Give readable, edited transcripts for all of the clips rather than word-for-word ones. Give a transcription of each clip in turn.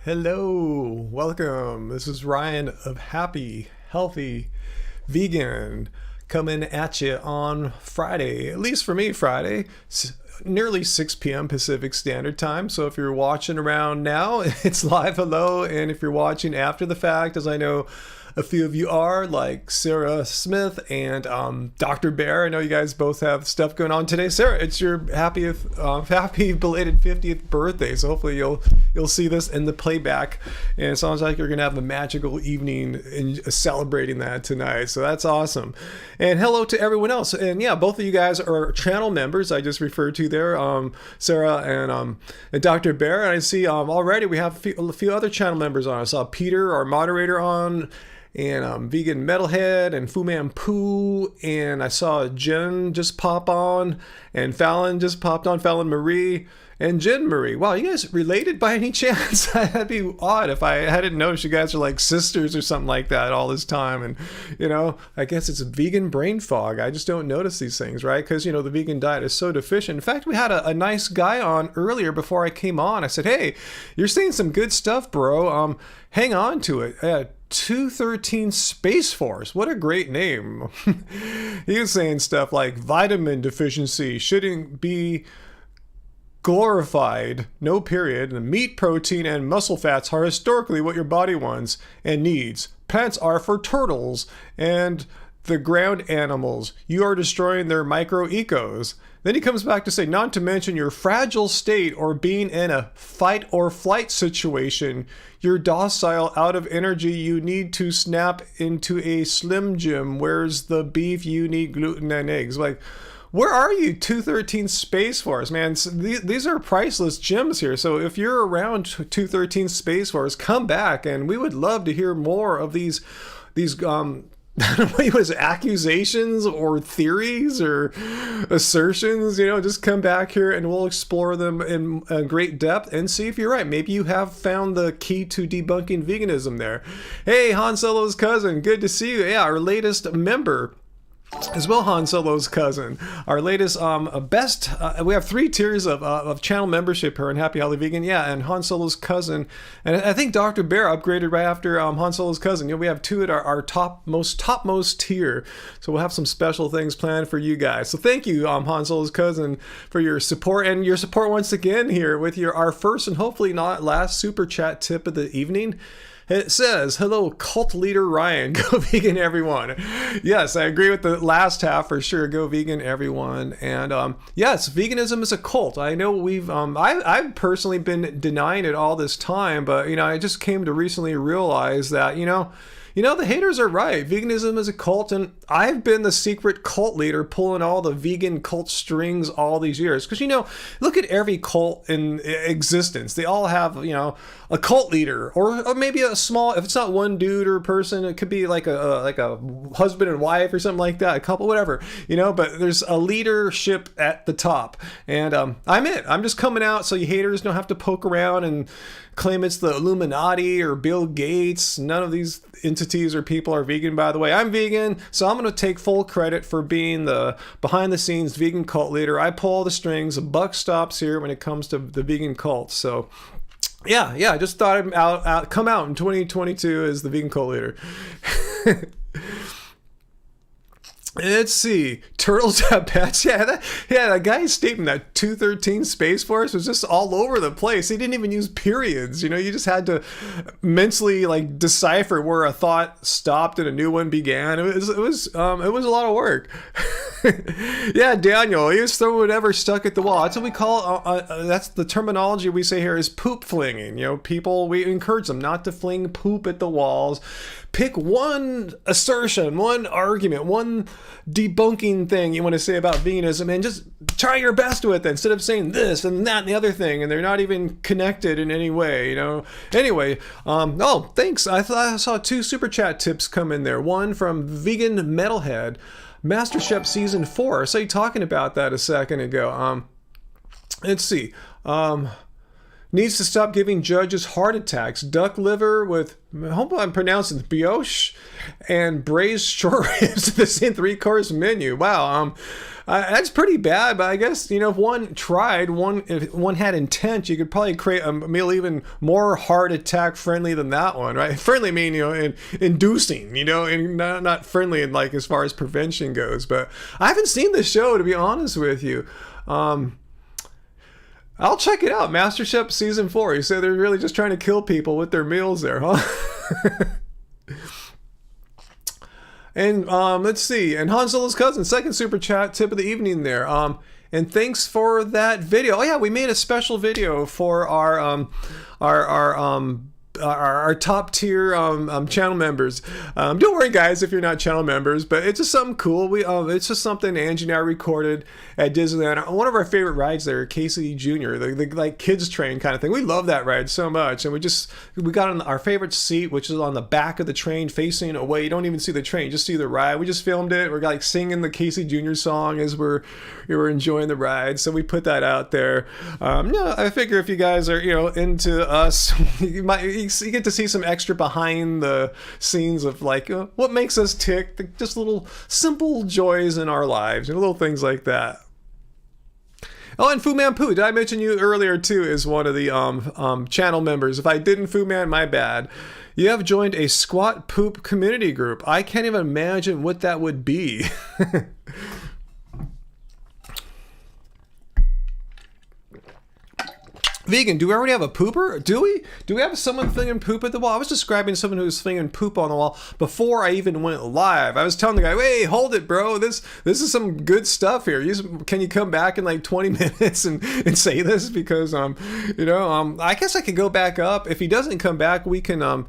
Hello, welcome. This is Ryan of Happy, Healthy, Vegan coming at you on Friday, at least for me, Friday, nearly 6 p.m. Pacific Standard Time. So if you're watching around now, it's live hello. And if you're watching after the fact, as I know a few of you are, like Sarah Smith and Dr. Bear. I know you guys both have stuff going on today. Sarah, it's your happy belated 50th birthday. So hopefully you'll see this in the playback. And it sounds like you're gonna have a magical evening in celebrating that tonight. So that's awesome. And hello to everyone else. And yeah, both of you guys are channel members. I just referred to there, Sarah and Dr. Bear. And I see already we have a few other channel members on. I saw Peter, our moderator, on. And Vegan Metalhead and Fu Man Poo, and I saw Jen just pop on, and Fallon just popped on, Fallon Marie, and Jen Marie. Wow, you guys related by any chance? That'd be odd if I hadn't noticed you guys are like sisters or something like that all this time. And, you know, I guess it's vegan brain fog. I just don't notice these things, right? Because, you know, the vegan diet is so deficient. In fact, we had a nice guy on earlier before I came on. I said, hey, you're saying some good stuff, bro. Hang on to it. 213 Space Force. What a great name. He was saying stuff like vitamin deficiency shouldn't be glorified, no period. The meat, protein, and muscle fats are historically what your body wants and needs. Plants are for turtles and the ground animals. You are destroying their micro-ecos. Then he comes back to say, not to mention your fragile state or being in a fight or flight situation. You're docile, out of energy. You need to snap into a Slim Jim. Where's the beef? You need gluten and eggs. Like, where are you, 213 Space Force, man? These are priceless gems here. So if you're around 213 Space Force, come back, and we would love to hear more of these I don't know what it was, accusations or theories or assertions, you know, just come back here and we'll explore them in great depth and see if you're right. Maybe you have found the key to debunking veganism there. Hey, Han Solo's cousin, good to see you. Yeah, our latest member as well, Han Solo's cousin, our latest best. We have 3 tiers of channel membership here in Happy Healthy Vegan. Yeah, and Han Solo's cousin, and I think Dr. Bear upgraded right after Han Solo's cousin. You know, we have 2 at our topmost tier. So we'll have some special things planned for you guys. So thank you, Han Solo's cousin, for your support, and your support once again here with our first and hopefully not last super chat tip of the evening. It says, hello, cult leader Ryan. Go vegan, everyone. Yes, I agree with the last half for sure. Go vegan, everyone. And yes, veganism is a cult. I know I've personally been denying it all this time, but, you know, I just came to recently realize that, you know, the haters are right. Veganism is a cult, and I've been the secret cult leader pulling all the vegan cult strings all these years. Because, you know, look at every cult in existence. They all have, you know, a cult leader, or maybe a small, if it's not one dude or person, it could be like a husband and wife or something like that, a couple, whatever, you know, but there's a leadership at the top. And I'm it. I'm just coming out so you haters don't have to poke around and claim it's the Illuminati or Bill Gates. None of these entities or people are vegan, by the way. I'm vegan, so I'm going to take full credit for being the behind the scenes vegan cult leader. I pull all the strings. The buck stops here when it comes to the vegan cult. So yeah, I just thought I'd come out in 2022 as the vegan cult leader. Let's see. Turtles have pets. Yeah, that guy's statement that 213 Space Force was just all over the place. He didn't even use periods. You know, you just had to mentally like decipher where a thought stopped and a new one began. It was a lot of work. Yeah, Daniel, he was throwing whatever stuck at the wall. That's what we call. That's the terminology we say here is poop flinging. You know, we encourage them not to fling poop at the walls. Pick one assertion, one argument, one debunking thing you want to say about veganism, and just try your best with it instead of saying this and that and the other thing, and they're not even connected in any way, you know. Anyway, oh, thanks. I thought I saw 2 super chat tips come in there. One from Vegan Metalhead, MasterChef Season 4. I saw you talking about that a second ago. Let's see. needs to stop giving judges heart attacks. Duck liver with, I hope I'm pronouncing brioche and braised short ribs to the same 3-course menu. Wow, that's pretty bad, but I guess, you know, if one tried, if one had intent, you could probably create a meal even more heart attack friendly than that one, right? Friendly mean, you know, inducing, you know, and not friendly in like as far as prevention goes. But I haven't seen the show, to be honest with you. I'll check it out. MasterChef season 4. You say they're really just trying to kill people with their meals there, huh? And let's see. And Han Solo's cousin, second super chat tip of the evening there. And thanks for that video. Oh yeah, we made a special video for our top tier channel members. Don't worry guys if you're not channel members, but it's just something cool. It's just something Angie and I recorded at Disneyland. One of our favorite rides there, Casey Jr., the like kids train kind of thing. We love that ride so much, and we got on our favorite seat, which is on the back of the train facing away. You don't even see the train, just see the ride. We just filmed it. We're like singing the Casey Jr. song as we were enjoying the ride, so we put that out there. I figure if you guys are, you know, into us, you get to see some extra behind the scenes of like what makes us tick, just little simple joys in our lives, and little things like that. Oh, and Fu Man Poo, did I mention you earlier too, is one of the channel members. If I didn't, Fu Man, my bad. You have joined a squat poop community group. I can't even imagine what that would be. Vegan, do we already have a pooper? Do we have someone flinging poop at the wall? I was describing someone who was flinging poop on the wall before I even went live. I was telling the guy, hey, hold it, bro. This is some good stuff here. Can you come back in like 20 minutes and say this? Because, I guess I could go back up. If he doesn't come back, we can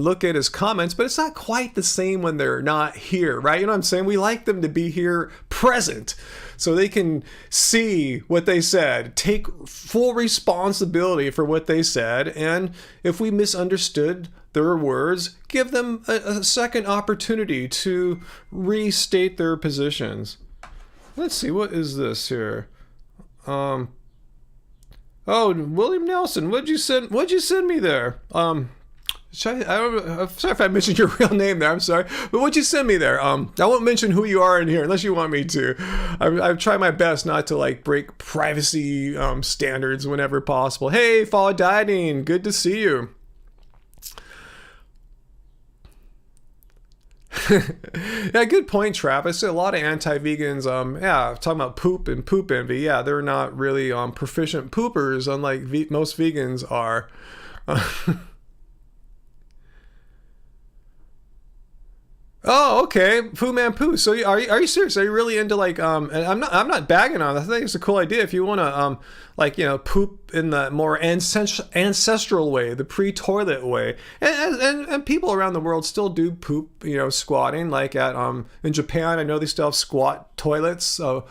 look at his comments, but it's not quite the same when they're not here, right? You know what I'm saying? We like them to be here present so they can see what they said, take full responsibility for what they said, and if we misunderstood their words, give them a second opportunity to restate their positions. Let's see, what is this here? Oh, William Nelson, what'd you send me there? I'm sorry if I mentioned your real name there. I'm sorry, but what'd you send me there? I won't mention who you are in here unless you want me to. I've tried my best not to like break privacy standards whenever possible. Hey, Fall Dieting, good to see you. Yeah, good point, Travis. A lot of anti-vegans, talking about poop and poop envy. Yeah, they're not really proficient poopers, unlike most vegans are. Oh, okay, Fu Man Poo. So are you serious? Are you really into like And I'm not bagging on it. I think it's a cool idea if you want to poop in the more ancestral way, the pre-toilet way. And people around the world still do poop, squatting. Like at in Japan, I know they still have squat toilets. So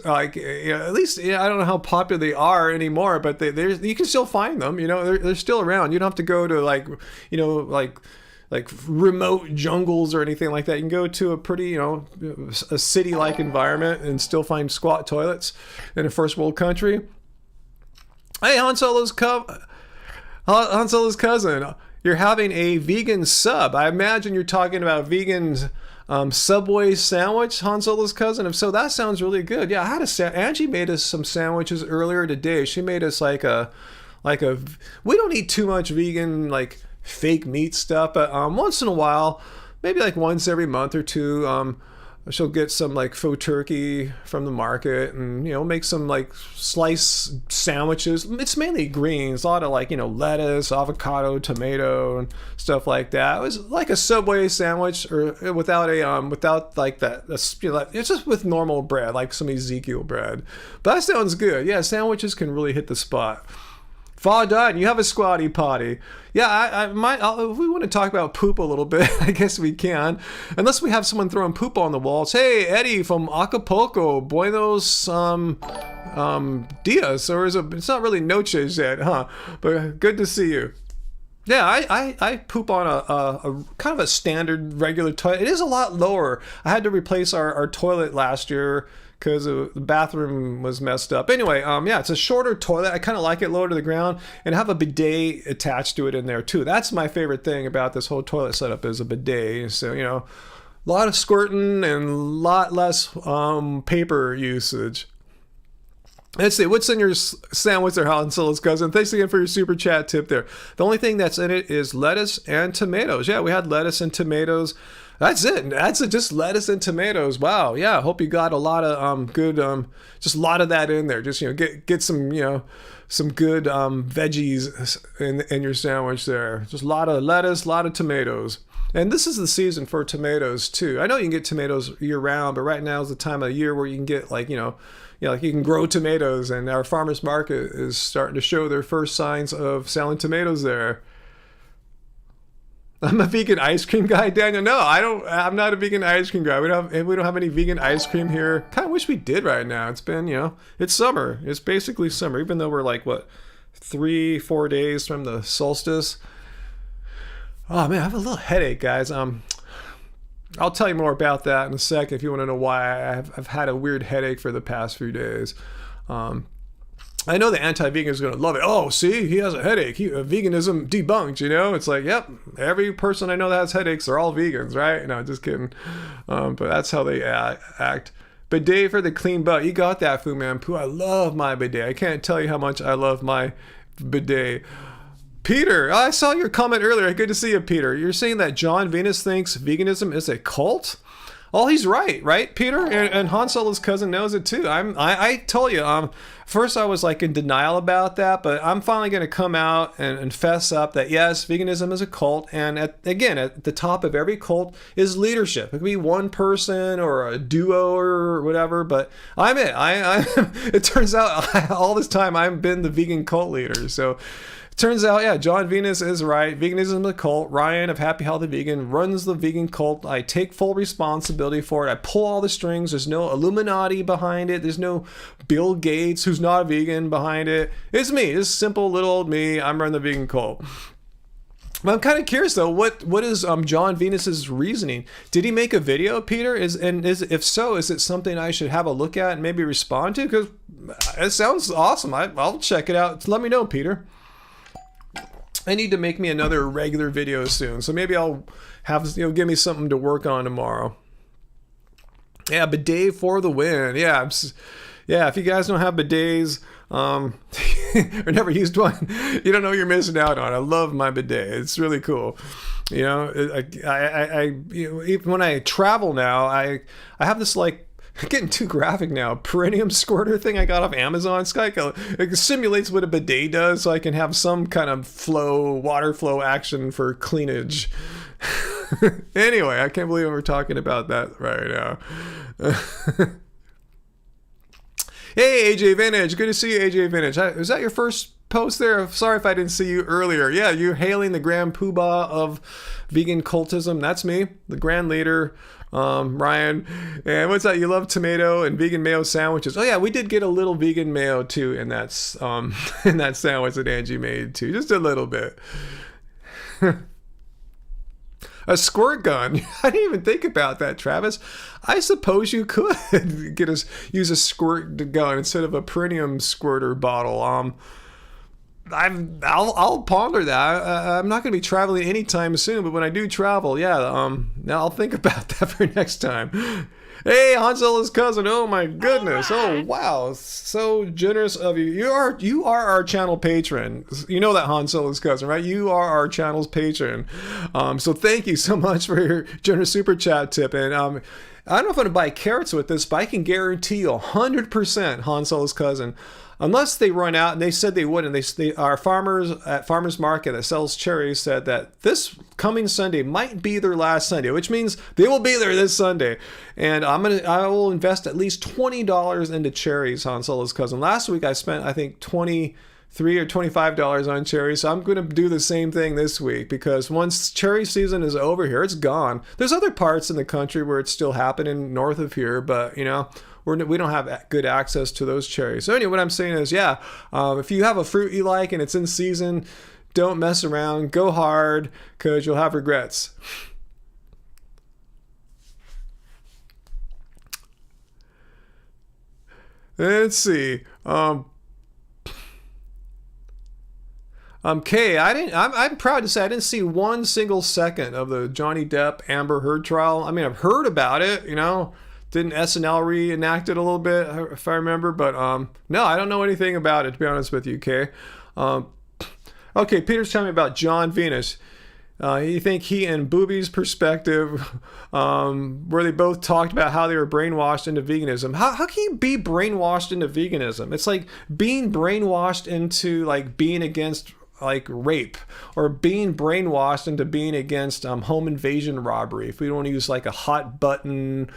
at least I don't know how popular they are anymore, but you can still find them. They're still around. You don't have to go to like remote jungles or anything like that. You can go to a pretty, a city-like environment and still find squat toilets in a first world country. Hey, Han Solo's cousin, you're having a vegan sub. I imagine you're talking about vegan Subway sandwich, Han Solo's cousin. If so, that sounds really good. Yeah, I had Angie made us some sandwiches earlier today. She made us we don't eat too much vegan, fake meat stuff, but once in a while, maybe like once every month or two, she'll get some faux turkey from the market and make some slice sandwiches. It's mainly greens, a lot of lettuce, avocado, tomato, and stuff like that. It was like a Subway sandwich, or without that. It's just with normal bread, like some Ezekiel bread. But that sounds good. Yeah, sandwiches can really hit the spot. Fall done. You have a squatty potty. Yeah, if we want to talk about poop a little bit, I guess we can. Unless we have someone throwing poop on the walls. Hey, Eddie from Acapulco. Buenos dias. Or it's not really noches yet, huh? But good to see you. Yeah, I poop on a kind of a standard regular toilet. It is a lot lower. I had to replace our toilet last year because the bathroom was messed up. Anyway, yeah, it's a shorter toilet. I kind of like it lower to the ground and have a bidet attached to it in there too. That's my favorite thing about this whole toilet setup is a bidet. So, you know, a lot of squirting and a lot less paper usage. Let's see, what's in your sandwich there, Han Solo's cousin? Thanks again for your super chat tip there. The only thing that's in it is lettuce and tomatoes. Yeah, we had lettuce and tomatoes. That's it. That's it. Just lettuce and tomatoes. Wow. Yeah. Hope you got a lot of good, just a lot of that in there. Just, you know, get some, you know, some good veggies in your sandwich there. Just a lot of lettuce, a lot of tomatoes. And this is the season for tomatoes too. I know you can get tomatoes year round, but right now is the time of year where you can get like, you know, like you can grow tomatoes, and our farmers market is starting to show their first signs of selling tomatoes there. I'm a vegan ice cream guy, Daniel. No, I'm not a vegan ice cream guy. We don't have any vegan ice cream here. Kind of wish we did right now. It's been, you know, it's summer. It's basically summer, even though we're like what 3-4 days from the solstice. Oh man, I have a little headache, guys. I'll tell you more about that in a second if you want to know why I've had a weird headache for the past few days. I know the anti-vegan is going to love it. Oh, see, he has a headache. Veganism debunked, you know? It's like, yep, every person I know that has headaches, they're all vegans, right? No, just kidding. But that's how they act. Bidet for the clean butt. You got that, Fu Man Poo. I love my bidet. I can't tell you how much I love my bidet. Peter, I saw your comment earlier. Good to see you, Peter. You're saying that John Venus thinks veganism is a cult? Oh, he's right, Peter? And Han Solo's cousin knows it too. I told you, first I was like in denial about that, but I'm finally going to come out and fess up that yes, veganism is a cult. And at the top of every cult is leadership. It could be one person or a duo or whatever, but I'm it. It turns out all this time I've been the vegan cult leader. So turns out, yeah, John Venus is right. Veganism is a cult. Ryan of Happy Healthy Vegan runs the vegan cult. I take full responsibility for it. I pull all the strings. There's no Illuminati behind it. There's no Bill Gates, who's not a vegan, behind it. It's me. It's simple little old me. I'm running the vegan cult. But I'm kind of curious though, what is John Venus's reasoning? Did he make a video, Peter? If so, is it something I should have a look at and maybe respond to? Because it sounds awesome. I'll check it out. Let me know, Peter. I need to make me another regular video soon, so maybe I'll have, you know, give me something to work on tomorrow. Yeah, bidet for the win. Yeah, if you guys don't have bidets or never used one, you don't know what you're missing out on. I love my bidet. It's really cool. You know, even when I travel now, I have this like, getting too graphic now, perineum squirter thing I got off Amazon. It simulates what a bidet does, so I can have some kind of water flow action for cleanage. Anyway, I can't believe we're talking about that right now. Hey, AJ Vintage. Good to see you, AJ Vintage. Was that your first post there? Sorry if I didn't see you earlier. Yeah, you're hailing the grand poobah of vegan cultism. That's me, the grand leader. Ryan, and what's that? You love tomato and vegan mayo sandwiches. Oh yeah, we did get a little vegan mayo too in that sandwich that Angie made too, just a little bit. A squirt gun. I didn't even think about that, Travis. I suppose you could use a squirt gun instead of a perineum squirter bottle. I'll ponder that. I'm not going to be traveling anytime soon, but when I do travel, yeah, now I'll think about that for next time. Hey, Han Solo's cousin. Oh my goodness. Oh wow, so generous of you. You are our channel patron. You know that, Han Solo's cousin, right? You are our channel's patron. So thank you so much for your generous super chat tip. And I don't know if I'm going to buy carrots with this, but I can guarantee you 100% Han Solo's cousin. Unless they run out, and they said they wouldn't. Our farmers at Farmers Market that sells cherries said that this coming Sunday might be their last Sunday, which means they will be there this Sunday. And I will invest at least $20 into cherries, Han Solo's cousin. Last week I spent, I think, $23 or $25 on cherries. So I'm going to do the same thing this week, because once cherry season is over here, it's gone. There's other parts in the country where it's still happening north of here, but you know, we don't have good access to those cherries. So anyway, what I'm saying is, yeah, if you have a fruit you like and it's in season, don't mess around. Go hard, because you'll have regrets. Let's see. Kay, I'm proud to say I didn't see one single second of the Johnny Depp Amber Heard trial. I mean, I've heard about it, you know. Didn't SNL reenact it a little bit, if I remember? But no, I don't know anything about it, to be honest with you, Kay. Okay, Peter's telling me about John Venus. You think he and Booby's perspective, where they both talked about how they were brainwashed into veganism. How can you be brainwashed into veganism? It's like being brainwashed into like being against like rape, or being brainwashed into being against home invasion robbery. If we don't use like a hot button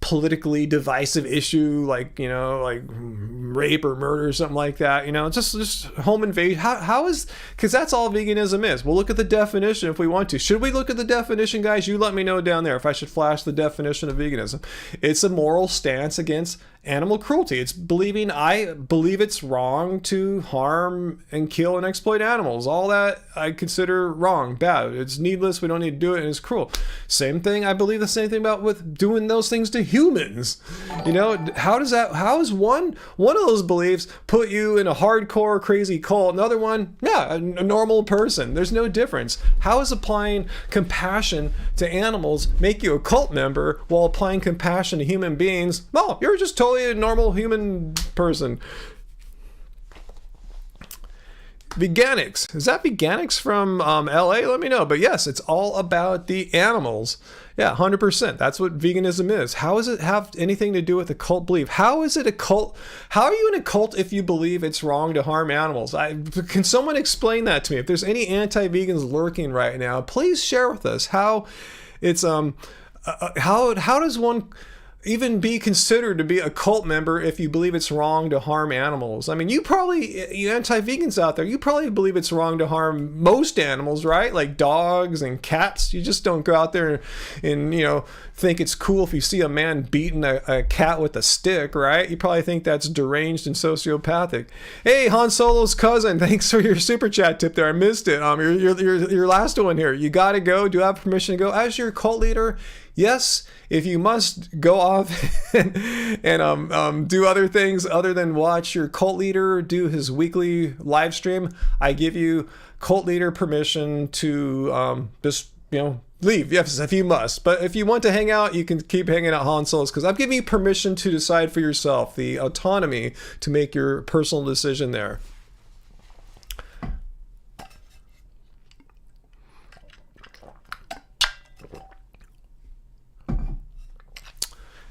politically divisive issue like, you know, like rape or murder or something like that, you know, just home invasion. How is, because that's all veganism is. We'll look at the definition if we want to. Should we look at the definition, guys? You let me know down there if I should flash the definition of veganism. It's a moral stance against animal cruelty. It's believing, I believe it's wrong to harm and kill and exploit animals. All that I consider wrong, bad. It's needless. We don't need to do it, and it's cruel. Same thing. I believe the same thing about with doing those things to humans. You know, how does one of those beliefs put you in a hardcore crazy cult? Another one, yeah, a normal person. There's no difference. How is applying compassion to animals make you a cult member while applying compassion to human beings? Well, you're just totally a normal human person. Veganics. Is that Veganics from LA? Let me know. But yes, it's all about the animals. Yeah, 100%. That's what veganism is. How does it have anything to do with a cult belief? How is it a cult? How are you in a cult if you believe it's wrong to harm animals? Can someone explain that to me? If there's any anti-vegans lurking right now, please share with us how it's how does one even be considered to be a cult member if you believe it's wrong to harm animals? I mean, you anti-vegans out there, you probably believe it's wrong to harm most animals, right? Like dogs and cats. You just don't go out there and you know, think it's cool if you see a man beating a cat with a stick, right? You probably think that's deranged and sociopathic. Hey, Han Solo's cousin, thanks for your super chat tip there. I missed it. Your last one here. You gotta go. Do you have permission to go? As your cult leader, yes, if you must go off and do other things other than watch your cult leader do his weekly live stream, I give you cult leader permission to just, you know, leave. Yes, if you must. But if you want to hang out, you can keep hanging out Han Solo's, because I'm giving you permission to decide for yourself, the autonomy to make your personal decision there.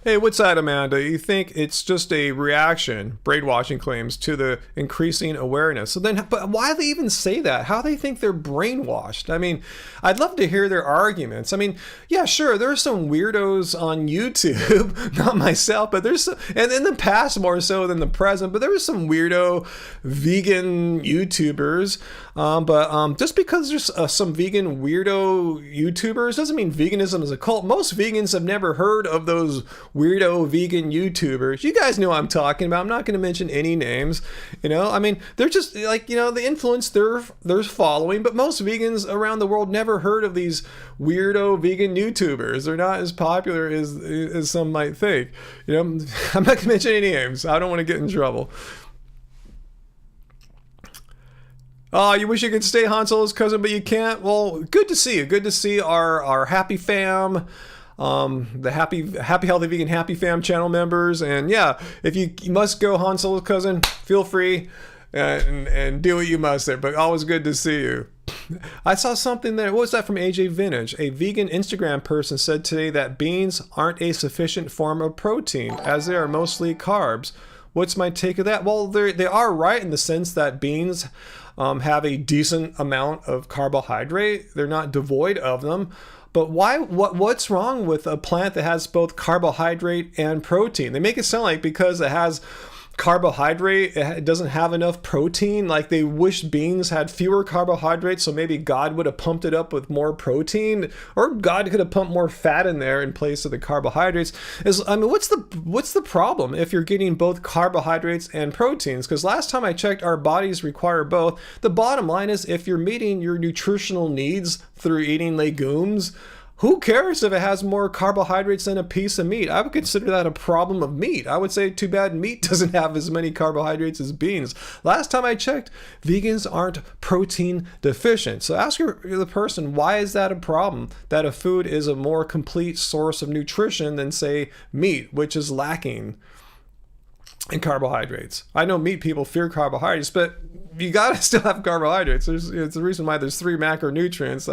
Hey, what's that, Amanda? You think it's just a reaction, brainwashing claims, to the increasing awareness. So then, but why do they even say that? How do they think they're brainwashed? I mean, I'd love to hear their arguments. I mean, yeah, sure, there are some weirdos on YouTube, not myself, but there's some, and in the past more so than the present, but there was some weirdo vegan YouTubers. But just because there's some vegan weirdo YouTubers doesn't mean veganism is a cult. Most vegans have never heard of those weirdo vegan YouTubers. You guys know what I'm talking about. I'm not going to mention any names. You know, I mean, they're just like, you know, the influence they're following, but most vegans around the world never heard of these weirdo vegan YouTubers. They're not as popular as some might think. You know, I'm not going to mention any names. I don't want to get in trouble. Oh, you wish you could stay Han Solo's cousin, but you can't? Well, good to see you. Good to see our happy fam, the happy healthy vegan happy fam channel members. And yeah, if you must go Han Solo's cousin, feel free and do what you must there. But always good to see you. I saw something there. What was that from AJ Vintage? A vegan Instagram person said today that beans aren't a sufficient form of protein, as they are mostly carbs. What's my take of that? Well, they are right in the sense that beans have a decent amount of carbohydrate. They're not devoid of them. But why? What's wrong with a plant that has both carbohydrate and protein? They make it sound like because it has carbohydrate, it doesn't have enough protein. Like they wish beans had fewer carbohydrates, so maybe God would have pumped it up with more protein, or God could have pumped more fat in there in place of the carbohydrates. I mean, what's the problem if you're getting both carbohydrates and proteins? Because last time I checked, our bodies require both. The bottom line is, if you're meeting your nutritional needs through eating legumes, who cares if it has more carbohydrates than a piece of meat? I would consider that a problem of meat. I would say too bad meat doesn't have as many carbohydrates as beans. Last time I checked, vegans aren't protein deficient. So ask the person, why is that a problem? That a food is a more complete source of nutrition than, say, meat, which is lacking in carbohydrates. I know meat people fear carbohydrates, but you gotta still have carbohydrates. It's the reason why there's 3 macronutrients.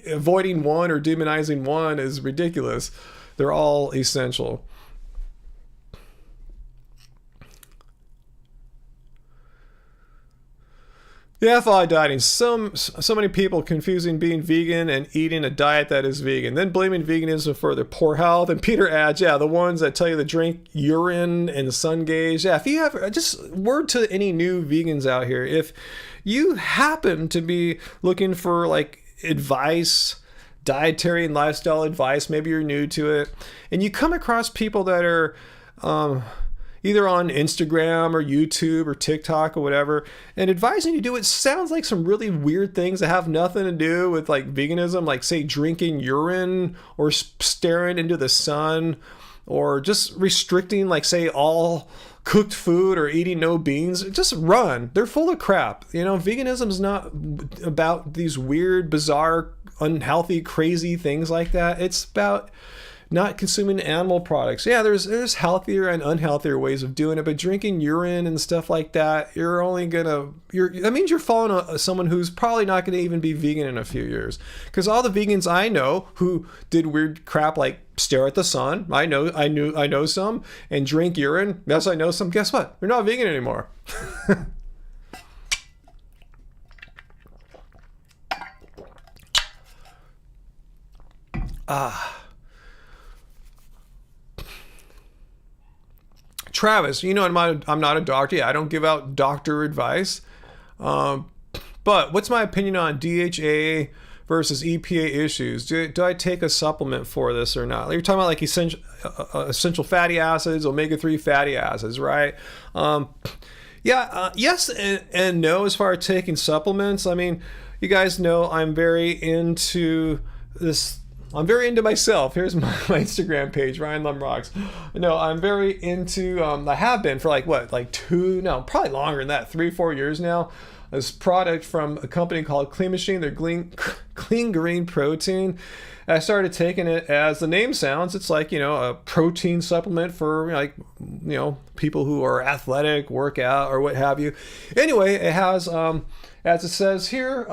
Avoiding one or demonizing one is ridiculous. They're all essential. Yeah, FI dieting. So many people confusing being vegan and eating a diet that is vegan, then blaming veganism for their poor health. And Peter adds, yeah, the ones that tell you to drink urine and sun gaze. Yeah, if you have, just word to any new vegans out here, if you happen to be looking for like advice, dietary and lifestyle advice, maybe you're new to it, and you come across people that are either on Instagram or YouTube or TikTok or whatever, and advising you to do it sounds like some really weird things that have nothing to do with like veganism, like say drinking urine or staring into the sun, or just restricting like say all cooked food or eating no beans. Just run. They're full of crap. Veganism is not about these weird, bizarre, unhealthy, crazy things like that. It's about not consuming animal products. Yeah, there's healthier and unhealthier ways of doing it, but drinking urine and stuff like that, that means you're following someone who's probably not going to even be vegan in a few years. Because all the vegans I know who did weird crap like stare at the sun, I know some, and drink urine, yes, I know some. Guess what? They're not vegan anymore. Travis, I'm not a doctor. Yeah, I don't give out doctor advice. But what's my opinion on DHA versus EPA issues? Do I take a supplement for this or not? You're talking about like essential fatty acids, omega-3 fatty acids, right? Yes and no as far as taking supplements. I mean, you guys know I'm very into this. I'm very into myself. Here's my Instagram page, Ryan Lum Rocks. I'm very into, I have been for probably longer than that, 3-4 years now. This product from a company called Clean Machine, they're clean green protein. I started taking it as the name sounds. It's like, a protein supplement for people who are athletic, work out, or what have you. Anyway, it has, as it says here,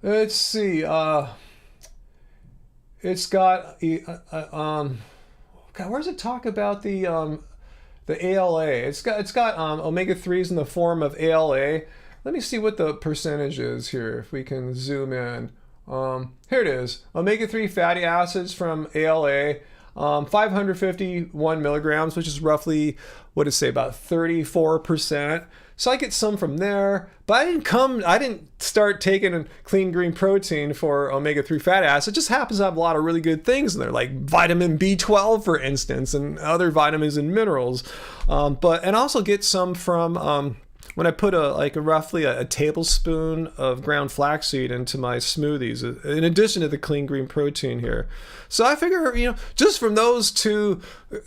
let's see. It's got God, where does it talk about the ALA? It's got omega-3s in the form of ALA. Let me see what the percentage is here. If we can zoom in. Here it is. Omega-3 fatty acids from ALA. 551 milligrams, which is roughly, what is about 34%. So I get some from there, but I didn't start taking a clean green protein for omega-3 fatty acids. It just happens to have a lot of really good things in there, like vitamin B12, for instance, and other vitamins and minerals. And also get some from when I put roughly a tablespoon of ground flaxseed into my smoothies, in addition to the clean green protein here. So I figure, just from those two,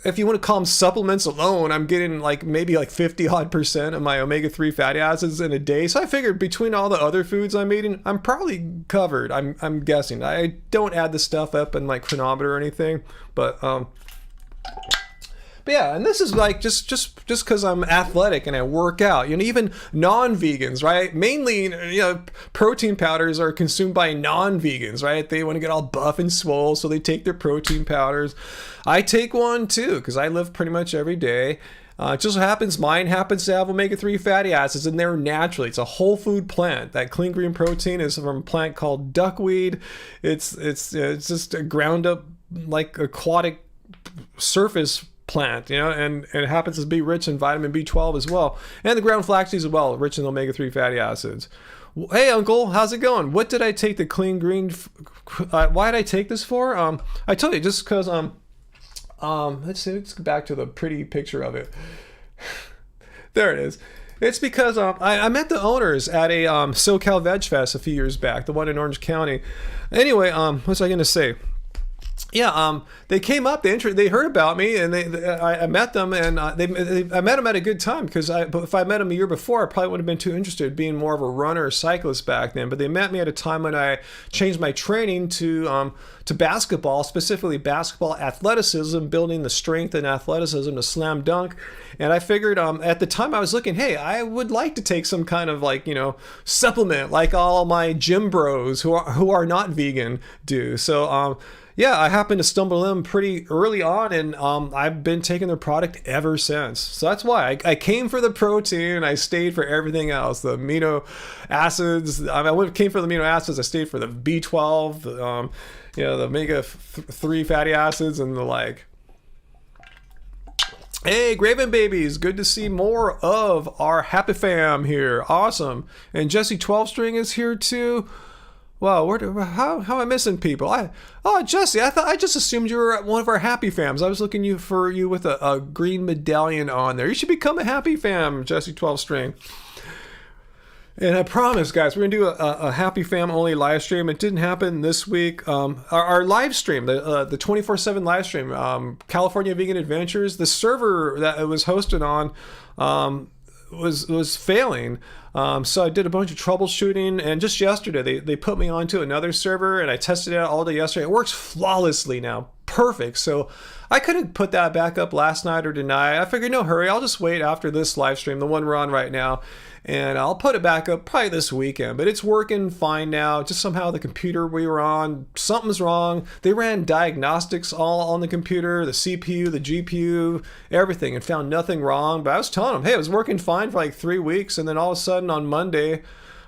if you want to call them supplements alone, I'm getting maybe 50% of my omega-3 fatty acids in a day. So I figured between all the other foods I'm eating, I'm probably covered. I'm guessing. I don't add the stuff up in chronometer or anything, but yeah, and this is just because I'm athletic and I work out. Even non-vegans, right? Mainly, protein powders are consumed by non-vegans, right? They want to get all buff and swole, so they take their protein powders. I take one too because I live pretty much every day. It just so happens mine happens to have omega-3 fatty acids in there naturally. It's a whole food plant. That clean green protein is from a plant called duckweed. It's just a ground up aquatic surface plant, and it happens to be rich in vitamin B12 as well, and the ground flaxseed as well, rich in omega-3 fatty acids. Hey, Uncle, how's it going? What did I take the clean green? Why did I take this for? I told you, just because let's go back to the pretty picture of it. There it is. It's because I met the owners at a SoCal Veg Fest a few years back, the one in Orange County. Anyway, what was I going to say? Yeah, they came up. They heard about me, and I met them, and I met them at a good time, because if I met them a year before, I probably wouldn't have been too interested, being more of a runner or cyclist back then. But they met me at a time when I changed my training to basketball, specifically basketball athleticism, building the strength and athleticism to slam dunk. And I figured at the time I was looking, hey, I would like to take some kind of supplement like all my gym bros who are not vegan do. So yeah, I happened to stumble on them pretty early on, and I've been taking their product ever since. So that's why I came for the protein, and I stayed for everything else. The amino acids, I came for the amino acids, I stayed for the B12, the omega-3 fatty acids, and the like. Hey, Graven Babies, good to see more of our happy fam here. Awesome. And Jesse 12 String is here too. Wow, how am I missing people? Jesse, I just assumed you were one of our happy fams. I was looking for you with a green medallion on there. You should become a happy fam, Jesse 12 String. And I promise, guys, we're gonna do a happy fam only live stream. It didn't happen this week. Our live stream, the 24/7 live stream, California Vegan Adventures, the server that it was hosted on was failing. So I did a bunch of troubleshooting, and just yesterday they put me onto another server, and I tested it out all day yesterday. It works flawlessly now. Perfect. So I couldn't put that back up last night or tonight. I figured, no hurry, I'll just wait after this live stream, the one we're on right now, and I'll put it back up probably this weekend. But it's working fine now. Just somehow the computer we were on, something's wrong. They ran diagnostics all on the computer, the CPU, the GPU, everything, and found nothing wrong. But I was telling them, hey, it was working fine for like 3 weeks, and then all of a sudden on Monday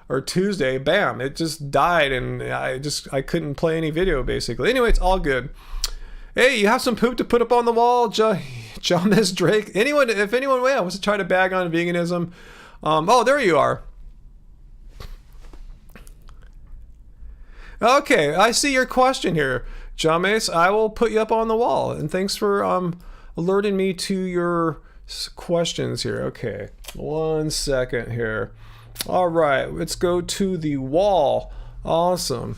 or Tuesday, bam, it just died, and I couldn't play any video basically. Anyway, it's all good. Hey, you have some poop to put up on the wall, John Miss Drake? If anyone wants to try to bag on veganism, oh, there you are. Okay, I see your question here, John Mace. I will put you up on the wall, and thanks for alerting me to your questions here. Okay, 1 second here. All right, let's go to the wall. Awesome.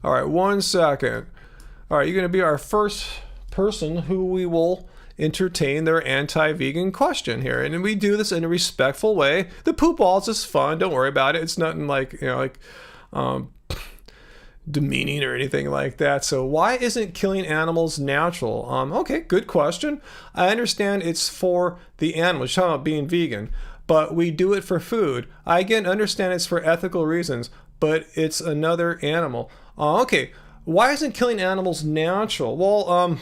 All right, 1 second. All right, you're going to be our first person who we will entertain their anti-vegan question here, and we do this in a respectful way. The poop wall is just fun. Don't worry about it. It's nothing like demeaning or anything like that. So why isn't killing animals natural? Okay, good question. I understand it's for the animals. You're talking about being vegan, but we do it for food. I again understand it's for ethical reasons, but it's another animal. Okay. Why isn't killing animals natural? Well,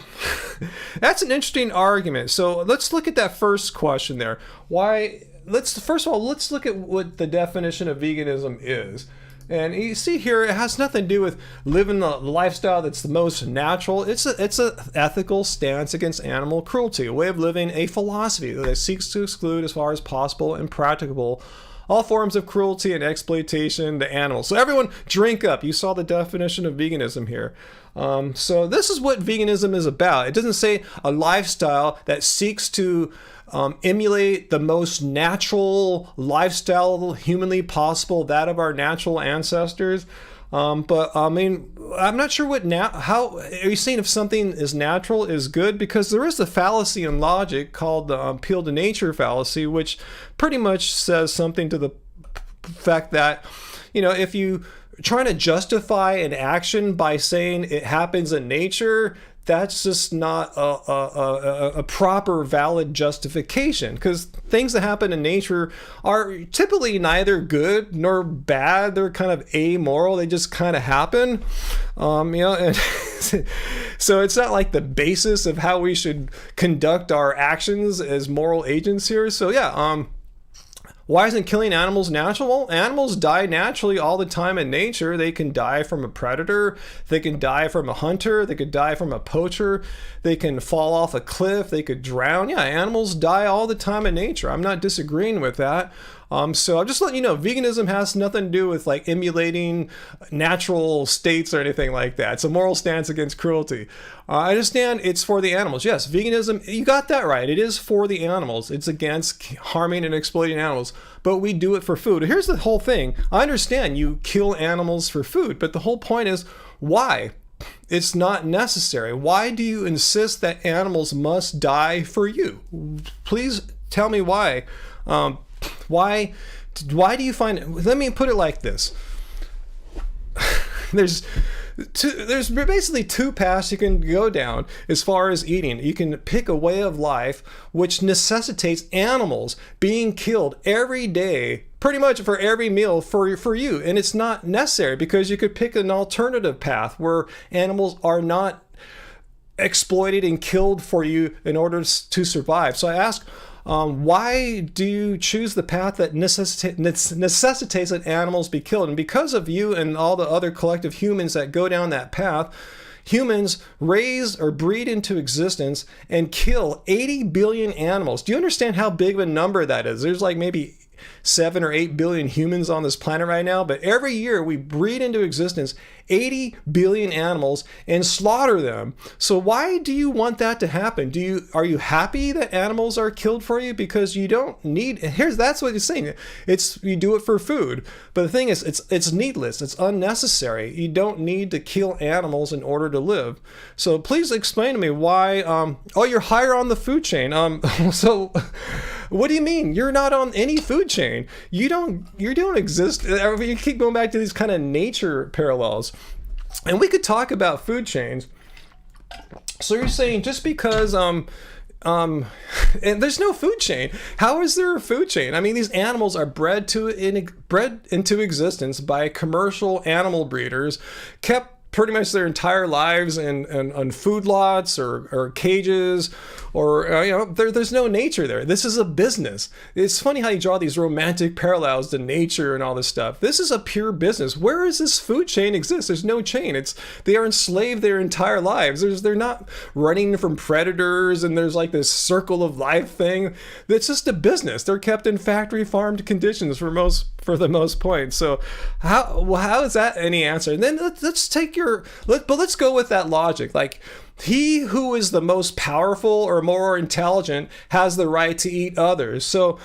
that's an interesting argument. So let's look at that first question there. First of all, let's look at what the definition of veganism is. And you see here, it has nothing to do with living the lifestyle that's the most natural. It's a ethical stance against animal cruelty, a way of living, a philosophy that seeks to exclude as far as possible and practicable all forms of cruelty and exploitation to animals. So everyone drink up. You saw the definition of veganism here. So this is what veganism is about. It doesn't say a lifestyle that seeks to emulate the most natural lifestyle humanly possible, that of our natural ancestors. But I mean, I'm not sure how are you saying if something is natural is good? Because there is a fallacy in logic called the appeal to nature fallacy, which pretty much says something to the fact that, if you trying to justify an action by saying it happens in nature, that's just not a proper valid justification, because things that happen in nature are typically neither good nor bad. They're kind of amoral. They just kind of happen, and so it's not like the basis of how we should conduct our actions as moral agents here. So yeah, Why isn't killing animals natural? Well, animals die naturally all the time in nature. They can die from a predator. They can die from a hunter. They could die from a poacher. They can fall off a cliff. They could drown. Yeah, animals die all the time in nature. I'm not disagreeing with that. So I'm just letting you know, veganism has nothing to do with like emulating natural states or anything like that. It's a moral stance against cruelty. I understand it's for the animals. Yes, veganism, you got that right. It is for the animals. It's against harming and exploiting animals, but we do it for food. Here's the whole thing. I understand you kill animals for food, but the whole point is why? It's not necessary. Why do you insist that animals must die for you? Please tell me why. Why do you find it? Let me put it like this. There's basically two paths you can go down as far as eating. You can pick a way of life which necessitates animals being killed every day, pretty much for every meal for you. And it's not necessary because you could pick an alternative path where animals are not exploited and killed for you in order to survive. So I ask, why do you choose the path that necessitates that animals be killed? And because of you and all the other collective humans that go down that path, humans raise or breed into existence and kill 80 billion animals. Do you understand how big of a number that is? There's like maybe 7 or 8 billion humans on this planet right now, but every year we breed into existence 80 billion animals and slaughter them. So why do you want that to happen? Are you happy that animals are killed for you? Because you don't need, that's what he's saying. You do it for food. But the thing is, it's needless. It's unnecessary. You don't need to kill animals in order to live. So please explain to me why, you're higher on the food chain. So what do you mean? You're not on any food chain. You don't exist. You keep going back to these kind of nature parallels. And we could talk about food chains. So you're saying just because and there's no food chain. How is there a food chain? I mean, these animals are bred into existence by commercial animal breeders, kept pretty much their entire lives on food lots or cages, or there's no nature there. This is a business. It's funny how you draw these romantic parallels to nature and all this stuff. This is a pure business. Where is this food chain exist? There's no chain. They are enslaved their entire lives. They're not running from predators, and there's like this circle of life thing. It's just a business. They're kept in factory farmed conditions for the most point. So how is that any answer? And then let's go with that logic. Like, he who is the most powerful or more intelligent has the right to eat others. So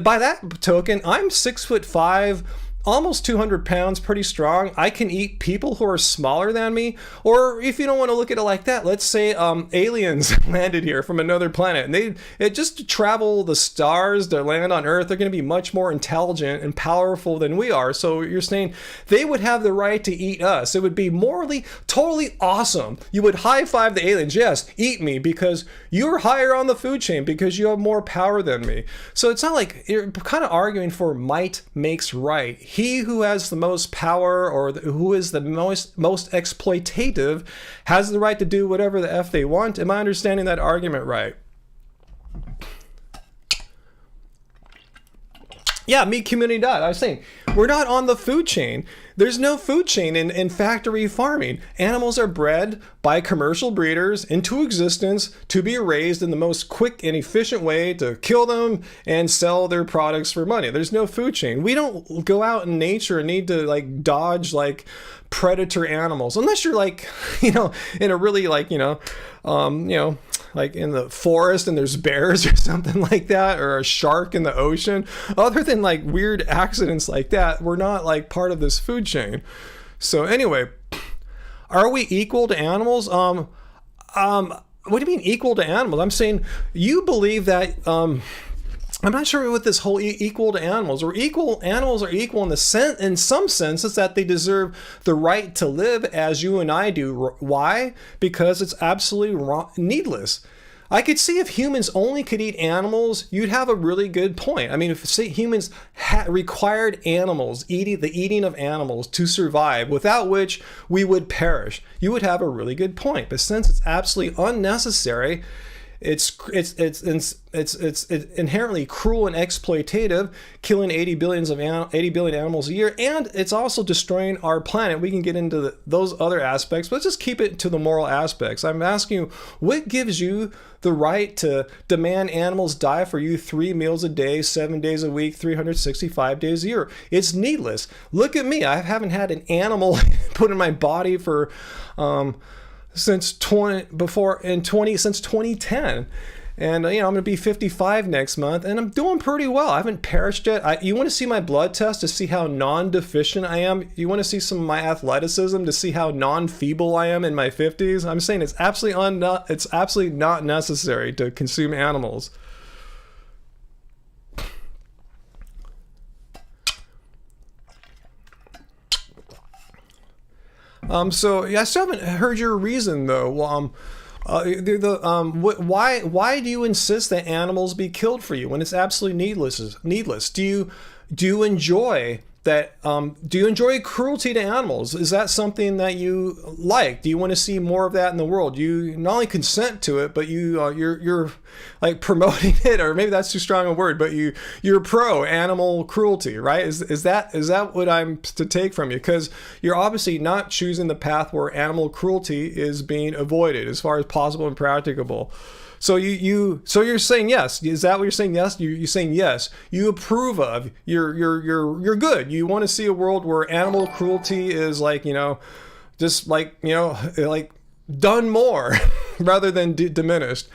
by that token, I'm 6'5", almost 200 pounds, pretty strong. I can eat people who are smaller than me. Or if you don't want to look at it like that, let's say aliens landed here from another planet, and just to travel the stars to land on Earth, they're going to be much more intelligent and powerful than we are. So you're saying they would have the right to eat us. It would be morally totally awesome. You would high five the aliens. Yes, eat me because you're higher on the food chain, because you have more power than me. So it's not like you're kind of arguing for might makes right. He who has the most power, or who is the most exploitative, has the right to do whatever the F they want. Am I understanding that argument right? Yeah, meat community died. I was saying, we're not on the food chain. There's no food chain in factory farming. Animals are bred by commercial breeders into existence to be raised in the most quick and efficient way to kill them and sell their products for money. There's no food chain. We don't go out in nature and need to like dodge like predator animals, unless you're like, in a really like, like in the forest and there's bears or something like that, or a shark in the ocean. Other than like weird accidents like that, we're not like part of this food chain. So anyway, are we equal to animals? What do you mean equal to animals? I'm saying you believe that, I'm not sure what this whole equal to animals, or animals are equal in some sense is that they deserve the right to live as you and I do. Why? Because it's absolutely needless. I could see if humans only could eat animals, you'd have a really good point. I mean, if humans required the eating of animals to survive, without which we would perish, you would have a really good point. But since it's absolutely unnecessary, it's inherently cruel and exploitative, killing 80 billion animals a year, and it's also destroying our planet. We can get into those other aspects, but let's just keep it to the moral aspects. I'm asking you, what gives you the right to demand animals die for you 3 meals a day, 7 days a week, 365 days a year? It's needless. Look at me. I haven't had an animal put in my body for since 2010. And I'm going to be 55 next month, and I'm doing pretty well. I haven't perished yet. You want to see my blood test to see how non-deficient I am? You want to see some of my athleticism to see how non-feeble I am in my 50s? I'm saying it's absolutely not necessary to consume animals. So I still haven't heard your reason though. Why do you insist that animals be killed for you when it's absolutely needless? Do you enjoy that? Do you enjoy cruelty to animals? Is that something that you like? Do you want to see more of that in the world? You not only consent to it, but you're like promoting it, or maybe that's too strong a word, but you're pro animal cruelty, right? Is that what I'm to take from you? Because you're obviously not choosing the path where animal cruelty is being avoided as far as possible and practicable. So you're saying yes. Is that what you're saying? Yes. You're saying yes. You approve of. You're good. You want to see a world where animal cruelty is like just like like done more rather than diminished.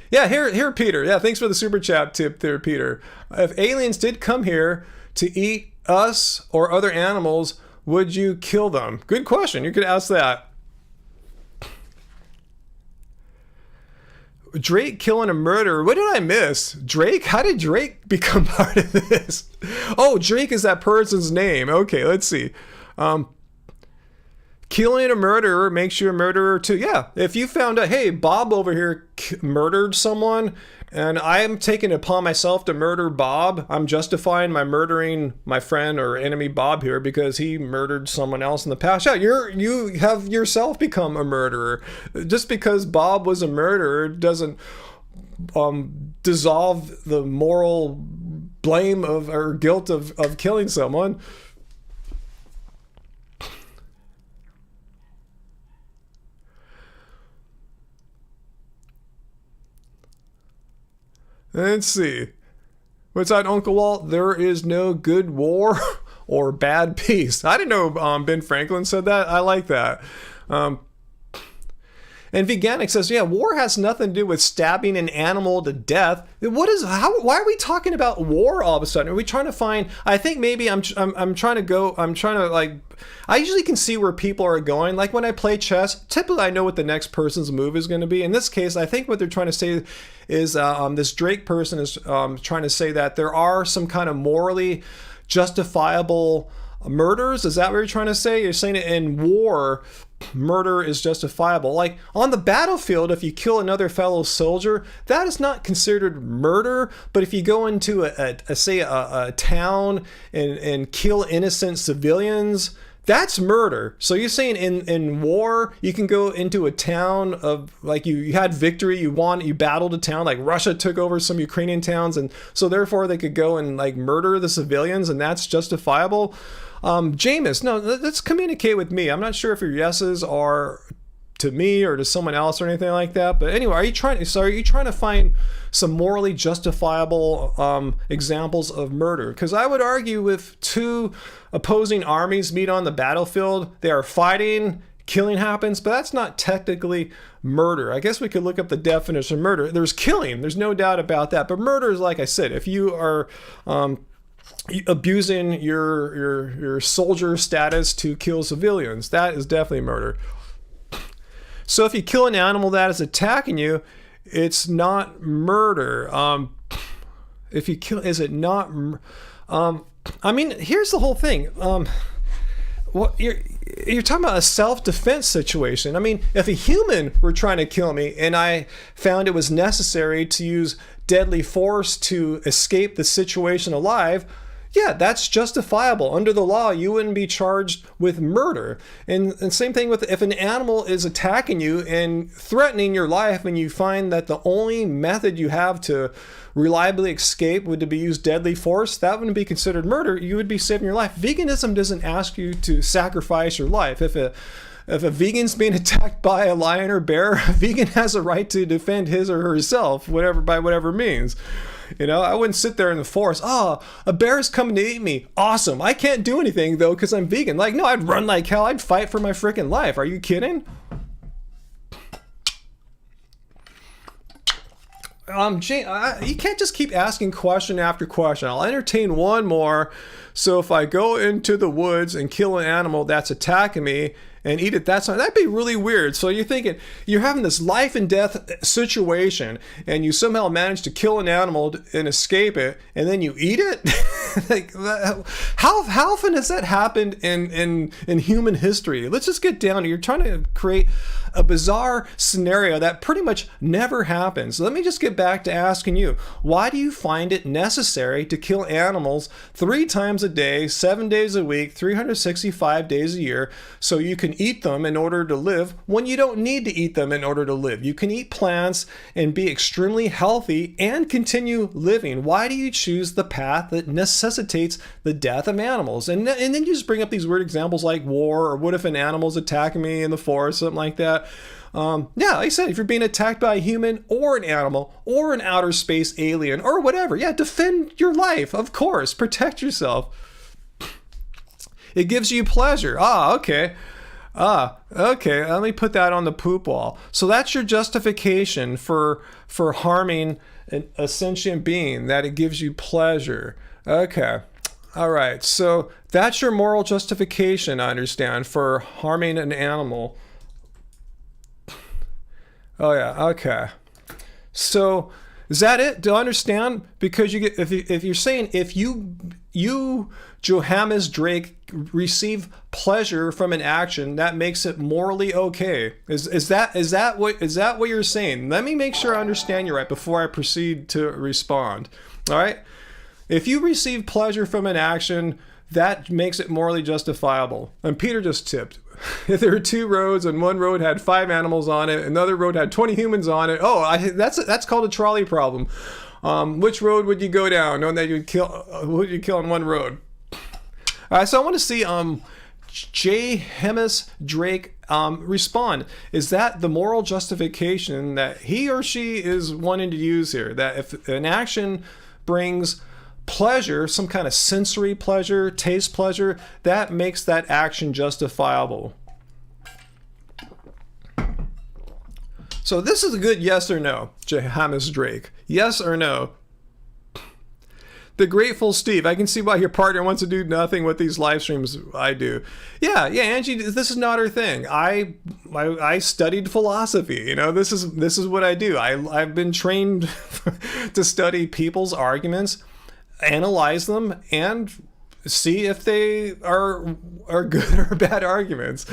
Yeah, here, Peter. Yeah, thanks for the super chat tip there, Peter. If aliens did come here to eat us or other animals, would you kill them? Good question. You could ask that. Drake killing a murderer. What did I miss? Drake? How did Drake become part of this? Oh, Drake is that person's name. Okay, let's see. Killing a murderer makes you a murderer too. Yeah, if you found out, hey, Bob over here murdered someone, and I'm taking it upon myself to murder Bob, I'm justifying my murdering my friend or enemy Bob here because he murdered someone else in the past. Yeah, you have yourself become a murderer. Just because Bob was a murderer doesn't dissolve the moral blame of or guilt of killing someone. Let's see. What's that, Uncle Walt? There is no good war or bad peace. I didn't know Ben Franklin said that. I like that. And Veganic says, yeah, war has nothing to do with stabbing an animal to death. Why are we talking about war all of a sudden? Are we trying to find, I think maybe I'm trying to like, I usually can see where people are going. Like when I play chess, typically I know what the next person's move is going to be. In this case, I think what they're trying to say is this Drake person is trying to say that there are some kind of morally justifiable murders. Is that what you're trying to say? You're saying in war, murder is justifiable. Like on the battlefield, if you kill another fellow soldier, that is not considered murder. But if you go into a town and kill innocent civilians, that's murder. So you're saying in war, you can go into a town of like you had victory, you won, you battled a town, like Russia took over some Ukrainian towns, and so therefore they could go and like murder the civilians, and that's justifiable. Jameis, no, let's communicate with me. I'm not sure if your yeses are to me or to someone else or anything like that. But anyway, are you trying to find some morally justifiable examples of murder? Because I would argue if two opposing armies meet on the battlefield, they are fighting, killing happens, but that's not technically murder. I guess we could look up the definition of murder. There's killing, there's no doubt about that. But murder is, like I said, if you are abusing your soldier status to kill civilians, that is definitely murder. So if you kill an animal that is attacking you, it's not murder. If you kill, is it not? I mean, here's the whole thing. What you're talking about a self-defense situation. I mean, if a human were trying to kill me and I found it was necessary to use deadly force to escape the situation alive, Yeah, that's justifiable. Under the law, you wouldn't be charged with murder. And same thing with if an animal is attacking you and threatening your life, and you find that the only method you have to reliably escape would to be use deadly force, that wouldn't be considered murder. You would be saving your life. Veganism doesn't ask you to sacrifice your life. If a vegan's being attacked by a lion or bear, a vegan has a right to defend his or herself, by whatever means. I wouldn't sit there in the forest. Oh, a bear's coming to eat me. Awesome. I can't do anything though because I'm vegan. Like, no, I'd run like hell. I'd fight for my freaking life. Are you kidding? Jane, you can't just keep asking question after question. I'll entertain one more. So if I go into the woods and kill an animal that's attacking me and eat it, that'd be really weird. So you're thinking, you're having this life and death situation and you somehow manage to kill an animal and escape it, and then you eat it? Like, how often has that happened in human history? Let's just get down to, you're trying to create a bizarre scenario that pretty much never happens. So let me just get back to asking you, why do you find it necessary to kill animals 3 times a day, 7 days a week, 365 days a year, so you can eat them in order to live when you don't need to eat them in order to live? You can eat plants and be extremely healthy and continue living. Why do you choose the path that necessitates the death of animals? And then you just bring up these weird examples like war, or what if an animal's attacking me in the forest, something like that. Yeah, like I said, if you're being attacked by a human or an animal or an outer space alien or whatever, yeah, defend your life, of course. Protect yourself. It gives you pleasure. Okay. Let me put that on the poop wall. So that's your justification for harming a sentient being, that it gives you pleasure. Okay. All right. So that's your moral justification, I understand, for harming an animal. Oh yeah. Okay. So is that it? Do I understand? Because you get, if you're saying if you Johannes Drake receive pleasure from an action, that makes it morally okay. Is that what you're saying? Let me make sure I understand you right before I proceed to respond. All right. If you receive pleasure from an action, that makes it morally justifiable. And Peter just tipped. If there were 2 roads and one road had 5 animals on it, another road had 20 humans on it, that's called a trolley problem. Which road would you go down, knowing that who would you kill on one road? All right, so I want to see J. Hemis Drake respond. Is that the moral justification that he or she is wanting to use here? That if an action brings pleasure, some kind of sensory pleasure, taste pleasure, that makes that action justifiable. So this is a good yes or no, Johannes Drake. Yes or no? The Grateful Steve, I can see why your partner wants to do nothing with these live streams I do. Yeah, Angie, this is not her thing. I studied philosophy. This is what I do. I've been trained to study people's arguments, analyze them, and see if they are good or bad arguments.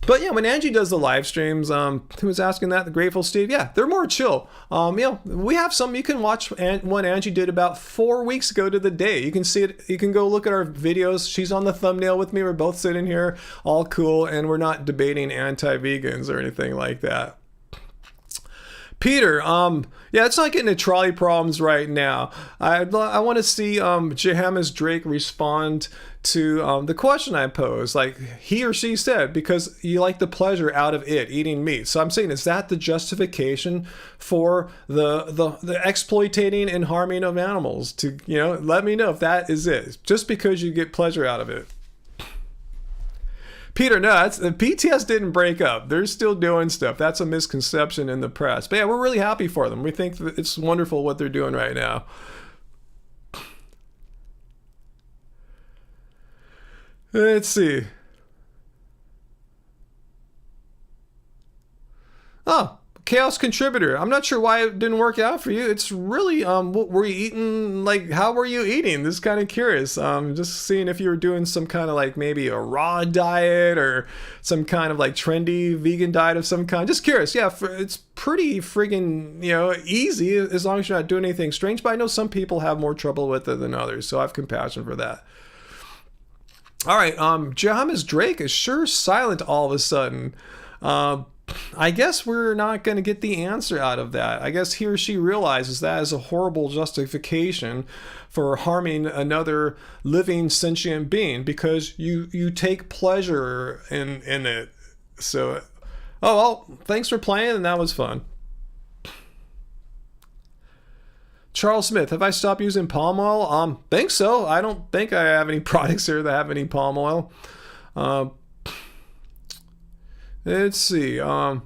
But yeah, when Angie does the live streams, who was asking that, the Grateful Steve, yeah, they're more chill. We have some you can watch. One Angie did about 4 weeks ago to the day. You can see it. You can go look at our videos. She's on the thumbnail with me. We're both sitting here, all cool, and we're not debating anti-vegans or anything like that. Peter, yeah, it's not getting into trolley problems right now. I want to see Johannes Drake respond to the question I posed, like he or she said, because you like the pleasure out of it, eating meat. So I'm saying, is that the justification for the exploitating and harming of animals? To, let me know if that is it. Just because you get pleasure out of it. Peter, no, the BTS didn't break up. They're still doing stuff. That's a misconception in the press. But yeah, we're really happy for them. We think that it's wonderful what they're doing right now. Let's see. Oh, Chaos Contributor. I'm not sure why it didn't work out for you. It's really, what were you eating? Like, how were you eating? This is kind of curious. Just seeing if you were doing some kind of like maybe a raw diet or some kind of like trendy vegan diet of some kind. Just curious. Yeah, it's pretty friggin', easy as long as you're not doing anything strange. But I know some people have more trouble with it than others, so I have compassion for that. All right, Jahamis Drake is sure silent all of a sudden. I guess we're not going to get the answer out of that. I guess he or she realizes that is a horrible justification for harming another living sentient being because you take pleasure in it. So, oh well, thanks for playing, and that was fun. Charles Smith, have I stopped using palm oil? Think so. I don't think I have any products here that have any palm oil. Let's see. Fu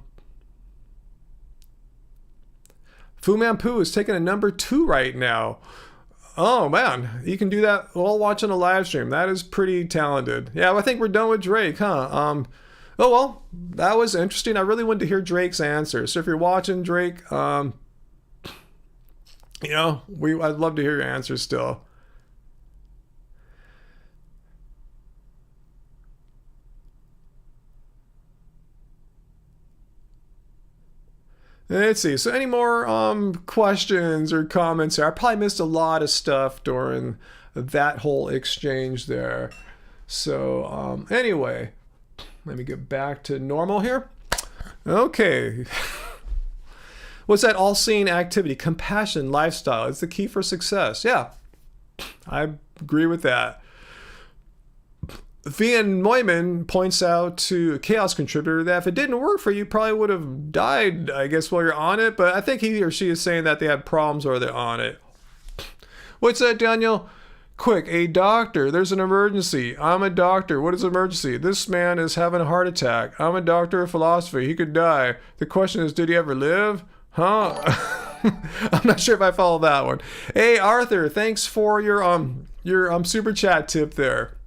Manpu is taking a number 2 right now. Oh man, you can do that while watching a live stream. That is pretty talented. Yeah, I think we're done with Drake, huh? Oh well, that was interesting. I really wanted to hear Drake's answer. So if you're watching Drake, I'd love to hear your answer still. Let's see. So any more questions or comments here? I probably missed a lot of stuff during that whole exchange there. So anyway, let me get back to normal here. Okay. What's that all-seeing activity? Compassion, lifestyle. It's the key for success. Yeah, I agree with that. Vian Neumann points out to a Chaos contributor that if it didn't work for you, you probably would have died, I guess, while you're on it. But I think he or she is saying that they had problems while they're on it. What's that, Daniel? Quick, a doctor. There's an emergency. I'm a doctor. What is emergency? This man is having a heart attack. I'm a doctor of philosophy. He could die. The question is, did he ever live? Huh? I'm not sure if I follow that one. Hey, Arthur, thanks for your super chat tip there.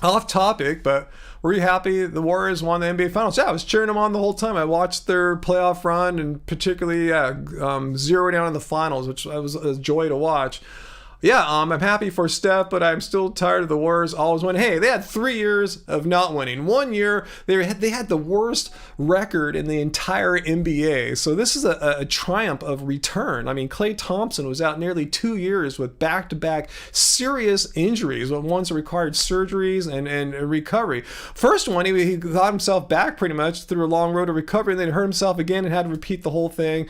Off topic, but were you happy the Warriors won the NBA Finals? Yeah, I was cheering them on the whole time. I watched their playoff run and particularly zeroing out in the finals, which was a joy to watch. Yeah, I'm happy for Steph, but I'm still tired of the Warriors always winning. Hey, they had 3 years of not winning. 1 year, they had the worst record in the entire NBA. So this is a triumph of return. I mean, Klay Thompson was out nearly 2 years with back-to-back serious injuries, ones that required surgeries and recovery. First one, he got himself back pretty much through a long road of recovery, and then hurt himself again and had to repeat the whole thing.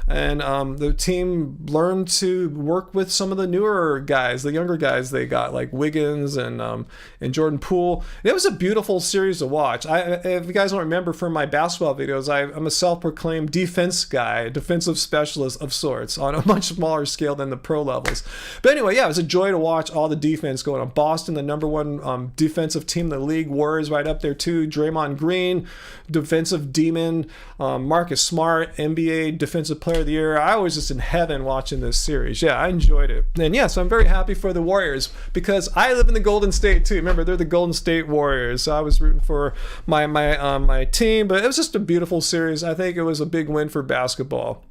And the team learned to work with some of the newer guys, the younger guys they got, like Wiggins and Jordan Poole. It was a beautiful series to watch. If you guys don't remember from my basketball videos, I'm a self-proclaimed defense guy, defensive specialist of sorts, on a much smaller scale than the pro levels. But anyway, yeah, it was a joy to watch all the defense going on. Boston, the number one defensive team in the league. Warriors right up there too. Draymond Green, defensive demon. Marcus Smart, NBA defensive player of the year. I was just in heaven watching this series. Yeah, I enjoyed it. And yes, I'm very happy for the Warriors because I live in the Golden State too. Remember, they're the Golden State Warriors. So I was rooting for my team, but it was just a beautiful series. I think it was a big win for basketball.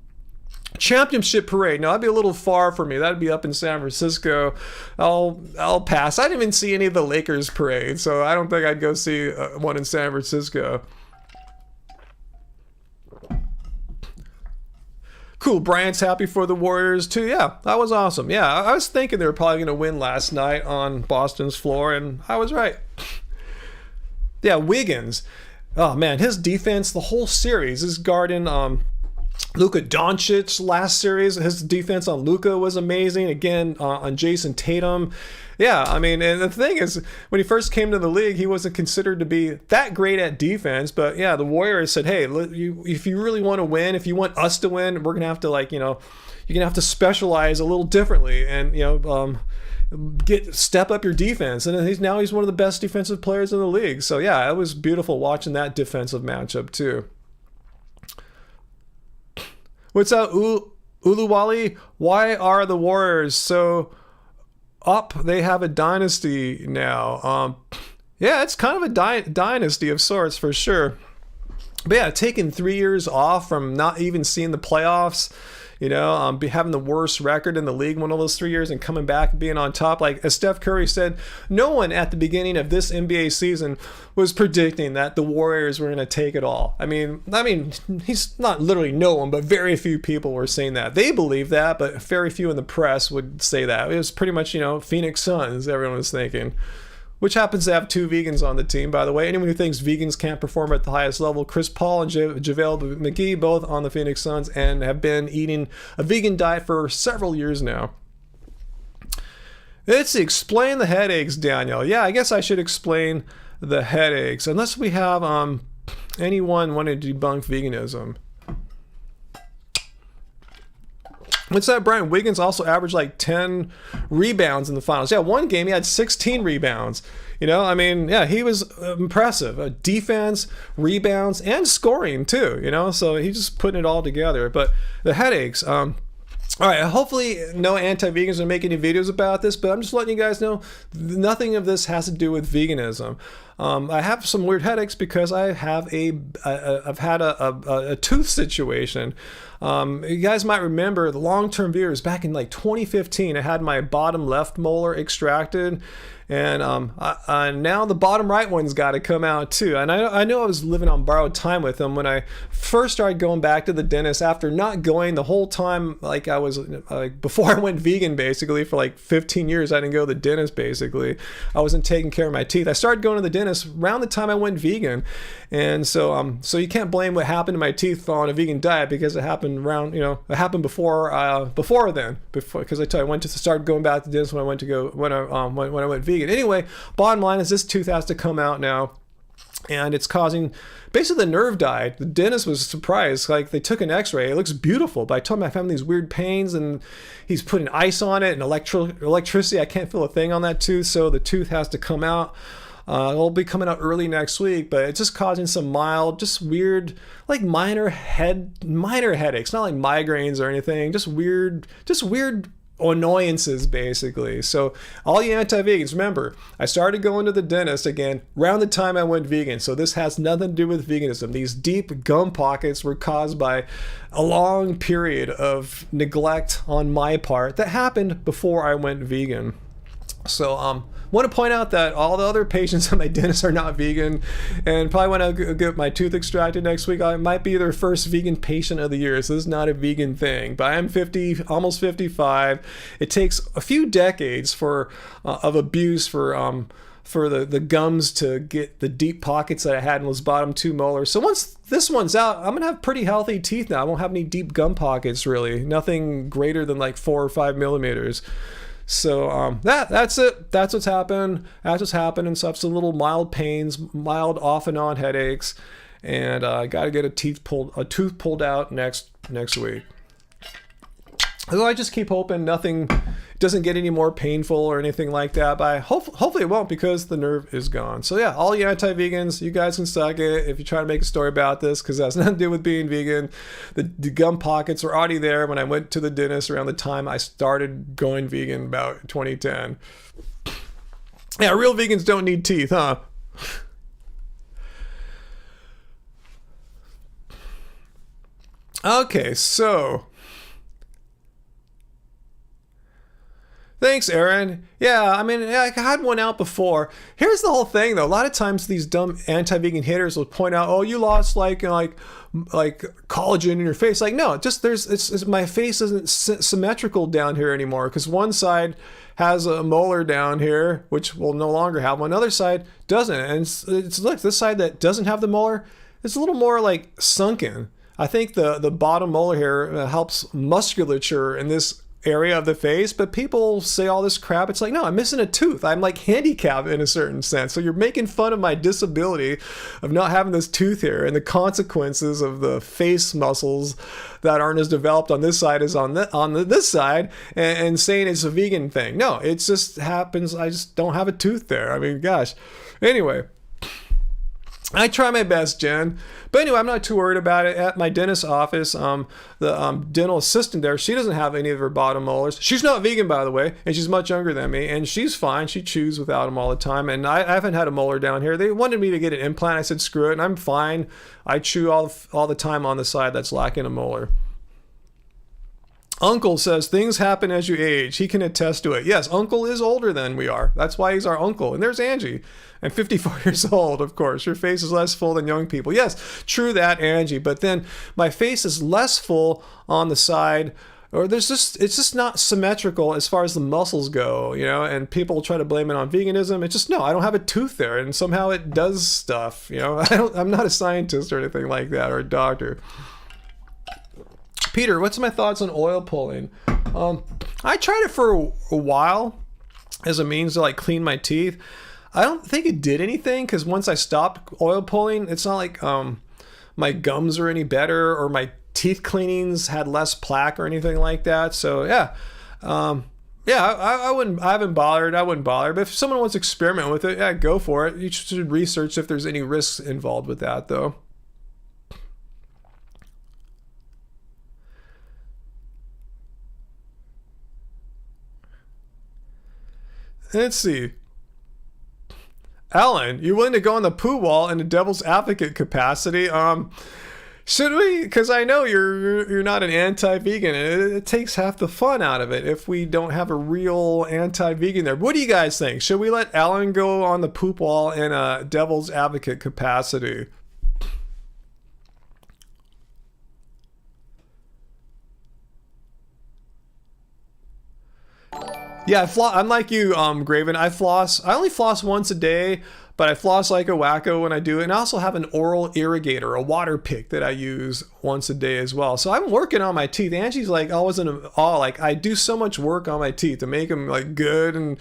Championship parade. Now that'd be a little far for me. That'd be up in San Francisco. I'll pass. I didn't even see any of the Lakers parade, so I don't think I'd go see one in San Francisco. Cool, Bryant's happy for the Warriors too. Yeah, that was awesome. Yeah, I was thinking they were probably going to win last night on Boston's floor, and I was right. Yeah, Wiggins. Oh man, his defense, the whole series, is guarding Luka Doncic last series. His defense on Luka was amazing. Again, on Jason Tatum. Yeah, I mean, and the thing is, when he first came to the league, he wasn't considered to be that great at defense. But yeah, the Warriors said, hey, if you really want to win, if you want us to win, we're going to have to, like, you're going to have to specialize a little differently and, step up your defense. And he's one of the best defensive players in the league. So yeah, it was beautiful watching that defensive matchup too. What's up, Uluwali? Why are the Warriors so up? They have a dynasty now. Yeah, it's kind of a dynasty of sorts for sure. But yeah, taking 3 years off from not even seeing the playoffs, having the worst record in the league one of those 3 years and coming back and being on top. Like as Steph Curry said, no one at the beginning of this NBA season was predicting that the Warriors were going to take it all. I mean, he's not literally no one, but very few people were saying that. They believe that, but very few in the press would say that. It was pretty much, Phoenix Suns, everyone was thinking. Which happens to have 2 vegans on the team, by the way. Anyone who thinks vegans can't perform at the highest level, Chris Paul and JaVale McGee, both on the Phoenix Suns, and have been eating a vegan diet for several years now. Let's explain the headaches, Daniel. Yeah, I guess I should explain the headaches, unless we have anyone wanting to debunk veganism. What's that? Brian Wiggins also averaged like 10 rebounds in the finals. Yeah, one game he had 16 rebounds. He was impressive. Defense, rebounds, and scoring too. So he's just putting it all together. But the headaches. All right, hopefully no anti-vegans are making any videos about this, but I'm just letting you guys know nothing of this has to do with veganism. I have some weird headaches because I've had a tooth situation. You guys might remember the long-term viewers back in like 2015. I had my bottom left molar extracted, and now the bottom right one's got to come out too. And I know I was living on borrowed time with them when I first started going back to the dentist after not going the whole time. Like I was before I went vegan, basically for like 15 years, I didn't go to the dentist. Basically, I wasn't taking care of my teeth. I started going to the dentist around the time I went vegan, and so you can't blame what happened to my teeth on a vegan diet because it happened it happened before then, because I tell you, I went to start going back to the dentist when I went vegan. Anyway, bottom line is this tooth has to come out now, and it's causing basically the nerve died. The dentist was surprised. Like they took an x-ray, it looks beautiful, but I told him I'm having these weird pains, and he's putting ice on it and electricity. I can't feel a thing on that tooth, so the tooth has to come out. It'll be coming out early next week, but it's just causing some mild, just weird, like minor headaches, not like migraines or anything, just weird annoyances basically. So all you anti-vegans, remember, I started going to the dentist again around the time I went vegan. So this has nothing to do with veganism. These deep gum pockets were caused by a long period of neglect on my part that happened before I went vegan. So want to point out that all the other patients at my dentist are not vegan, and probably when I get my tooth extracted next week, I might be their first vegan patient of the year. So this is not a vegan thing, but I'm 50, almost 55. It takes a few decades of abuse for the gums to get the deep pockets that I had in those bottom 2 molars. So once this one's out, I'm gonna have pretty healthy teeth now. I won't have any deep gum pockets really. Nothing greater than like 4 or 5 millimeters. So that's it. That's what's happened. That's what's happened and stuff. So little mild pains, mild off and on headaches, and I got to get a tooth pulled out next week. So I just keep hoping nothing doesn't get any more painful or anything like that. But hopefully it won't, because the nerve is gone. So yeah, all you anti-vegans, you guys can suck it if you try to make a story about this, because that has nothing to do with being vegan. The gum pockets were already there when I went to the dentist around the time I started going vegan, about 2010. Yeah, real vegans don't need teeth, huh? Okay, so thanks, Aaron. Yeah, I mean, I had one out before. Here's the whole thing, though. A lot of times these dumb anti-vegan haters will point out, "Oh, you lost like collagen in your face." Like, no, just my face isn't symmetrical down here anymore, because one side has a molar down here, which will no longer have one. Other side doesn't, and it's look, this side that doesn't have the molar, it's a little more like sunken. I think the bottom molar here helps musculature in this area of the face, but people say all this crap. It's like, no, I'm missing a tooth. I'm like handicapped in a certain sense. So you're making fun of my disability of not having this tooth here, and the consequences of the face muscles that aren't as developed on this side as on this side, and saying it's a vegan thing. No, it just happens. I just don't have a tooth there. I mean, gosh. Anyway. I try my best, Jen. But anyway, I'm not too worried about it. At my dentist's office, the dental assistant there, she doesn't have any of her bottom molars. She's not vegan, by the way, and she's much younger than me, and she's fine. She chews without them all the time, and I haven't had a molar down here. They wanted me to get an implant. I said, screw it, and I'm fine. I chew all the time on the side that's lacking a molar. Uncle says, things happen as you age. He can attest to it. Yes, Uncle is older than we are. That's why he's our uncle. And there's Angie. I'm 54 years old, of course. Your face is less full than young people. Yes, true that, Angie. But then my face is less full on the side, or it's just not symmetrical as far as the muscles go, you know, and people try to blame it on veganism. It's just, no, I don't have a tooth there, and somehow it does stuff, you know. I'm not a scientist or anything like that, or a doctor. Peter, what's my thoughts on oil pulling? I tried it for a while as a means to like clean my teeth. I don't think it did anything, because once I stopped oil pulling, it's not like my gums are any better or my teeth cleanings had less plaque or anything like that. So yeah, I wouldn't. I haven't bothered. I wouldn't bother. But if someone wants to experiment with it, yeah, go for it. You should research if there's any risks involved with that, though. Let's see. Alan, you willing to go on the poo wall in a devil's advocate capacity? Should we? Because I know you're not an anti-vegan. It takes half the fun out of it if we don't have a real anti-vegan there. What do you guys think? Should we let Alan go on the poop wall in a devil's advocate capacity? Yeah, I'm like you, Graven. I only floss once a day, but I floss like a wacko when I do it. And I also have an oral irrigator, a water pick that I use once a day as well. So I'm working on my teeth. Angie's like always in awe. Like, I do so much work on my teeth to make them like good, and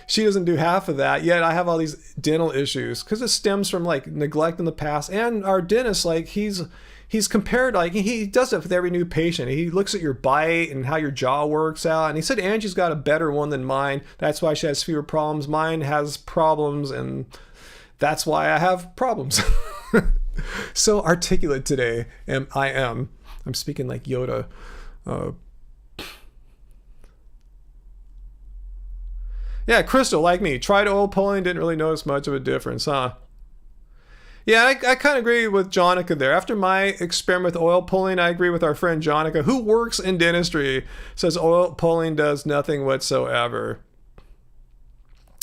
she doesn't do half of that. Yet I have all these dental issues because it stems from like neglect in the past. And our dentist, like he's compared, like he does it with every new patient. He looks at your bite and how your jaw works out. And he said Angie's got a better one than mine. That's why she has fewer problems. Mine has problems, and that's why I have problems. So articulate today. I'm speaking like Yoda. Yeah, Crystal, like me, tried oil pulling, didn't really notice much of a difference, huh? Yeah, I kind of agree with Jonica there. After my experiment with oil pulling, I agree with our friend Jonica, who works in dentistry, says oil pulling does nothing whatsoever.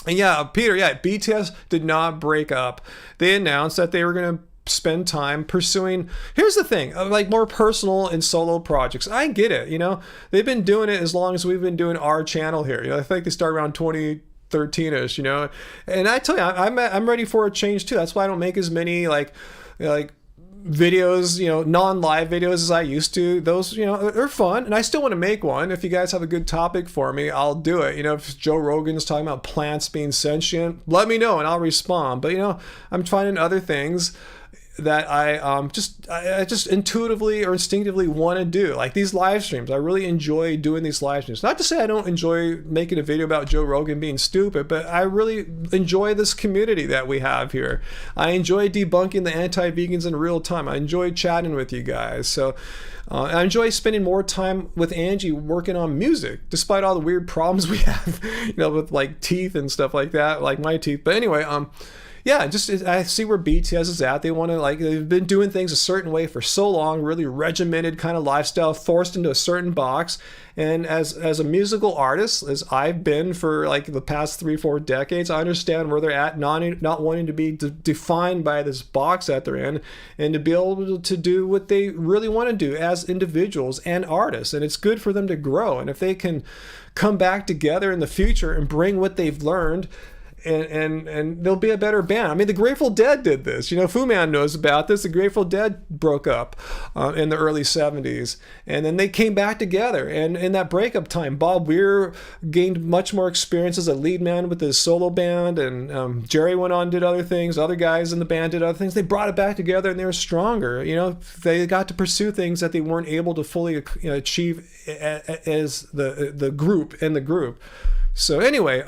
And yeah, Peter, yeah, BTS did not break up. They announced that they were going to spend time pursuing, here's the thing, like more personal and solo projects. I get it, you know. They've been doing it as long as we've been doing our channel here. You know, I think they started around 2013ish, you know. And I tell you, I'm ready for a change too. That's why I don't make as many like videos, you know, non-live videos as I used to. Those, you know, are fun, and I still want to make one. If you guys have a good topic for me, I'll do it. You know, if Joe Rogan's talking about plants being sentient, let me know and I'll respond. But you know, I'm finding other things that I just intuitively or instinctively want to do, like these live streams. I really enjoy doing these live streams. Not to say I don't enjoy making a video about Joe Rogan being stupid, but I really enjoy this community that we have here. I enjoy debunking the anti-vegans in real time. I enjoy chatting with you guys. So I enjoy spending more time with Angie working on music, despite all the weird problems we have, you know, with like teeth and stuff like that, like my teeth. But anyway, yeah, just I see where BTS is at. They want to, like, they've been doing things a certain way for so long, really regimented kind of lifestyle, forced into a certain box. And as a musical artist, as I've been for like the past 3-4 decades, I understand where they're at, not wanting to be defined by this box that they're in, and to be able to do what they really want to do as individuals and artists. And it's good for them to grow. And if they can come back together in the future and bring what they've learned, and they'll be a better band. I mean, the Grateful Dead did this. You know, Fu Man knows about this. The Grateful Dead broke up in the early 70s, and then they came back together. And in that breakup time, Bob Weir gained much more experience as a lead man with his solo band, and Jerry went on and did other things. Other guys in the band did other things. They brought it back together, and they were stronger. You know, they got to pursue things that they weren't able to fully achieve as the group in the group. So anyway,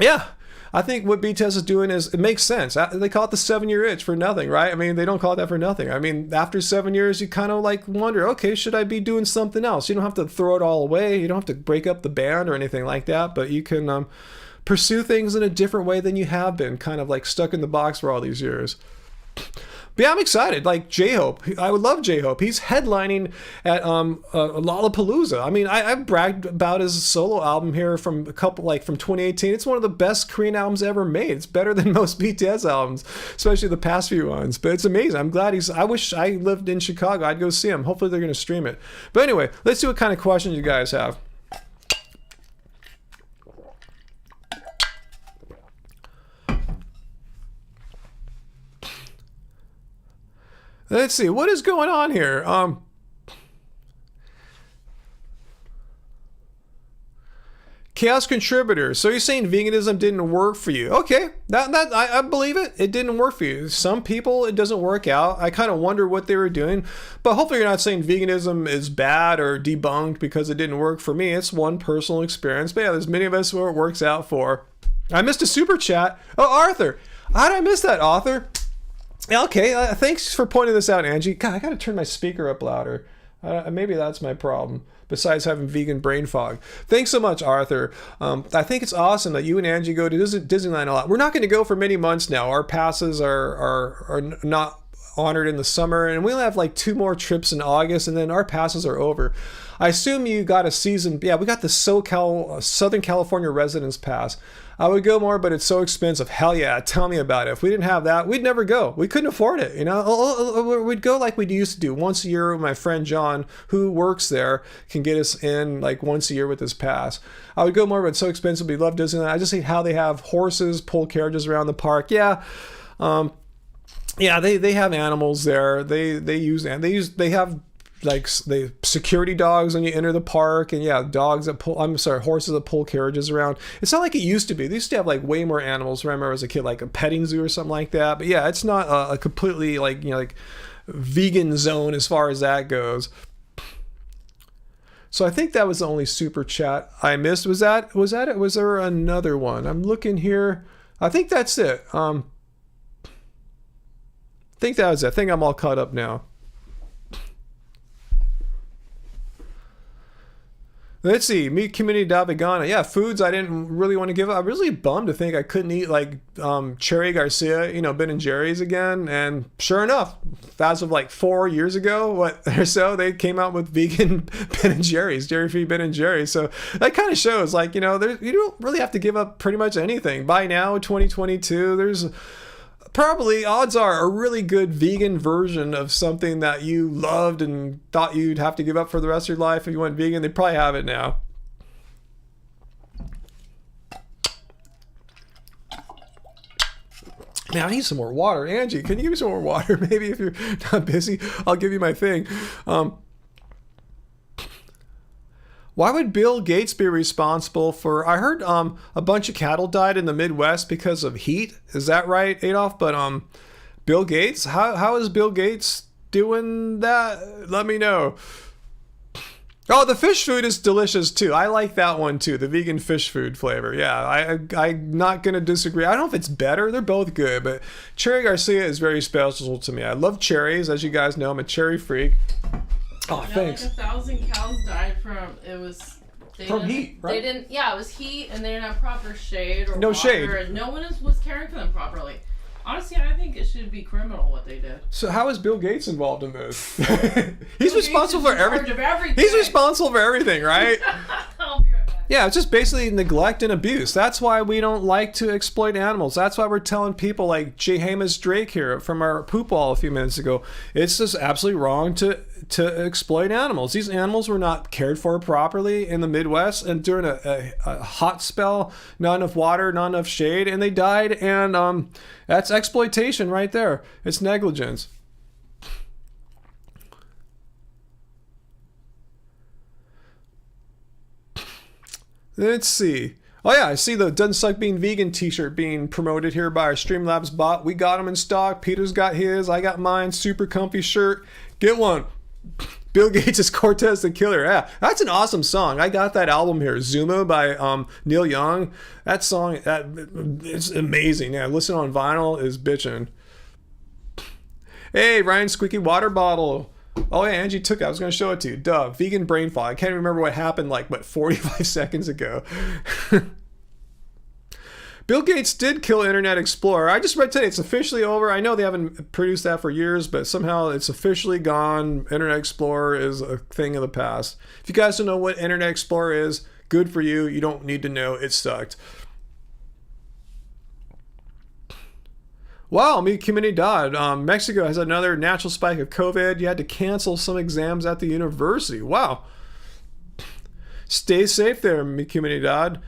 yeah, I think what BTS is doing it makes sense. They call it the 7-year itch for nothing, right? I mean, they don't call it that for nothing. I mean, after 7 years, you kind of like wonder, okay, should I be doing something else? You don't have to throw it all away. You don't have to break up the band or anything like that, but you can pursue things in a different way than you have been, kind of like stuck in the box for all these years. But yeah, I'm excited. Like J-Hope, I would love J-Hope. He's headlining at Lollapalooza. I mean, I've bragged about his solo album here from from 2018. It's one of the best Korean albums ever made. It's better than most BTS albums, especially the past few ones. But it's amazing. I'm glad I wish I lived in Chicago. I'd go see him. Hopefully they're going to stream it. But anyway, let's see what kind of questions you guys have. Let's see, what is going on here? Chaos contributor. So you're saying veganism didn't work for you? Okay, I believe it. It didn't work for you. Some people it doesn't work out. I kind of wonder what they were doing, but hopefully you're not saying veganism is bad or debunked because it didn't work for me. It's one personal experience. But yeah, there's many of us where it works out for. I missed a super chat. Oh, Arthur, how did I miss that, Arthur? Okay, thanks for pointing this out, Angie. God, I gotta turn my speaker up louder. Maybe that's my problem, besides having vegan brain fog. Thanks so much, Arthur. I think it's awesome that you and Angie go to Disneyland a lot. We're not going to go for many months now. Our passes are not honored in the summer, and we only have like 2 more trips in August, and then our passes are over. I assume you got a season. Yeah, we got the Southern California Residence Pass. I would go more, but it's so expensive. Hell yeah, tell me about it. If we didn't have that, we'd never go. We couldn't afford it, you know? We'd go like we used to do once a year with my friend John, who works there, can get us in like once a year with his pass. I would go more, but it's so expensive. We love Disneyland. I just hate how they have horses pull carriages around the park. Yeah. Yeah, they have animals there. They have like the security dogs when you enter the park, and yeah, horses that pull carriages around. It's not like it used to be. They used to have like way more animals. I remember as a kid, like a petting zoo or something like that. But yeah, it's not a completely like vegan zone as far as that goes. So I think that was the only super chat I missed. Was that it? Was there another one? I'm looking here. I think that's it. I think that was it. I think I'm all caught up now. Let's see, meat community vegana. Yeah, foods I didn't really want to give up. I'm really bummed to think I couldn't eat like Cherry Garcia, Ben & Jerry's again. And sure enough, as of like 4 years ago, or so, they came out with vegan Ben & Jerry's, dairy-free Ben & Jerry's. So that kind of shows like, you don't really have to give up pretty much anything. By now, 2022, there's probably, odds are, a really good vegan version of something that you loved and thought you'd have to give up for the rest of your life if you went vegan. They probably have it now. Man, I need some more water. Angie, can you give me some more water? Maybe if you're not busy, I'll give you my thing. Why would Bill Gates be responsible for... I heard a bunch of cattle died in the Midwest because of heat. Is that right, Adolf? But Bill Gates? How is Bill Gates doing that? Let me know. Oh, the fish food is delicious too. I like that one too, the vegan fish food flavor. Yeah, I'm not going to disagree. I don't know if it's better. They're both good, but Cherry Garcia is very special to me. I love cherries. As you guys know, I'm a cherry freak. Oh, thanks. Like 1,000 cows died from heat, right? They didn't. Yeah, it was heat, and they didn't have proper shade or no water, shade. And no one was caring for them properly. Honestly, I think it should be criminal what they did. So how is Bill Gates involved in this? He's responsible for everything. He's responsible for everything, right? I'll be right back. Yeah, it's just basically neglect and abuse. That's why we don't like to exploit animals. That's why we're telling people like J. Hamish Drake here from our poop wall a few minutes ago. It's just absolutely wrong to exploit animals. These animals were not cared for properly in the Midwest, and during a hot spell, not enough water, not enough shade, and they died. And that's exploitation right there. It's negligence. Let's see. Oh yeah, I see the Doesn't Suck Being Vegan t-shirt being promoted here by our Streamlabs bot. We got them in stock. Peter's got his. I got mine. Super comfy shirt. Get one. Bill Gates is Cortez the Killer. Yeah, that's an awesome song. I got that album here, Zuma by Neil Young. That song, it's amazing. Yeah, listen on vinyl is bitchin'. Hey, Ryan Squeaky Water Bottle. Oh yeah, Angie took it. I was going to show it to you. Duh, vegan brain fog. I can't remember what happened 45 seconds ago. Bill Gates did kill Internet Explorer. I just read today it's officially over. I know they haven't produced that for years, but somehow it's officially gone. Internet Explorer is a thing of the past. If you guys don't know what Internet Explorer is, good for you. You don't need to know. It sucked. Wow, mi comunidad. Mexico has another natural spike of COVID. You had to cancel some exams at the university. Wow. Stay safe there, mi comunidad.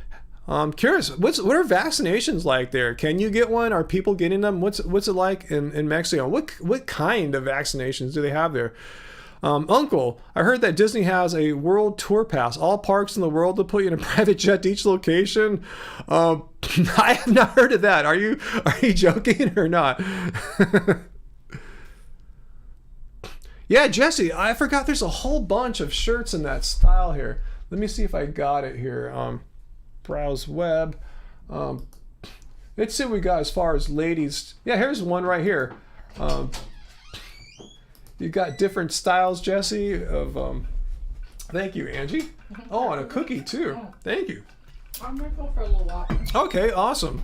Curious, what are vaccinations like there? Can you get one? Are people getting them? What's it like in Mexico? What kind of vaccinations do they have there? Uncle, I heard that Disney has a world tour pass, all parks in the world to put you in a private jet to each location. I have not heard of that. Are you joking or not? Yeah, Jesse, I forgot there's a whole bunch of shirts in that style here. Let me see if I got it here. Browse web. Let's see what we got as far as ladies. Yeah, here's one right here. You got different styles, Jesse, of thank you, Angie. Oh, and a cookie too. Thank you. I'm gonna go for a little while. Okay, awesome.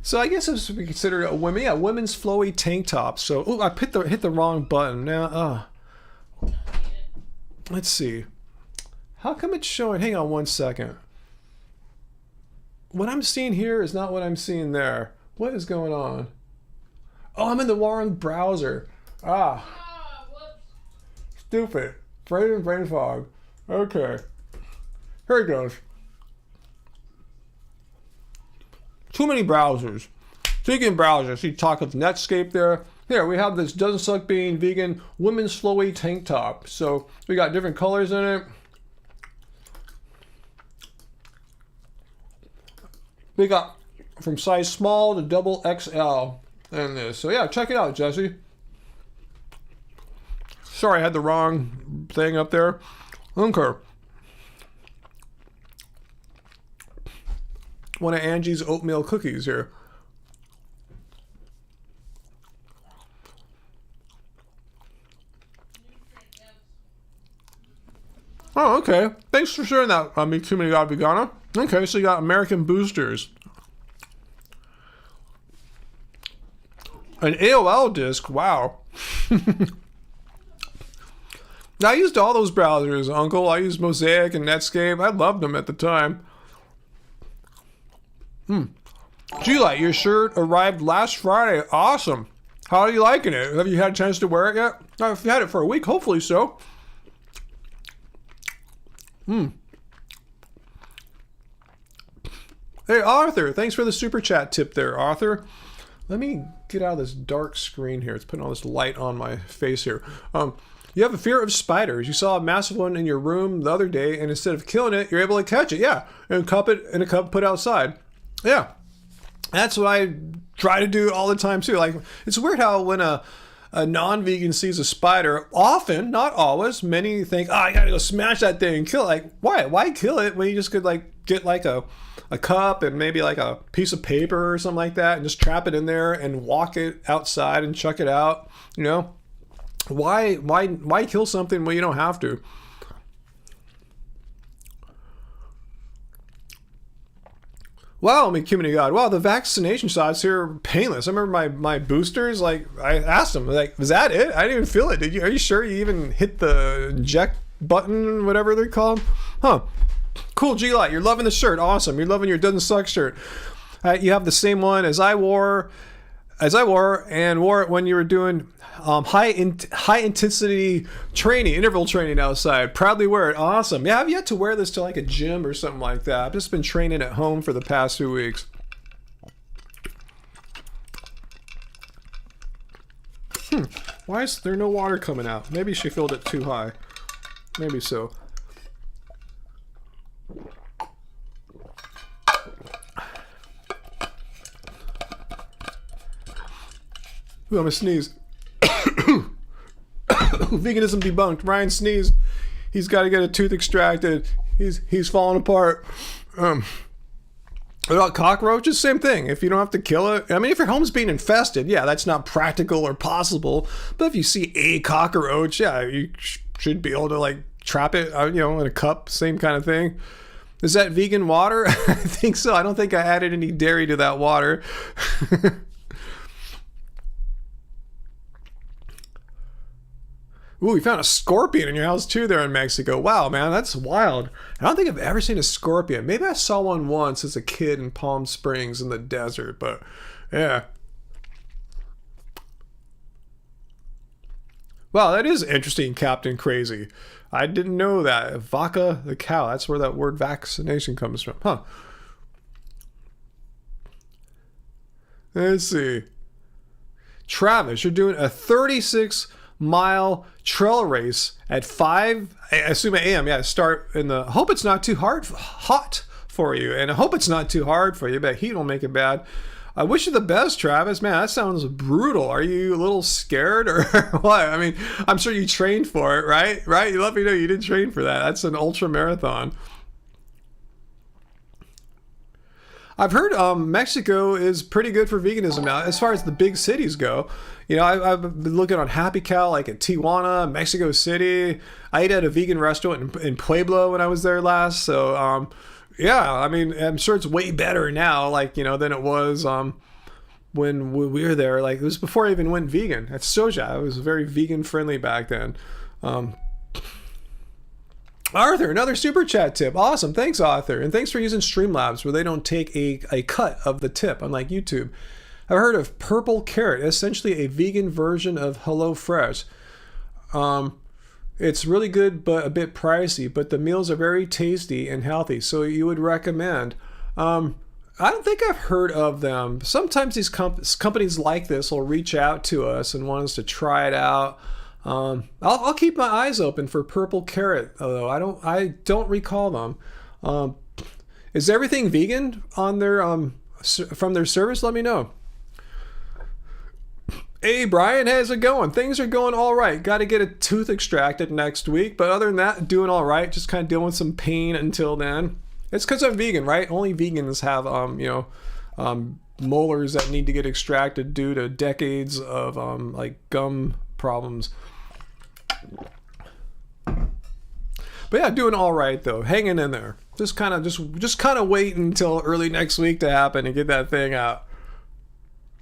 So I guess this would be considered a women's flowy tank top. So I hit the wrong button. Now let's see. How come it's showing? Hang on one second. What I'm seeing here is not what I'm seeing there. What is going on? Oh, I'm in the wrong browser. Whoops. Stupid. Brain fog. Okay. Here it goes. Too many browsers. Speaking of browsers, you talk of Netscape there. Here, we have this Doesn't Suck Being Vegan Women's Flowy Tank Top. So, we got different colors in it. We got from size small to double XL in this. So yeah, check it out, Jesse. Sorry, I had the wrong thing up there. Okay. One of Angie's oatmeal cookies here. Oh, okay. Thanks for sharing that, Me Too Many God Vegana. Okay, so you got American Boosters. An AOL disk, wow. I used all those browsers, Uncle. I used Mosaic and Netscape. I loved them at the time. G-Light, your shirt arrived last Friday. Awesome. How are you liking it? Have you had a chance to wear it yet? If you had it for a week, hopefully so. Hey, Arthur, thanks for the super chat tip there, Arthur. Let me get out of this dark screen here. It's putting all this light on my face here. You have a fear of spiders. You saw a massive one in your room the other day, and instead of killing it, you're able to catch it. Yeah, and cup it in a cup, put outside. Yeah, that's what I try to do all the time too. Like, it's weird how when a non-vegan sees a spider, often, not always, many think, I gotta go smash that thing and kill it. Like, why? Why kill it when you just could get a cup and maybe a piece of paper or something like that and just trap it in there and walk it outside and chuck it out, you know? Why kill something when you don't have to? Wow, community God. Wow, the vaccination shots here are painless. I remember my boosters, I asked them, was that it? I didn't even feel it. Are you sure you even hit the inject button, whatever they're called? Huh. Cool, G-Light. You're loving the shirt. Awesome. You're loving your Doesn't Suck shirt. You have the same one as I wore and wore it when you were doing high intensity training, interval training outside. Proudly wear it. Awesome. Yeah, I've yet to wear this to a gym or something like that. I've just been training at home for the past 2 weeks. Why is there no water coming out? Maybe she filled it too high. Maybe so. Ooh, I'm gonna sneeze. Veganism debunked. Ryan sneezed. He's got to get a tooth extracted. He's falling apart. About cockroaches, same thing. If you don't have to kill it, I mean, if your home's being infested, yeah, that's not practical or possible. But if you see a cockroach, yeah, you should be able to like trap it, in a cup, same kind of thing. Is that vegan water? I think so. I don't think I added any dairy to that water. Ooh, we found a scorpion in your house too there in Mexico. Wow, man, that's wild. I don't think I've ever seen a scorpion. Maybe I saw one once as a kid in Palm Springs in the desert, but yeah. Wow, that is interesting, Captain Crazy. I didn't know that. Vaca the cow, that's where that word vaccination comes from. Huh. Let's see. Travis, you're doing a 36-mile trail race at 5, I assume a.m. Yeah, start in the, hope it's not too hot for you. And I hope it's not too hard for you, but heat will make it bad. I wish you the best, Travis. Man, that sounds brutal. Are you a little scared or what? I mean, I'm sure you trained for it, right? Right? You let me know you did train for that. That's an ultra marathon. I've heard Mexico is pretty good for veganism now, as far as the big cities go. I've been looking on Happy Cow, like at Tijuana, Mexico City. I ate at a vegan restaurant in Pueblo when I was there last. So, yeah, I mean, I'm sure it's way better now, than it was when we were there. Like, it was before I even went vegan. At Soja, it was very vegan friendly back then. Arthur, another super chat tip. Awesome. Thanks, Arthur. And thanks for using Streamlabs where they don't take a cut of the tip, unlike YouTube. I've heard of Purple Carrot, essentially a vegan version of HelloFresh. It's really good, but a bit pricey, but the meals are very tasty and healthy, so you would recommend. I don't think I've heard of them. Sometimes these companies like this will reach out to us and want us to try it out. I'll keep my eyes open for Purple Carrot, although I don't recall them. Is everything vegan on their from their service? Let me know. Hey Brian, how's it going? Things are going all right. Got to get a tooth extracted next week, but other than that, doing all right. Just kind of dealing with some pain until then. It's because I'm vegan, right? Only vegans have molars that need to get extracted due to decades of like gum problems. But yeah, doing all right though. Hanging in there. Just kind of waiting until early next week to happen and get that thing out.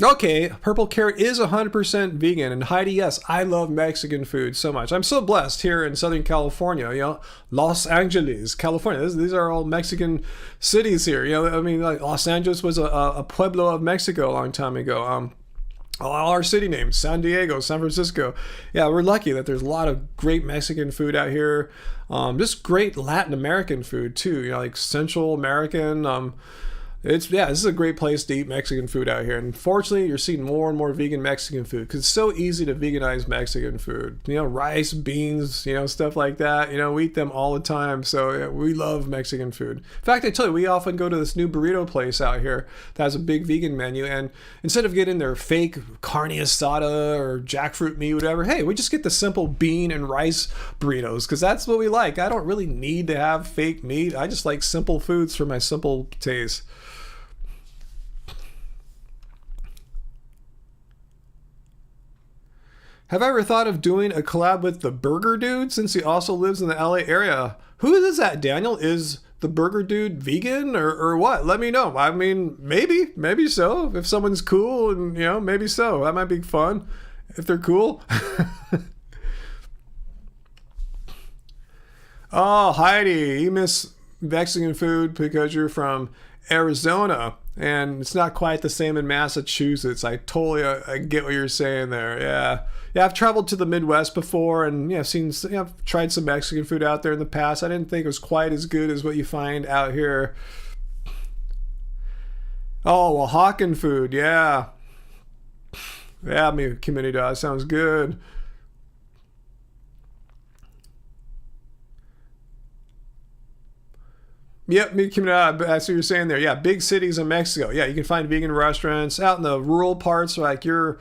Okay, Purple Carrot is 100% vegan. And Heidi, yes, I love Mexican food so much. I'm so blessed here in Southern California, Los Angeles, California. These are all Mexican cities here. I mean, like Los Angeles was a pueblo of Mexico a long time ago. All our city names, San Diego, San Francisco. Yeah, we're lucky that there's a lot of great Mexican food out here. Just great Latin American food too, like Central American. This is a great place to eat Mexican food out here. And fortunately, you're seeing more and more vegan Mexican food because it's so easy to veganize Mexican food. Rice, beans, stuff like that. We eat them all the time. So yeah, we love Mexican food. In fact, I tell you, we often go to this new burrito place out here that has a big vegan menu. And instead of getting their fake carne asada or jackfruit meat, whatever, hey, we just get the simple bean and rice burritos because that's what we like. I don't really need to have fake meat. I just like simple foods for my simple taste. Have I ever thought of doing a collab with the Burger Dude since he also lives in the LA area? Who is that, Daniel? Is the Burger Dude vegan or what? Let me know. I mean, maybe so. If someone's cool and, maybe so. That might be fun if they're cool. Oh, Heidi, you miss Mexican food because you're from Arizona. And it's not quite the same in Massachusetts. I get what you're saying there. Yeah. Yeah, I've traveled to the Midwest before and I've tried some Mexican food out there in the past. I didn't think it was quite as good as what you find out here. Oh, Oaxacan food, yeah. Yeah, me community dog sounds good. Yep, me community. That's what you're saying there. Yeah, big cities in Mexico. Yeah, you can find vegan restaurants out in the rural parts, like you're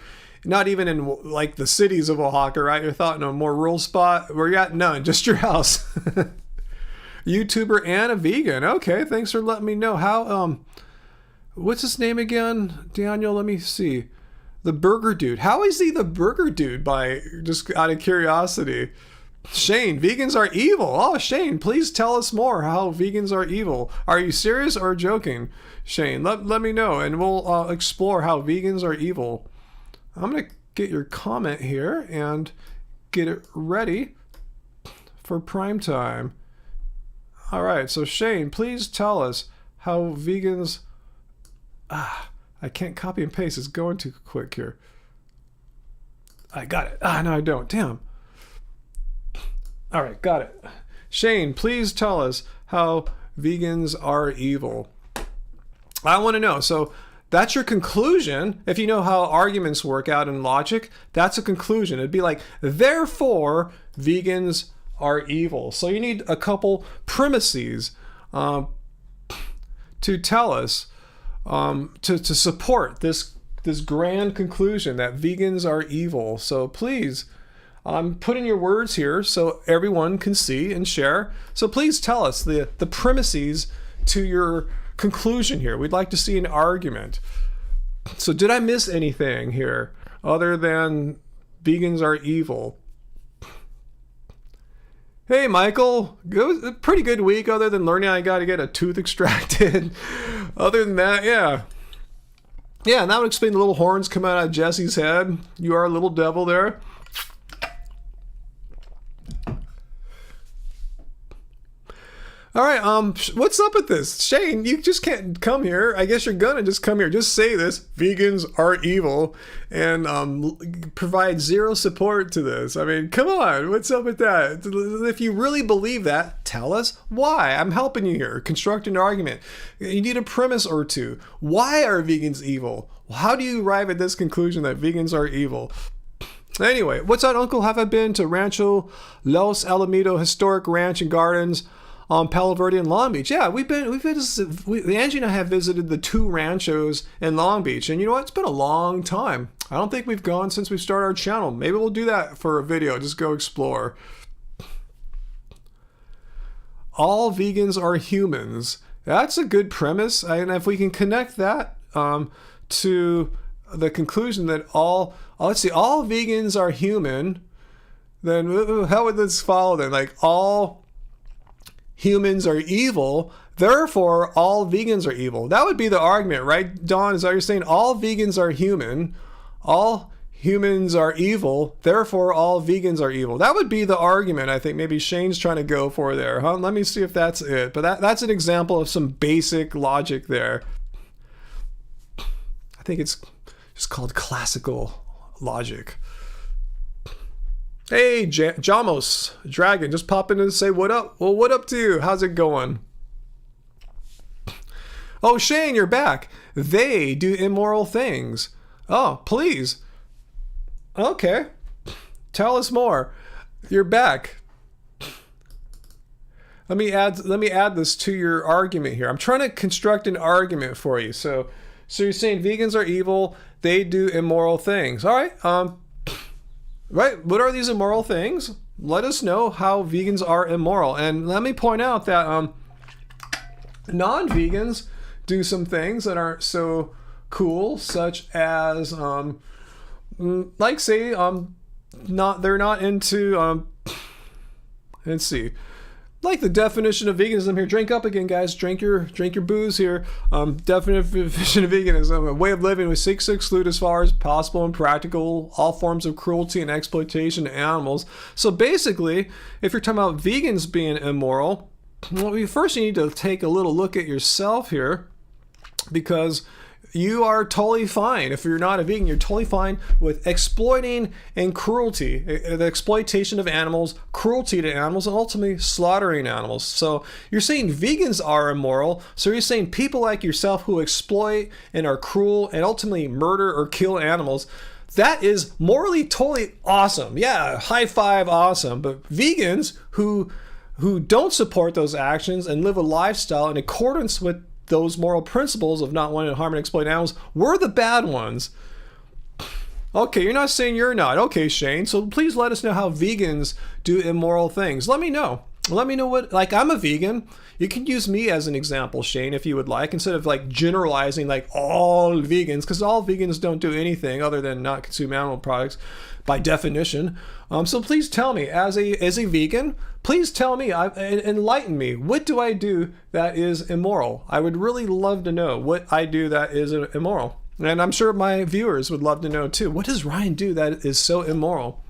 not even in like the cities of Oaxaca, right? You're thought in a more rural spot where you're at none, just your house. YouTuber and a vegan. Okay, thanks for letting me know. How what's his name again? Daniel, let me see. The Burger Dude. How is he the Burger Dude? By just out of curiosity. Shane, vegans are evil. Oh, Shane, please tell us more how vegans are evil. Are you serious or joking? Shane, let me know and we'll explore how vegans are evil. I'm going to get your comment here and get it ready for prime time. All right, so Shane, please tell us how vegans... I can't copy and paste. It's going too quick here. I got it. No, I don't. Damn. All right, got it. Shane, please tell us how vegans are evil. I want to know. So that's your conclusion. If you know how arguments work out in logic, that's a conclusion. It'd be like, therefore, vegans are evil. So you need a couple premises to tell us, to support this grand conclusion that vegans are evil. So please, I'm putting your words here so everyone can see and share. So please tell us the premises to your conclusion here. We'd like to see an argument. So did I miss anything here other than vegans are evil? Hey, Michael, it was a pretty good week other than learning I got to get a tooth extracted. Other than that, yeah. Yeah, and that would explain the little horns come out of Jesse's head. You are a little devil there. All right, what's up with this? Shane, you just can't come here. I guess you're gonna just come here. Just say this, vegans are evil, and provide zero support to this. I mean, come on, what's up with that? If you really believe that, tell us why. I'm helping you here. Construct an argument. You need a premise or two. Why are vegans evil? How do you arrive at this conclusion that vegans are evil? Anyway, what's up, Uncle? Have I been to Rancho Los Alamitos Historic Ranch and Gardens on Palo Verde and Long Beach? Yeah, Angie and I have visited the two ranchos in Long Beach, and you know what? It's been a long time. I don't think we've gone since we started our channel. Maybe we'll do that for a video. Just go explore. All vegans are humans. That's a good premise, and if we can connect that to the conclusion that all vegans are human, then how would this follow then? Like, all humans are evil, therefore all vegans are evil. That would be the argument, right, Dawn? Is that you're saying all vegans are human, all humans are evil, therefore all vegans are evil? That would be the argument I think maybe Shane's trying to go for there. Huh? Let me see if that's it. But that's an example of some basic logic there. I think it's just called classical logic. Hey, Jamos, Dragon, just pop in and say what up. Well, what up to you? How's it going? Oh, Shane, you're back. They do immoral things. Oh, please. Okay. Tell us more. You're back. Let me add this to your argument here. I'm trying to construct an argument for you. So you're saying vegans are evil, they do immoral things. All right. Right, what are these immoral things? Let us know how vegans are immoral. And let me point out that non-vegans do some things that aren't so cool, such as like say they're not into let's see, like the definition of veganism here. Drink up again, guys. Drink your booze here. Definition of veganism: a way of living which seeks to exclude, as far as possible and practical, all forms of cruelty and exploitation to animals. So basically, if you're talking about vegans being immoral, well, first you need to take a little look at yourself here, because you are totally fine. If you're not a vegan, you're totally fine with exploiting and cruelty, the exploitation of animals, cruelty to animals, and ultimately slaughtering animals. So you're saying vegans are immoral. So you're saying people like yourself who exploit and are cruel and ultimately murder or kill animals, that is morally totally awesome. Yeah, high five, awesome. But vegans who don't support those actions and live a lifestyle in accordance with those moral principles of not wanting to harm and exploit animals, we're the bad ones. Okay, you're not saying you're not. Okay, Shane. So please let us know how vegans do immoral things. Let me know. Let me know what, like, I'm a vegan. You can use me as an example, Shane, if you would like, instead of like generalizing like all vegans, because all vegans don't do anything other than not consume animal products by definition. So please tell me, as a vegan, please tell me, enlighten me. What do I do that is immoral? I would really love to know what I do that is immoral. And I'm sure my viewers would love to know too. What does Ryan do that is so immoral?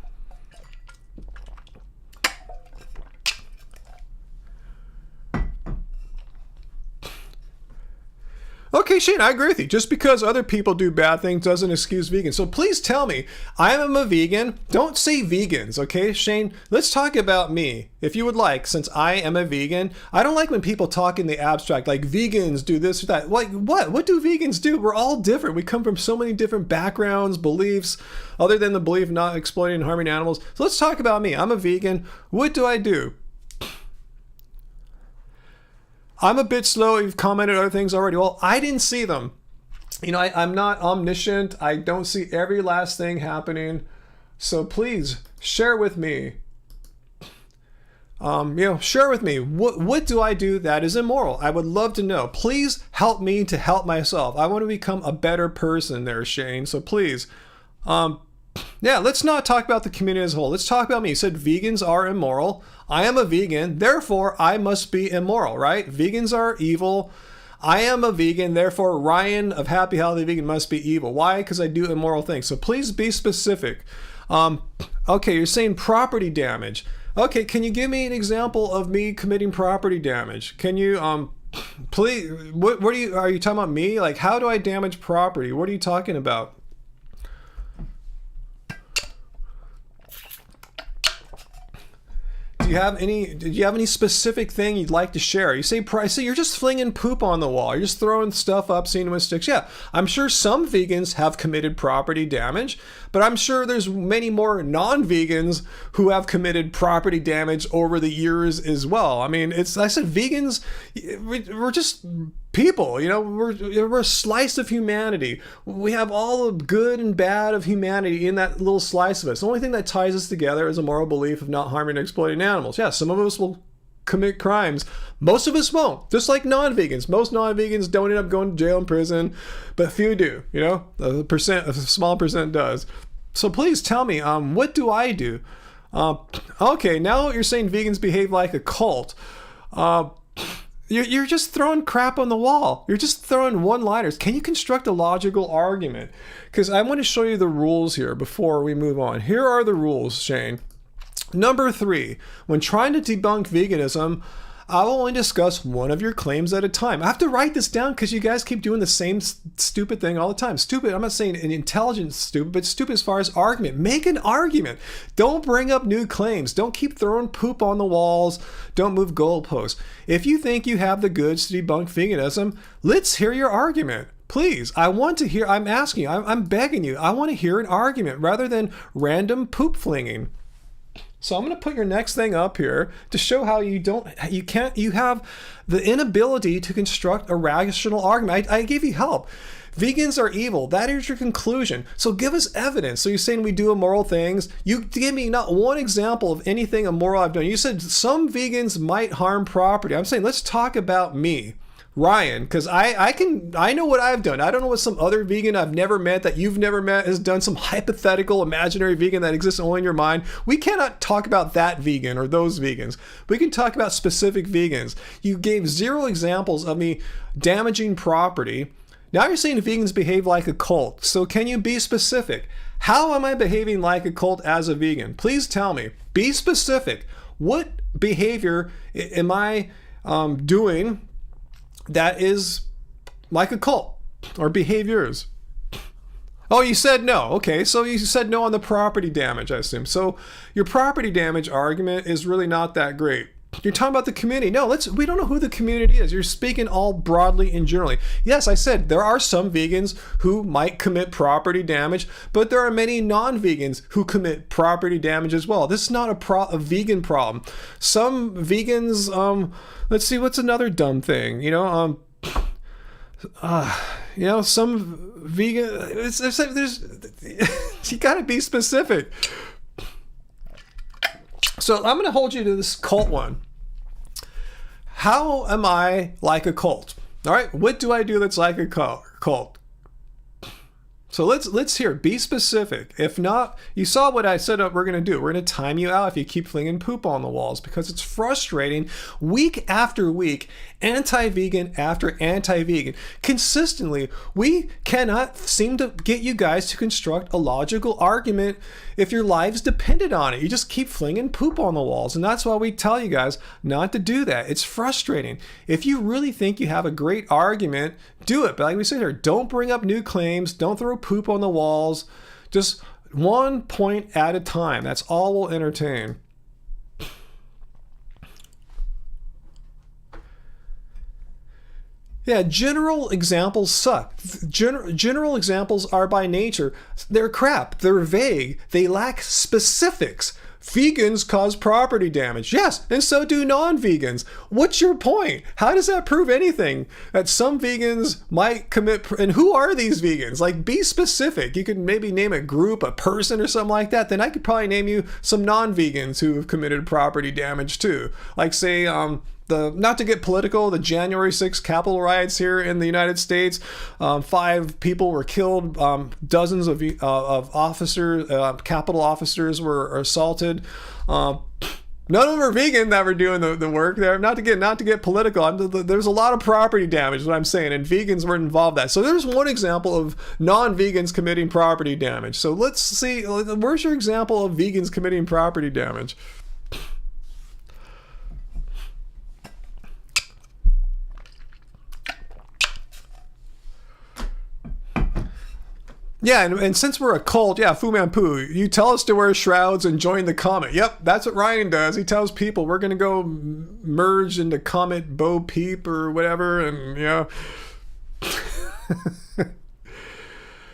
Okay, Shane, I agree with you. Just because other people do bad things doesn't excuse vegans. So please tell me, I am a vegan. Don't say vegans, okay, Shane? Let's talk about me, if you would like, since I am a vegan. I don't like when people talk in the abstract, like vegans do this or that. Like, what? What do vegans do? We're all different. We come from so many different backgrounds, beliefs, other than the belief of not exploiting and harming animals. So let's talk about me. I'm a vegan. What do I do? I'm a bit slow. You've commented other things already. Well, I didn't see them. You know, I'm not omniscient. I don't see every last thing happening. So please share with me. Share with me. What do I do that is immoral? I would love to know. Please help me to help myself. I want to become a better person there, Shane. So please, let's not talk about the community as a whole. Let's talk about me. You said vegans are immoral. I am a vegan, therefore I must be immoral, right? Vegans are evil. I am a vegan, therefore Ryan of Happy Healthy Vegan must be evil. Why? Because I do immoral things. So please be specific. Okay, you're saying property damage. Okay, can you give me an example of me committing property damage? Can you, please, are you talking about me? Like, how do I damage property? What are you talking about? Do you have any specific thing you'd like to share? You say you're just flinging poop on the wall. You're just throwing stuff up, seeing what sticks. Yeah, I'm sure some vegans have committed property damage, but I'm sure there's many more non-vegans who have committed property damage over the years as well. I mean, I said vegans, we're just people, you know, we're a slice of humanity. We have all the good and bad of humanity in that little slice of us. The only thing that ties us together is a moral belief of not harming and exploiting animals. Yeah, some of us will commit crimes. Most of us won't. Just like non-vegans. Most non-vegans don't end up going to jail and prison, but few do, you know? A small percent does. So please tell me, what do I do? Okay, now you're saying vegans behave like a cult. You're just throwing crap on the wall. You're just throwing one-liners. Can you construct a logical argument? Because I want to show you the rules here before we move on. Here are the rules, Shane. Number 3, when trying to debunk veganism, I will only discuss one of your claims at a time. I have to write this down because you guys keep doing the same stupid thing all the time. Stupid, I'm not saying an intelligent stupid, but stupid as far as argument. Make an argument. Don't bring up new claims. Don't keep throwing poop on the walls. Don't move goalposts. If you think you have the goods to debunk veganism, let's hear your argument. Please, I want to hear, I'm asking you, I'm begging you, I want to hear an argument rather than random poop flinging. So I'm going to put your next thing up here to show how you have the inability to construct a rational argument. I gave you help. Vegans are evil. That is your conclusion. So give us evidence. So you're saying we do immoral things. You give me not one example of anything immoral I've done. You said some vegans might harm property. I'm saying let's talk about me, Ryan, because I know what I've done. I don't know what some other vegan I've never met that you've never met has done, some hypothetical imaginary vegan that exists only in your mind. We cannot talk about that vegan or those vegans. We can talk about specific vegans. You gave 0 examples of me damaging property. Now you're saying vegans behave like a cult. So can you be specific? How am I behaving like a cult as a vegan? Please tell me. Be specific. What behavior am I doing that is like a cult, or behaviors? Oh, you said no. Okay, so you said no on the property damage, I assume. So your property damage argument is really not that great. You're talking about the community. No, we don't know who the community is. You're speaking all broadly and generally. Yes, I said there are some vegans who might commit property damage, but there are many non-vegans who commit property damage as well. This is not a vegan problem. Some vegans, let's see, what's another dumb thing? You know, You know, some vegan, there's you gotta be specific. So I'm gonna hold you to this cult one. How am I like a cult? All right, what do I do that's like a cult? So let's hear. Be specific. If not, you saw what I said we're going to do. We're going to time you out if you keep flinging poop on the walls, because it's frustrating. Week after week, anti-vegan after anti-vegan. Consistently, we cannot seem to get you guys to construct a logical argument if your lives depended on it. You just keep flinging poop on the walls. And that's why we tell you guys not to do that. It's frustrating. If you really think you have a great argument, do it. But like we said here, don't bring up new claims. Don't throw poop on the walls. Just one point at a time. That's all we'll entertain. Yeah, general examples suck. General examples are by nature, they're crap. They're vague. They lack specifics. Vegans cause property damage. Yes, and so do non-vegans. What's your point? How does that prove anything? That some vegans might commit, and who are these vegans? Like, be specific. You could maybe name a group, a person or something like that. Then I could probably name you some non-vegans who have committed property damage too. Like, say, not to get political, the January 6th Capitol riots here in the United States, 5 people were killed, dozens of officers, Capitol officers were assaulted. None of them are vegan that were doing the work there. Not to get political. There's a lot of property damage, is what I'm saying, and vegans were involved in that. So there's one example of non-vegans committing property damage. So let's see, where's your example of vegans committing property damage? Yeah, and since we're a cult, yeah, Fu Manpu, you tell us to wear shrouds and join the comet. Yep, that's what Ryan does. He tells people we're going to go merge into Comet Bo Peep or whatever, and, you know.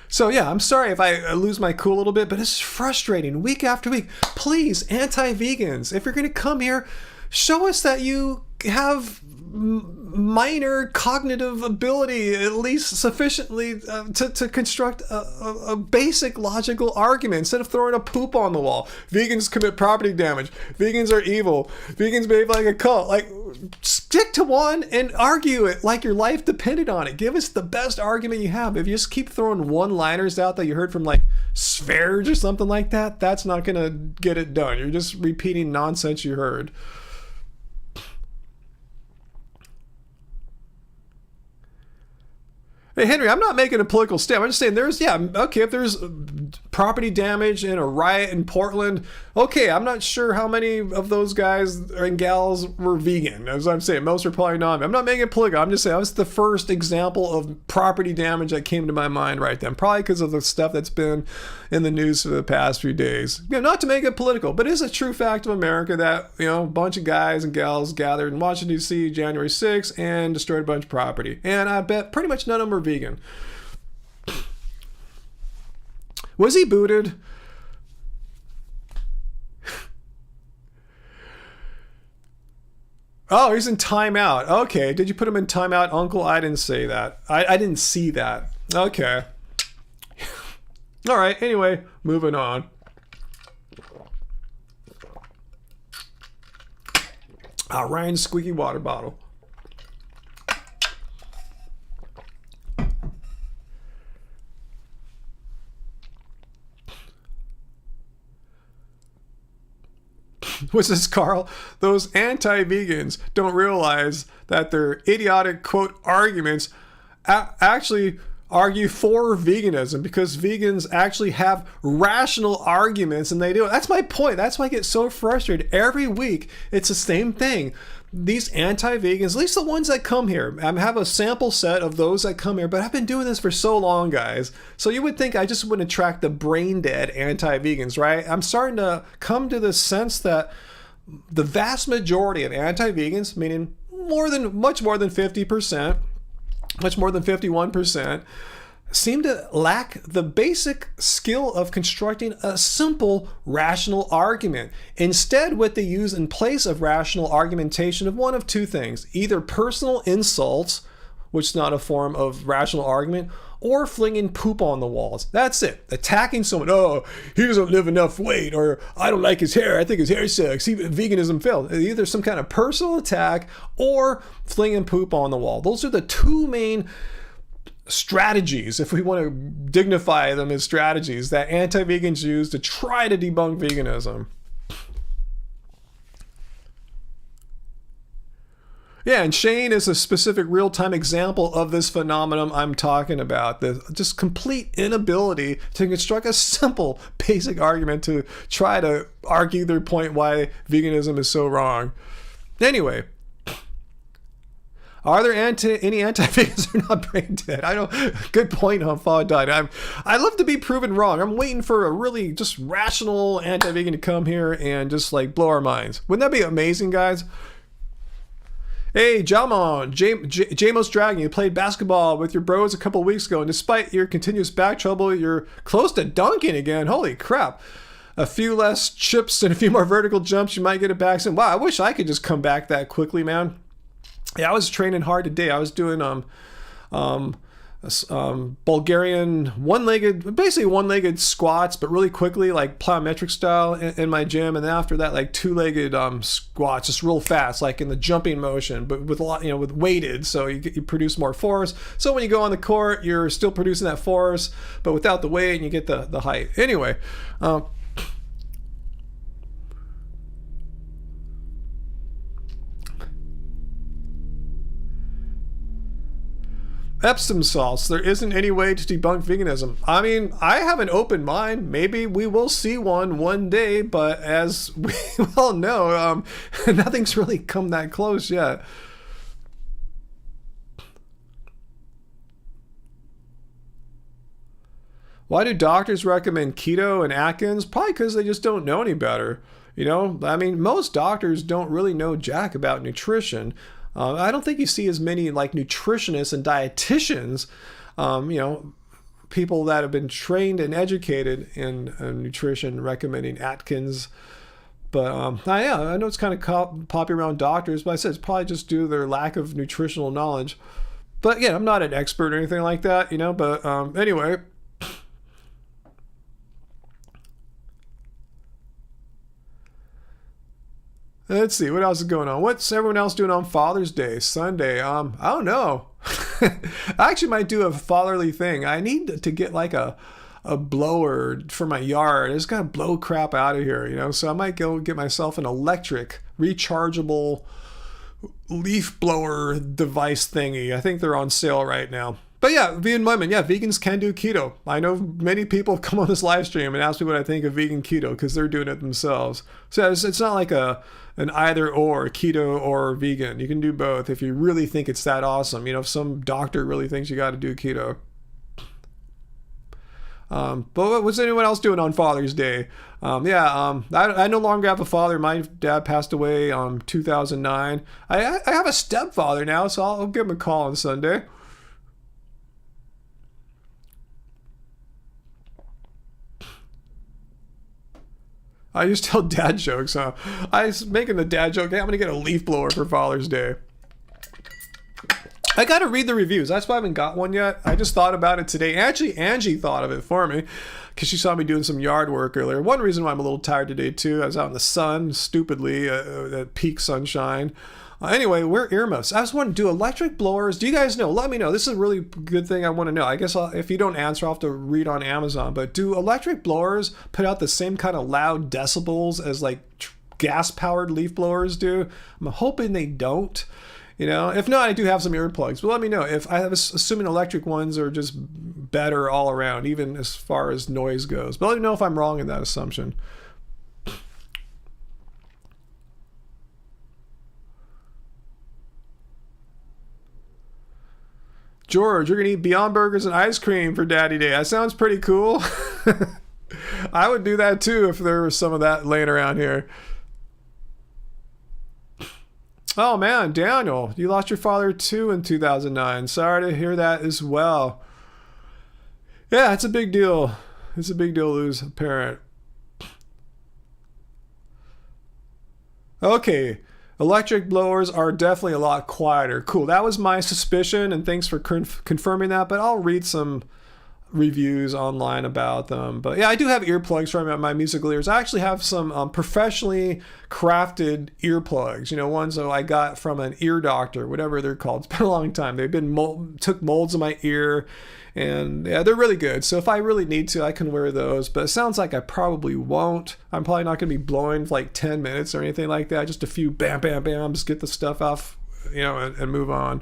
So, yeah, I'm sorry if I lose my cool a little bit, but it's frustrating week after week. Please, anti-vegans, if you're going to come here, show us that you have minor cognitive ability, at least sufficiently to construct a basic logical argument instead of throwing a poop on the wall. Vegans commit property damage. Vegans are evil. Vegans behave like a cult. Like, stick to one and argue it like your life depended on it. Give us the best argument you have. If you just keep throwing one-liners out that you heard from like Sverge or something like that, that's not gonna get it done. You're just repeating nonsense you heard. Hey, Henry, I'm not making a political stand. I'm just saying if there's property damage in a riot in Portland, okay, I'm not sure how many of those guys and gals were vegan. As I'm saying, most are probably not. I'm not making it political. I'm just saying that was the first example of property damage that came to my mind right then. Probably because of the stuff that's been in the news for the past few days. You know, not to make it political, but it's a true fact of America that, you know, a bunch of guys and gals gathered in Washington, D.C. January 6th and destroyed a bunch of property. And I bet pretty much none of them are vegan. Was he booted? Oh, he's in timeout. Okay, did you put him in timeout, Uncle? I didn't say that. I didn't see that. Okay. All right, anyway, moving on. Ryan's squeaky water bottle. What's this, Carl? Those anti-vegans don't realize that their idiotic, quote, arguments actually argue for veganism, because vegans actually have rational arguments and they do it. That's my point. That's why I get so frustrated. Every week, it's the same thing. These anti-vegans, at least the ones that come here, I have a sample set of those that come here, but I've been doing this for so long, guys. So you would think I just wouldn't attract the brain dead anti-vegans, right? I'm starting to come to the sense that the vast majority of anti-vegans, meaning much more than 50%, much more than 51%, seem to lack the basic skill of constructing a simple rational argument. Instead, what they use in place of rational argumentation of one of two things: either personal insults, which is not a form of rational argument, or flinging poop on the walls. That's it. Attacking someone, oh, he doesn't live enough weight, or I don't like his hair, I think his hair sucks, veganism failed. Either some kind of personal attack or flinging poop on the wall. Those are the two main strategies, if we want to dignify them as strategies, that anti-vegans use to try to debunk veganism. Yeah, and Shane is a specific real-time example of this phenomenon I'm talking about. The just complete inability to construct a simple, basic argument to try to argue their point why veganism is so wrong. Anyway, are there any anti-vegans who are not brain dead? I don't. Good point, Humphaw died. I love to be proven wrong. I'm waiting for a really just rational anti-vegan to come here and just like blow our minds. Wouldn't that be amazing, guys? Hey, Jamon, Jamos Dragon, you played basketball with your bros a couple weeks ago, and despite your continuous back trouble, you're close to dunking again. Holy crap. A few less chips and a few more vertical jumps, you might get it back soon. Wow, I wish I could just come back that quickly, man. Yeah, I was training hard today. I was doing Bulgarian one-legged squats, but really quickly, like plyometric style in my gym. And then after that, like two-legged squats, just real fast, like in the jumping motion, but with a lot, with weighted. So you produce more force. So when you go on the court, you're still producing that force, but without the weight, and you get the height. Anyway, Epsom salts. There isn't any way to debunk veganism. I mean, I have an open mind. Maybe we will see one day, but as we all know, nothing's really come that close yet. Why do doctors recommend keto and Atkins? Probably because they just don't know any better. I mean, most doctors don't really know jack about nutrition. I don't think you see as many like nutritionists and dietitians, people that have been trained and educated in nutrition recommending Atkins. But I know it's kind of popular around doctors, but I said it's probably just due to their lack of nutritional knowledge. But again, I'm not an expert or anything like that, but anyway. Let's see, what else is going on? What's everyone else doing on Father's Day, Sunday? I don't know. I actually might do a fatherly thing. I need to get like a blower for my yard. I just gotta blow crap out of here, So I might go get myself an electric, rechargeable leaf blower device thingy. I think they're on sale right now. But yeah, vegan women, vegans can do keto. I know many people have come on this live stream and asked me what I think of vegan keto because they're doing it themselves. So it's not like an either or, keto or vegan. You can do both if you really think it's that awesome. If some doctor really thinks you got to do keto. But what's anyone else doing on Father's Day? I no longer have a father. My dad passed away 2009. I have a stepfather now, so I'll give him a call on Sunday. I used to tell dad jokes, huh? I was making the dad joke, hey, I'm going to get a leaf blower for Father's Day. I got to read the reviews. That's why I haven't got one yet. I just thought about it today. Actually, Angie thought of it for me because she saw me doing some yard work earlier. One reason why I'm a little tired today, too, I was out in the sun, stupidly, at peak sunshine. Anyway, we're earmuffs. I just want to do electric blowers. Do you guys know? Let me know. This is a really good thing I want to know. I guess if you don't answer, I'll have to read on Amazon. But do electric blowers put out the same kind of loud decibels as like gas-powered leaf blowers do? I'm hoping they don't. If not, I do have some earplugs. But let me know. If I was assuming electric ones are just better all around, even as far as noise goes. But let me know if I'm wrong in that assumption. George, you're going to eat Beyond Burgers and ice cream for Daddy Day. That sounds pretty cool. I would do that too if there was some of that laying around here. Oh man, Daniel, you lost your father too in 2009. Sorry to hear that as well. Yeah, it's a big deal. It's a big deal to lose a parent. Okay. Electric blowers are definitely a lot quieter. Cool. That was my suspicion, and thanks for confirming that. But I'll read some reviews online about them. But yeah, I do have earplugs for my musical ears. I actually have some professionally crafted earplugs. You know, ones that I got from an ear doctor, whatever they're called. It's been a long time. They've been took molds of my ear, and yeah, they're really good. So if I really need to, I can wear those. But it sounds like I probably won't. I'm probably not going to be blowing for like 10 minutes or anything like that. Just a few bam, bam, bam, just get the stuff off, you know, and move on.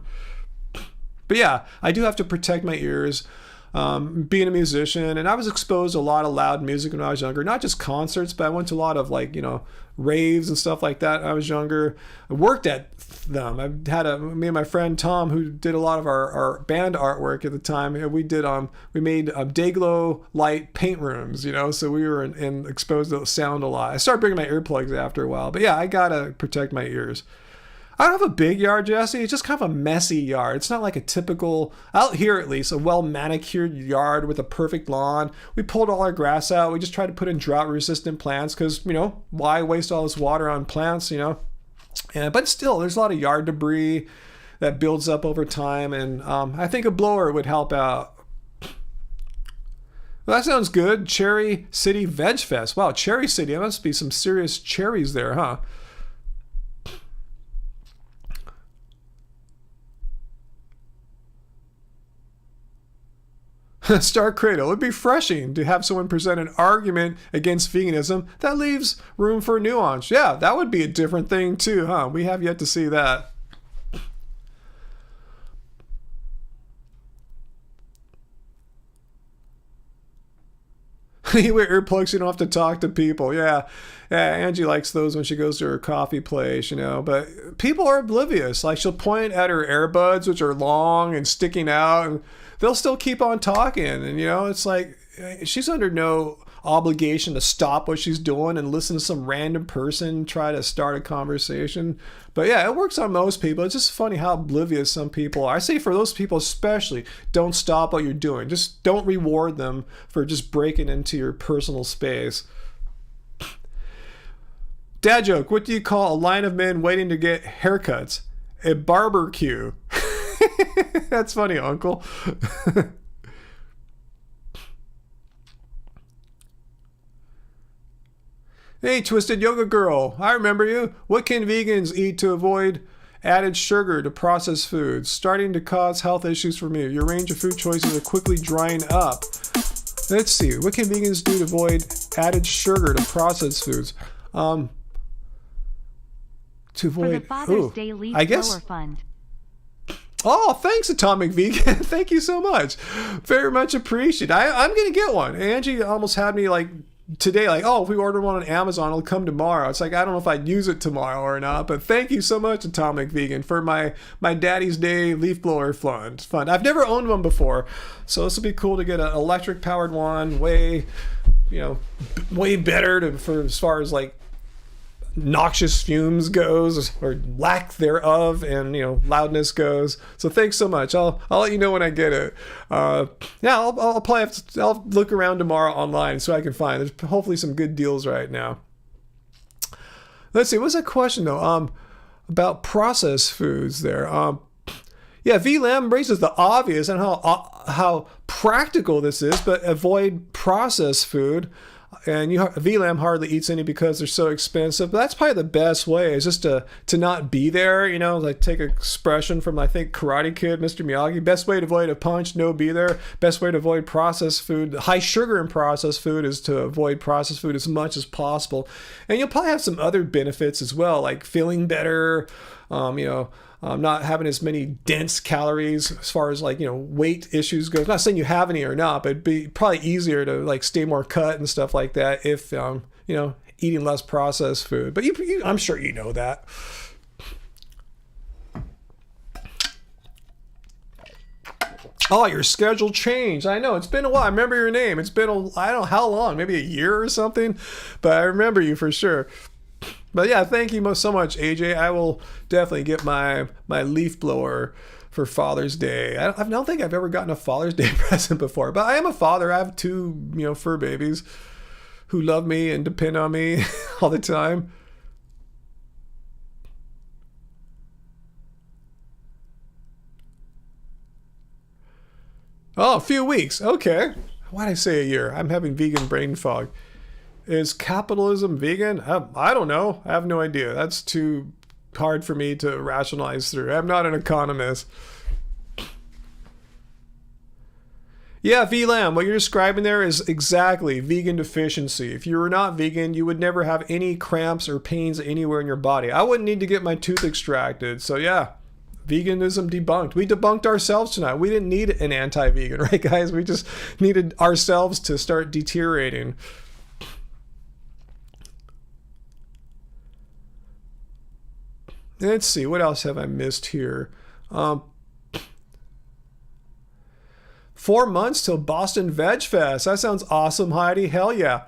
But yeah, I do have to protect my ears. Being a musician, and I was exposed to a lot of loud music when I was younger, not just concerts, but I went to a lot of, like, you know, raves and stuff like that when I was younger. I worked at them. I had me and my friend Tom, who did a lot of our band artwork at the time. We made Dayglow light paint rooms, you know, so we were exposed to sound a lot. I started bringing my earplugs after a while, but yeah, I gotta protect my ears. I don't have a big yard, Jesse. It's just kind of a messy yard. It's not like a typical, out here at least, a well-manicured yard with a perfect lawn. We pulled all our grass out. We just tried to put in drought-resistant plants because, you know, why waste all this water on plants, you know? But still, there's a lot of yard debris that builds up over time, and I think a blower would help out. Well, that sounds good. Cherry City Veg Fest. Wow, Cherry City. There must be some serious cherries there, huh? Star Cradle. It would be refreshing to have someone present an argument against veganism that leaves room for nuance. Yeah, that would be a different thing too, huh? We have yet to see that. You wear earplugs, so you don't have to talk to people. Yeah, Angie likes those when she goes to her coffee place, you know. But people are oblivious. Like, she'll point at her earbuds, which are long and sticking out, and they'll still keep on talking. And, you know, it's like she's under no obligation to stop what she's doing and listen to some random person try to start a conversation. But yeah, it works on most people. It's just funny how oblivious some people are. I say for those people especially, don't stop what you're doing. Just don't reward them for just breaking into your personal space. Dad joke, what do you call a line of men waiting to get haircuts? A barbecue. That's funny, Uncle. Hey, Twisted Yoga Girl, I remember you. What can vegans eat to avoid added sugar to processed foods, starting to cause health issues for me? Your range of food choices are quickly drying up. Let's see. What can vegans do to avoid added sugar to processed foods? To avoid, for the Father's Day Leaf Blower Fund. Oh, thanks, Atomic Vegan. Thank you so much. Very much appreciated. I'm going to get one. Angie almost had me like today, like, oh, if we order one on Amazon, it'll come tomorrow. It's like, I don't know if I'd use it tomorrow or not, but thank you so much, Atomic Vegan, for my Daddy's Day leaf blower fund. I've never owned one before, so this will be cool to get an electric powered one, way better for as far as like noxious fumes goes, or lack thereof, and loudness goes. So thanks so much. I'll let you know when I get it. I'll look around tomorrow online so I can find. There's hopefully some good deals right now. Let's see. What's that question though? About processed foods there. Yeah, VLAM raises the obvious and how practical this is, but avoid processed food. And VLAM hardly eats any because they're so expensive. But that's probably the best way, is just to not be there. Like take an expression from, I think, Karate Kid, Mr. Miyagi. Best way to avoid a punch, no be there. Best way to avoid processed food, high sugar in processed food, is to avoid processed food as much as possible. And you'll probably have some other benefits as well, like feeling better, not having as many dense calories as far as weight issues goes. I'm not saying you have any or not, but it'd be probably easier to stay more cut and stuff like that if eating less processed food. But I'm sure you know that. Oh, your schedule changed. I know, it's been a while. I remember your name. It's been I don't know how long, maybe a year or something, but I remember you for sure. But yeah, thank you so much, AJ. I will definitely get my leaf blower for Father's Day. I don't think I've ever gotten a Father's Day present before, but I am a father. I have two, fur babies who love me and depend on me all the time. Oh, a few weeks. Okay. Why'd I say a year? I'm having vegan brain fog. Is capitalism vegan? I don't know. I have no idea. That's too hard for me to rationalize through. I'm not an economist. Yeah, VLAM, what you're describing there is exactly vegan deficiency. If you were not vegan, you would never have any cramps or pains anywhere in your body. I wouldn't need to get my tooth extracted. So yeah, veganism debunked. We debunked ourselves tonight. We didn't need an anti-vegan, right guys? We just needed ourselves to start deteriorating. Let's see, what else have I missed here? 4 months till Boston Veg Fest. That sounds awesome, Heidi. Hell yeah.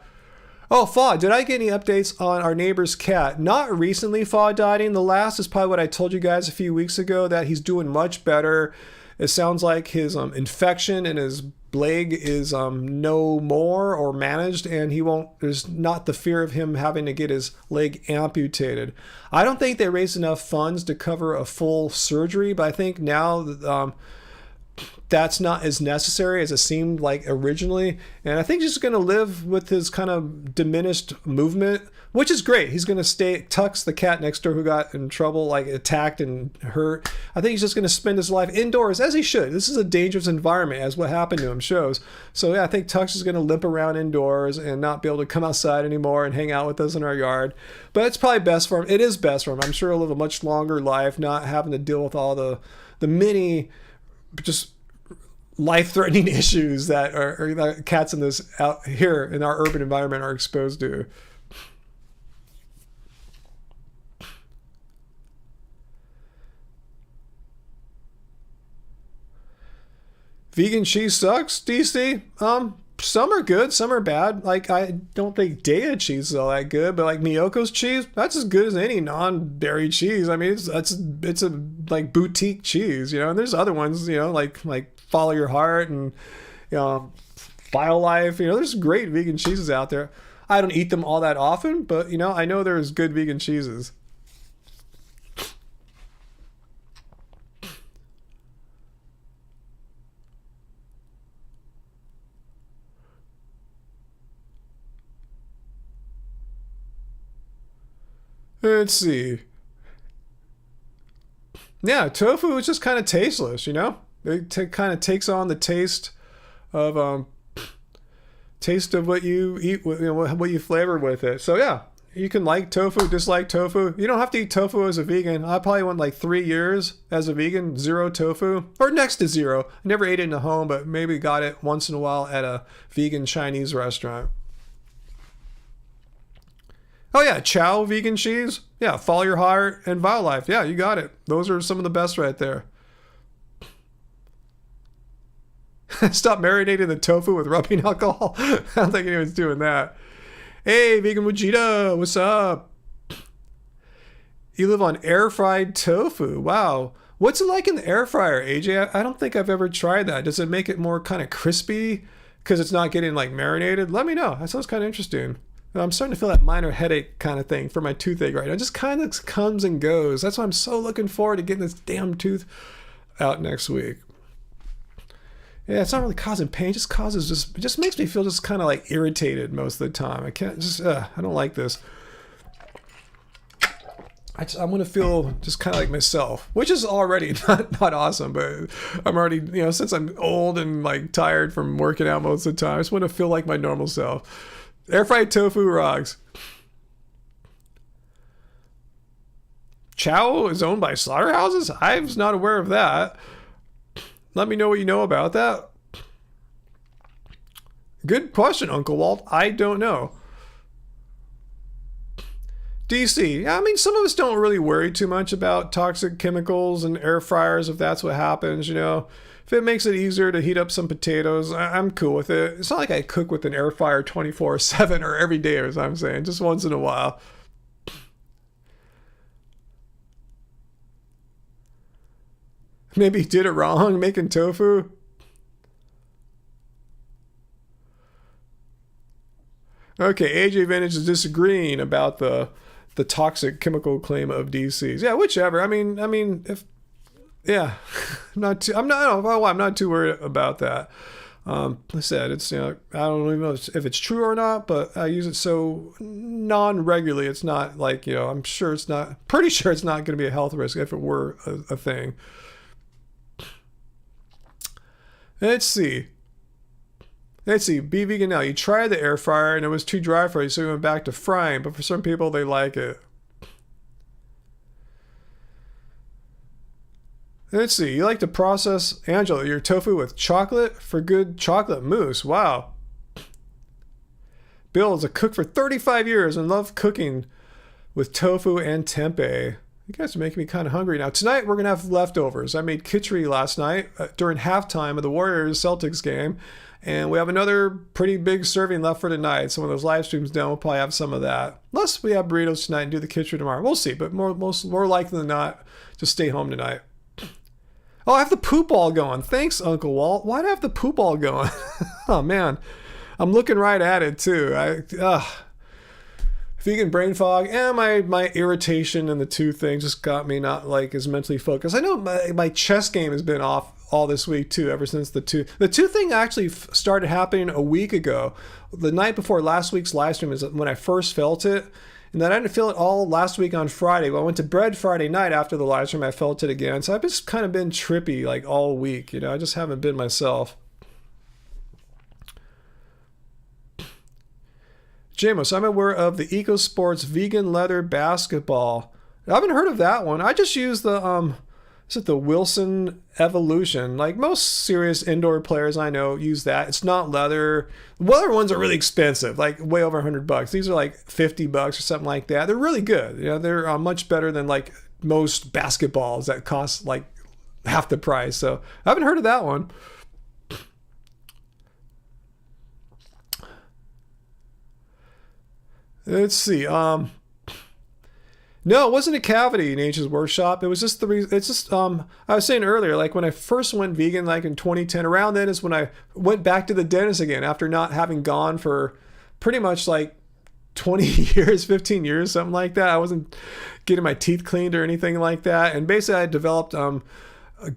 Oh, Faw, did I get any updates on our neighbor's cat? Not recently, Faw Dieting. The last is probably what I told you guys a few weeks ago, that he's doing much better. It sounds like his infection in his leg is no more or managed, and there's not the fear of him having to get his leg amputated. I don't think they raised enough funds to cover a full surgery, but I think now that's not as necessary as it seemed like originally. And I think he's just going to live with his kind of diminished movement, which is great. He's going to Tux, the cat next door who got in trouble, like attacked and hurt. I think he's just going to spend his life indoors, as he should. This is a dangerous environment, as what happened to him shows. So yeah, I think Tux is going to limp around indoors and not be able to come outside anymore and hang out with us in our yard. But it's probably best for him. It is best for him. I'm sure he'll live a much longer life, not having to deal with all the many just life-threatening issues that that cats in this out here in our urban environment are exposed to. Vegan cheese sucks, DC. Some are good, some are bad. Like, I don't think Daiya cheese is all that good, but like Miyoko's cheese, that's as good as any non-dairy cheese. I mean, it's a like boutique cheese, you know. And there's other ones, you know, like Follow Your Heart and, you know, BioLife. You know, there's great vegan cheeses out there. I don't eat them all that often, but you know, I know there's good vegan cheeses. Let's see. Yeah, tofu is just kind of tasteless, you know? It kind of takes on the taste of what you eat, you know, what you flavor with it. So yeah, you can like tofu, dislike tofu. You don't have to eat tofu as a vegan. I probably went like 3 years as a vegan, 0 tofu, or next to 0. I never ate it in the home, but maybe got it once in a while at a vegan Chinese restaurant. Oh yeah, Chow vegan cheese. Yeah, Follow Your Heart and BioLife. Yeah, you got it. Those are some of the best right there. Stop marinating the tofu with rubbing alcohol. I don't think anyone's doing that. Hey, Vegan Vegeta, what's up? You live on air fried tofu. Wow. What's it like in the air fryer, AJ? I don't think I've ever tried that. Does it make it more kind of crispy because it's not getting like marinated? Let me know. That sounds kind of interesting. I'm starting to feel that minor headache kind of thing for my toothache right now. It just kind of comes and goes. That's why I'm so looking forward to getting this damn tooth out next week. Yeah, it's not really causing pain. It just makes me feel just kind of like irritated most of the time. I can't just, I don't like this. I'm going to feel just kind of like myself, which is already not awesome, but I'm already, you know, since I'm old and like tired from working out most of the time, I just want to feel like my normal self. Air fried tofu rocks. Chow is owned by slaughterhouses? I was not aware of that. Let me know what you know about that. Good question, Uncle Walt. I don't know. DC. I mean, some of us don't really worry too much about toxic chemicals and air fryers if that's what happens, you know. If it makes it easier to heat up some potatoes, I'm cool with it. It's not like I cook with an air fryer 24/7 or every day, as I'm saying, just once in a while. Maybe he did it wrong, making tofu. Okay, AJ Vintage is disagreeing about the toxic chemical claim of DCs. Yeah, whichever. I mean, if yeah, I'm not too worried about that. I said, it's, I don't even know if it's true or not, but I use it so non-regularly. It's not like, I'm sure it's not, pretty sure it's not going to be a health risk if it were a thing. Let's see. Be vegan now. You tried the air fryer and it was too dry for you, so you went back to frying, but for some people, they like it. Let's see. You like to process, Angela, your tofu with chocolate for good chocolate mousse. Wow. Bill is a cook for 35 years and loves cooking with tofu and tempeh. You guys are making me kind of hungry now. Tonight, we're going to have leftovers. I made khichdi last night during halftime of the Warriors-Celtics game. And we have another pretty big serving left for tonight. So when those live streams done, we'll probably have some of that. Unless we have burritos tonight and do the khichdi tomorrow. We'll see. But more likely than not, just stay home tonight. Oh, I have the poop ball going. Thanks, Uncle Walt. Why do I have the poop ball going? Oh, man. I'm looking right at it, too. Vegan brain fog and my irritation and the tooth thing just got me not like as mentally focused. I know my chess game has been off all this week, too, ever since the tooth. The tooth thing actually started happening a week ago. The night before last week's live stream is when I first felt it. And then I didn't feel it all last week on Friday. When I went to bed Friday night after the live stream, I felt it again. So I've just kind of been trippy like all week. I just haven't been myself. Jamos, I'm aware of the EcoSports vegan leather basketball. I haven't heard of that one. I just use the is it the Wilson Evolution? Like most serious indoor players I know use that. It's not leather. The leather ones are really expensive, like way over $100. These are like $50 or something like that. They're really good. They're much better than like most basketballs that cost like half the price. So I haven't heard of that one. Let's see. No, it wasn't a cavity in H's workshop. It was just I was saying earlier, like when I first went vegan, like in 2010, around then is when I went back to the dentist again after not having gone for pretty much like 20 years, 15 years, something like that. I wasn't getting my teeth cleaned or anything like that. And basically I developed a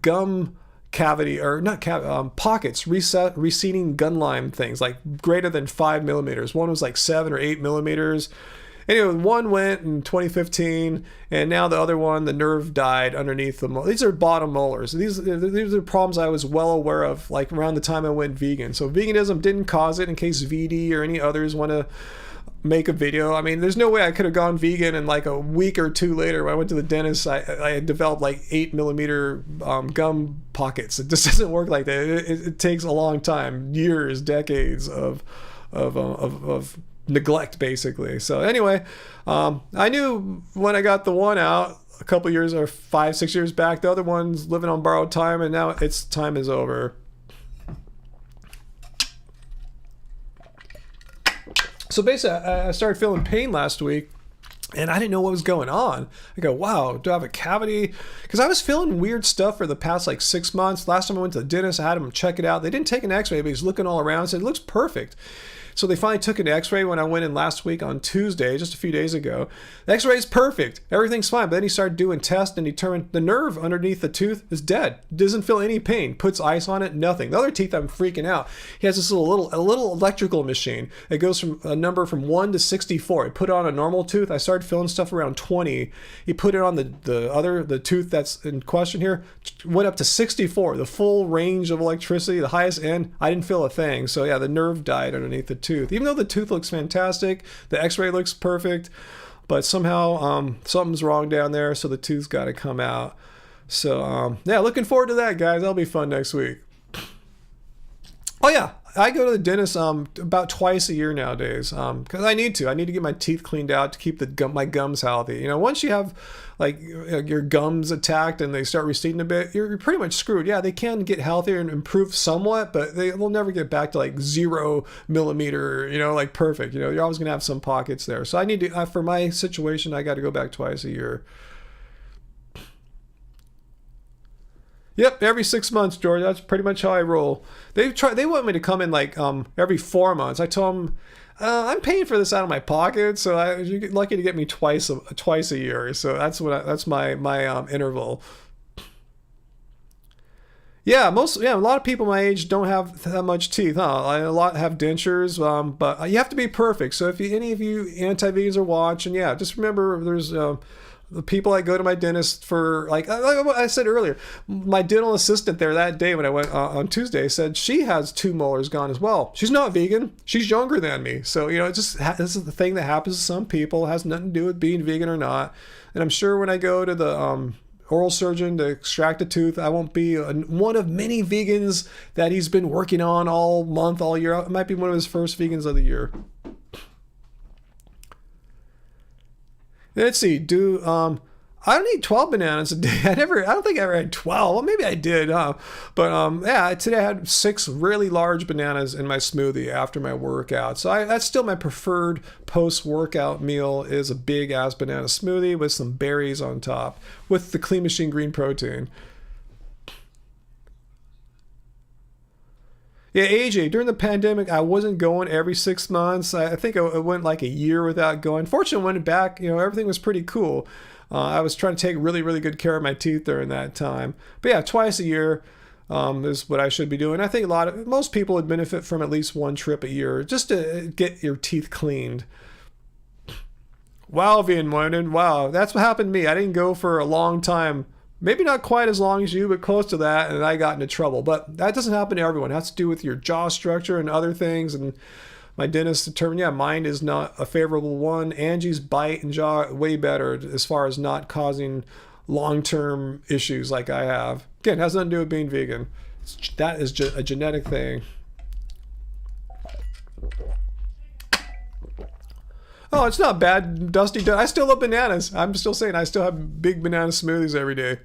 gum cavity, or not cavity, pockets, receding gun line things, like greater than 5 millimeters. One was like 7 or 8 millimeters. Anyway, one went in 2015, and now the other one, the nerve died underneath the molar. These are bottom molars. These are problems I was well aware of, like around the time I went vegan. So veganism didn't cause it, in case VD or any others want to make a video. I mean, there's no way I could have gone vegan, and like a week or two later, when I went to the dentist, I had developed like 8 millimeter gum pockets. It just doesn't work like that. It takes a long time, years, decades of neglect, basically. So anyway, I knew when I got the one out a couple years or 5-6 years back, the other one's living on borrowed time, and now its time is over. So basically, I started feeling pain last week, and I didn't know what was going on. I go, wow, do I have a cavity? Because I was feeling weird stuff for the past like 6 months. Last time I went to the dentist, I had them check it out. They didn't take an x-ray, but he's looking all around and said, it looks perfect. So they finally took an x-ray when I went in last week on Tuesday, just a few days ago. The x-ray is perfect. Everything's fine. But then he started doing tests and determined the nerve underneath the tooth is dead. Doesn't feel any pain. Puts ice on it, nothing. The other teeth, I'm freaking out. He has this little electrical machine. It goes from a number from 1 to 64. He put it on a normal tooth. I started feeling stuff around 20. He put it on the tooth that's in question here. Went up to 64. The full range of electricity, the highest end. I didn't feel a thing. So yeah, the nerve died underneath the tooth. Even though the tooth looks fantastic, the x-ray looks perfect, but somehow something's wrong down there, so the tooth's got to come out. So yeah, looking forward to that, guys. That'll be fun next week. Oh yeah, I go to the dentist about twice a year nowadays because I need to get my teeth cleaned out to keep my gums healthy. Once you have like your gums attacked and they start receding a bit, you're pretty much screwed. Yeah, they can get healthier and improve somewhat, but they'll never get back to like 0 millimeter, like perfect. You're always gonna have some pockets there. So I need to, for my situation, I got to go back twice a year. Yep, every 6 months, George. That's pretty much how I roll. They want me to come in like every 4 months. I told them I'm paying for this out of my pocket, so you're lucky to get me twice a year. So that's my interval. Yeah, a lot of people my age don't have that much teeth, huh? A lot have dentures, but you have to be perfect. So if any of you anti-vegans are watching, yeah, just remember there's the people I go to my dentist for, like I said earlier, my dental assistant there that day when I went on Tuesday said she has 2 molars gone as well. She's not vegan. She's younger than me. So, this is the thing that happens to some people. It has nothing to do with being vegan or not. And I'm sure when I go to the oral surgeon to extract a tooth, I won't be one of many vegans that he's been working on all month, all year. I might be one of his first vegans of the year. Let's see. I don't eat 12 bananas a day. I don't think I ever had 12. Well, maybe I did, huh? But yeah, today I had 6 really large bananas in my smoothie after my workout. So that's still my preferred post-workout meal, is a big ass banana smoothie with some berries on top with the Clean Machine green protein. Yeah, AJ, during the pandemic, I wasn't going every 6 months. I think I went like a year without going. Fortunately, when I went back, everything was pretty cool. I was trying to take really, really good care of my teeth during that time. But yeah, twice a year is what I should be doing. I think most people would benefit from at least 1 trip a year just to get your teeth cleaned. Wow, Vian Moinen, wow, that's what happened to me. I didn't go for a long time. Maybe not quite as long as you, but close to that, and I got into trouble. But that doesn't happen to everyone. It has to do with your jaw structure and other things. And my dentist determined, yeah, mine is not a favorable one. Angie's bite and jaw way better as far as not causing long-term issues like I have. Again, it has nothing to do with being vegan. That is a genetic thing. Oh, it's not bad, Dusty. I still love bananas. I'm still saying I still have big banana smoothies every day.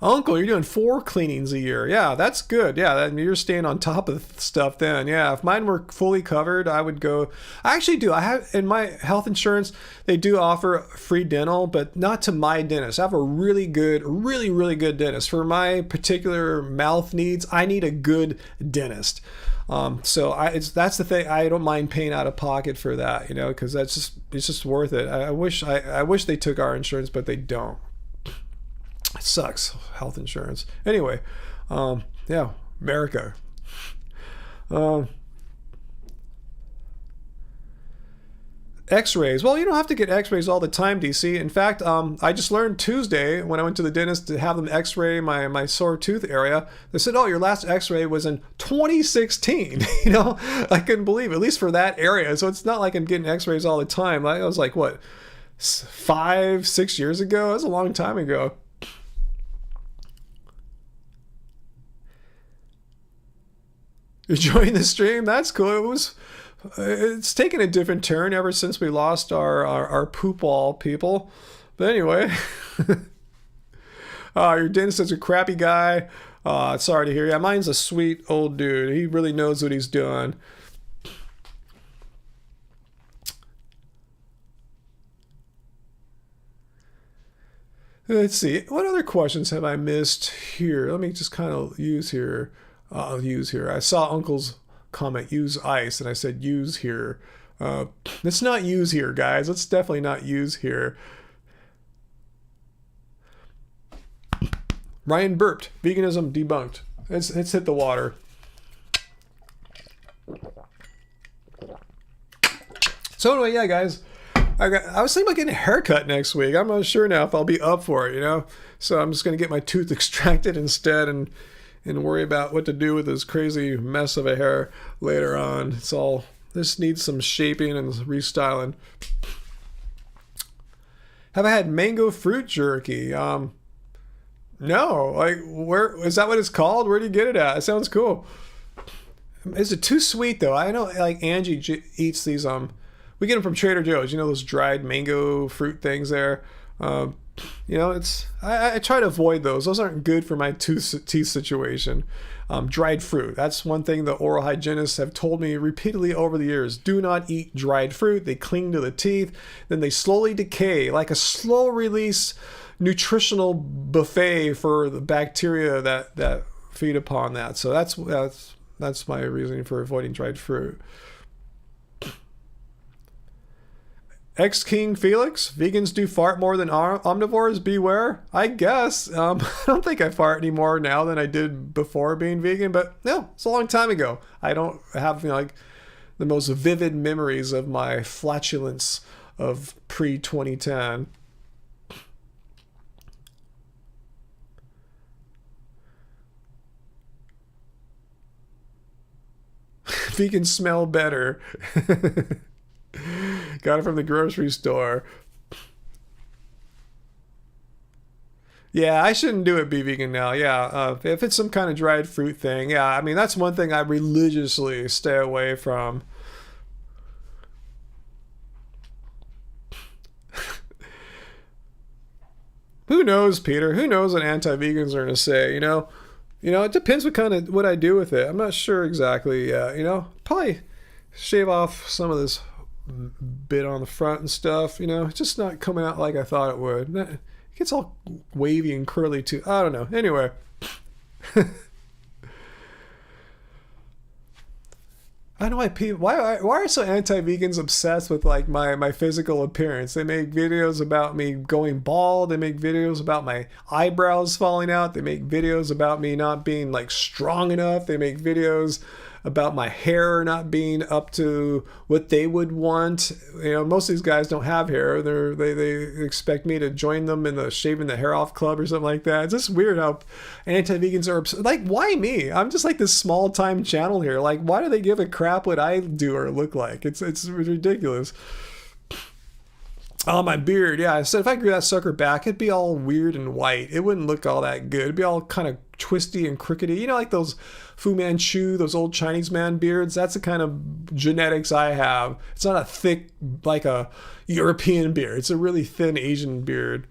Uncle, you're doing 4 cleanings a year. Yeah, that's good. Yeah, you're staying on top of stuff then. Yeah, if mine were fully covered, I would go. I actually do. I have, in my health insurance, they do offer free dental, but not to my dentist. I have a really good, really, really good dentist. For my particular mouth needs, I need a good dentist. So that's the thing. I don't mind paying out of pocket for that, because it's just worth it. I wish they took our insurance, but they don't. It sucks, health insurance. Anyway, yeah, America. X-rays. Well, you don't have to get X-rays all the time, DC. In fact, I just learned Tuesday when I went to the dentist to have them X-ray my sore tooth area. They said, "Oh, your last X-ray was in 2016." I couldn't believe it, at least for that area. So it's not like I'm getting X-rays all the time. I was like, what, 5-6 years ago? That's a long time ago. Enjoying the stream? That's cool. It's taken a different turn ever since we lost our poop wall people. But anyway, your dentist is a crappy guy. Sorry to hear. Yeah, mine's a sweet old dude. He really knows what he's doing. Let's see. What other questions have I missed here? Let me just kind of use here. I saw Uncle's comment, use ice, and I said use here. Let's not use here, guys. Let's definitely not use here. Ryan burped. Veganism debunked. It's hit the water. So anyway, yeah, guys. I was thinking about getting a haircut next week. I'm not sure now if I'll be up for it, So I'm just going to get my tooth extracted instead and worry about what to do with this crazy mess of a hair later on. This needs some shaping and restyling. Have I had mango fruit jerky? No. Like, where is that what it's called? Where do you get it at? It sounds cool. Is it too sweet though? I know like Angie eats these, we get them from Trader Joe's, those dried mango fruit things there. I try to avoid those. Those aren't good for my teeth situation. Dried fruit. That's one thing the oral hygienists have told me repeatedly over the years. Do not eat dried fruit. They cling to the teeth. Then they slowly decay like a slow release nutritional buffet for the bacteria that feed upon that. So that's my reasoning for avoiding dried fruit. Ex-King Felix, vegans do fart more than omnivores, beware. I guess. I don't think I fart any more now than I did before being vegan, but no, it's a long time ago. I don't have like the most vivid memories of my flatulence of pre-2010. Vegans smell better. Got it from the grocery store. Yeah, I shouldn't do it, be vegan now. Yeah, if it's some kind of dried fruit thing. Yeah, I mean, that's one thing I religiously stay away from. Who knows, Peter? Who knows what anti-vegans are going to say, you know? You know, it depends what I do with it. I'm not sure exactly. You know, probably shave off some of this bit on the front and stuff. You know, it's just not coming out like I thought it would. It gets all wavy and curly too. I don't know. Anyway. I don't know why people why are so anti-vegans obsessed with like my physical appearance. They make videos about me going bald. They make videos about my eyebrows falling out. They make videos about me not being like strong enough. They make videos about my hair not being up to what they would want. You know, most of these guys don't have hair. They expect me to join them in the shaving the hair off club or something like that. It's just weird how anti-vegans are like, why me? I'm just like this small time channel here. Like, why do they give a crap what I do or look like? It's ridiculous. Oh, my beard. Yeah, I said if I grew that sucker back, it'd be all weird and white. It wouldn't look all that good. It'd be all kind of twisty and crookedy. You know, like those Fu Manchu, those old Chinese man beards. That's the kind of genetics I have. It's not a thick, like a European beard. It's a really thin Asian beard.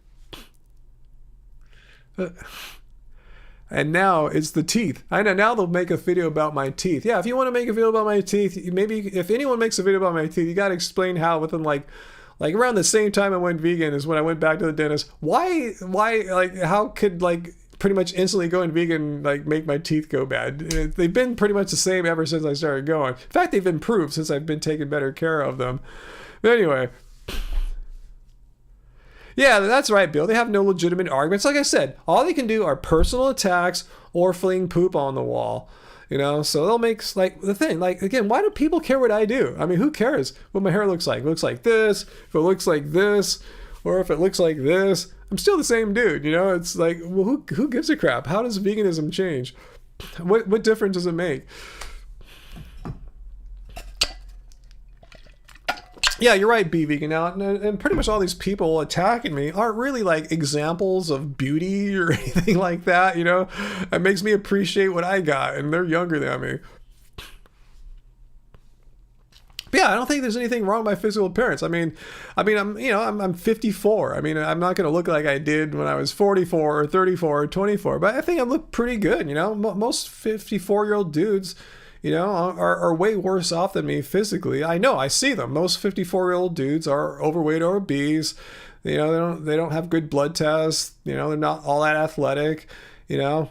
And now it's the teeth. I know now they'll make a video about my teeth. Yeah, if you want to make a video about my teeth, maybe if anyone makes a video about my teeth, you got to explain how within like around the same time I went vegan is when I went back to the dentist. Why, like, how could, like, pretty much instantly going vegan, like, make my teeth go bad? They've been pretty much the same ever since I started going. In fact, they've improved since I've been taking better care of them. But anyway. Yeah, that's right, Bill. They have no legitimate arguments. Like I said, all they can do are personal attacks or fling poop on the wall. You know, so they'll make, like, the thing, like, again, why do people care what I do? I mean, who cares what my hair looks like? It looks like this, if it looks like this, or if it looks like this, I'm still the same dude, you know? It's like, well, who gives a crap? How does veganism change? What difference does it make? Yeah, you're right, be vegan now. And pretty much all these people attacking me aren't really like examples of beauty or anything like that, you know? It makes me appreciate what I got, and they're younger than me. But yeah, I don't think there's anything wrong with my physical appearance. I mean, I'm 54. I mean, I'm not going to look like I did when I was 44 or 34 or 24, but I think I look pretty good, you know? Most 54-year-old dudes, you know, are way worse off than me physically. I know, I see them. Most 54-year-old dudes are overweight or obese. You know, they don't have good blood tests. You know, they're not all that athletic. You know,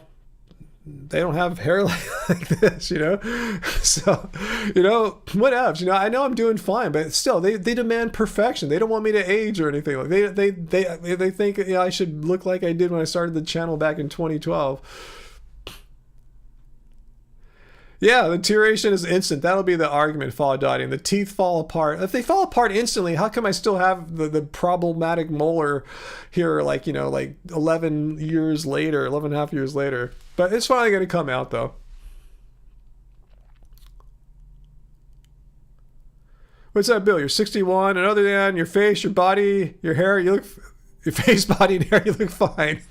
they don't have hair like this. You know, so you know, what else? You know, I know I'm doing fine, but still, they demand perfection. They don't want me to age or anything. Like they think, you know, I should look like I did when I started the channel back in 2012. Yeah, the deterioration is instant. That'll be the argument, Falladati. And the teeth fall apart. If they fall apart instantly, how come I still have the problematic molar here, like, you know, like 11 years later, 11 and a half years later? But it's finally going to come out, though. What's up, Bill? You're 61, and other than your face, your body, your hair, your face, body, and hair, you look fine.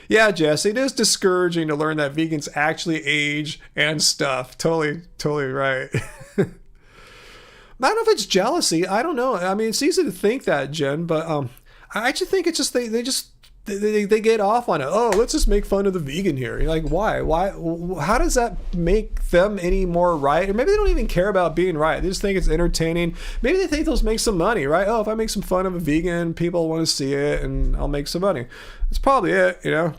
Yeah, Jess, it is discouraging to learn that vegans actually age and stuff. Totally right. I don't know if it's jealousy. I don't know. I mean, it's easy to think that, Jen, but I actually think it's just they get off on it. Oh, let's just make fun of the vegan here. You're like, why? How does that make them any more right? Or maybe they don't even care about being right. They just think it's entertaining. Maybe they think they'll make some money, right? Oh, if I make some fun of a vegan, people want to see it, and I'll make some money. That's probably it, you know.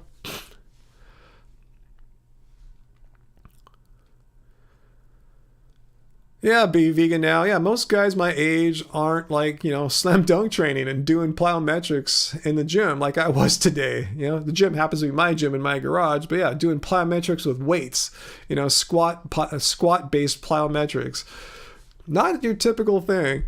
Yeah, be vegan now. Yeah, most guys my age aren't like, slam dunk training and doing plyometrics in the gym like I was today. The gym happens to be my gym in my garage, but yeah, doing plyometrics with weights, squat based plyometrics. Not your typical thing.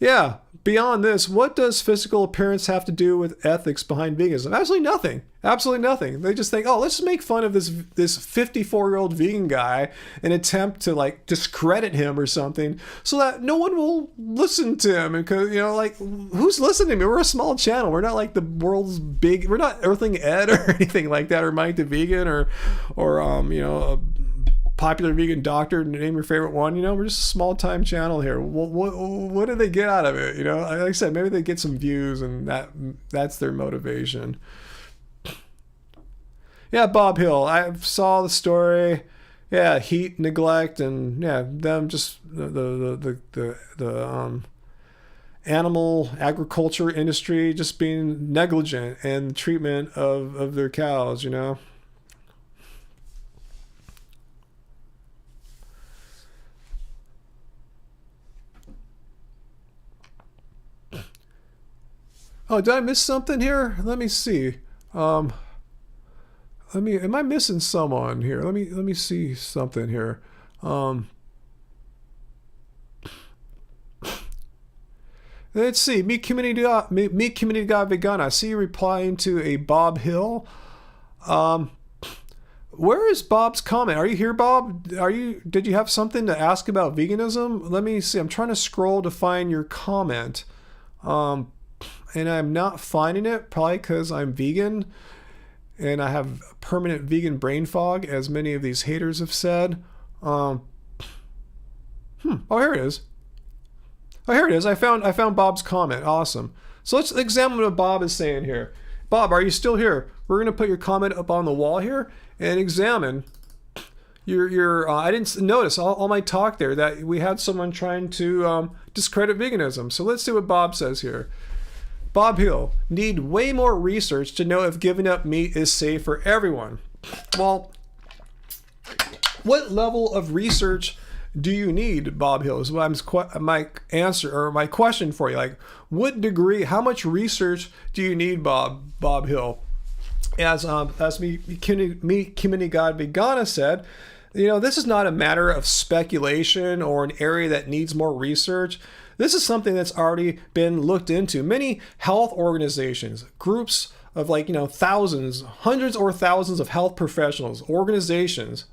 Yeah, beyond this, what does physical appearance have to do with ethics behind veganism? Absolutely nothing. Absolutely nothing. They just think, oh, let's make fun of this 54-year-old vegan guy and attempt to like discredit him or something so that no one will listen to him. And who's listening to me? We're a small channel. We're not like the world's big, we're not Earthling Ed or anything like that, or Mike the Vegan or a popular vegan doctor, name your favorite one. We're just a small time channel here. What do they get out of it? Like I said, maybe they get some views and that's their motivation. Yeah, Bob Hill, I saw the story. Yeah, heat, neglect, and yeah, them just the animal agriculture industry just being negligent in the treatment of their cows, Oh, did I miss something here? Let me see. Am I missing someone here? Let me see something here. Let's see. Meet Community God Vegan. I see you replying to a Bob Hill. Where is Bob's comment? Are you here, Bob? Did you have something to ask about veganism? Let me see. I'm trying to scroll to find your comment. And I'm not finding it, probably because I'm vegan and I have permanent vegan brain fog, as many of these haters have said. Oh, here it is. Oh, here it is. I found Bob's comment. Awesome. So let's examine what Bob is saying here. Bob, are you still here? We're going to put your comment up on the wall here and examine your I didn't notice all my talk there that we had someone trying to discredit veganism. So let's see what Bob says here. Bob Hill, need way more research to know if giving up meat is safe for everyone. Well, what level of research do you need, Bob Hill? Is my answer or my question for you. Like, what degree, how much research do you need, Bob Hill? As me Community God Vegana said, this is not a matter of speculation or an area that needs more research. This is something that's already been looked into. Many health organizations, groups of thousands, hundreds or thousands of health professionals, organizations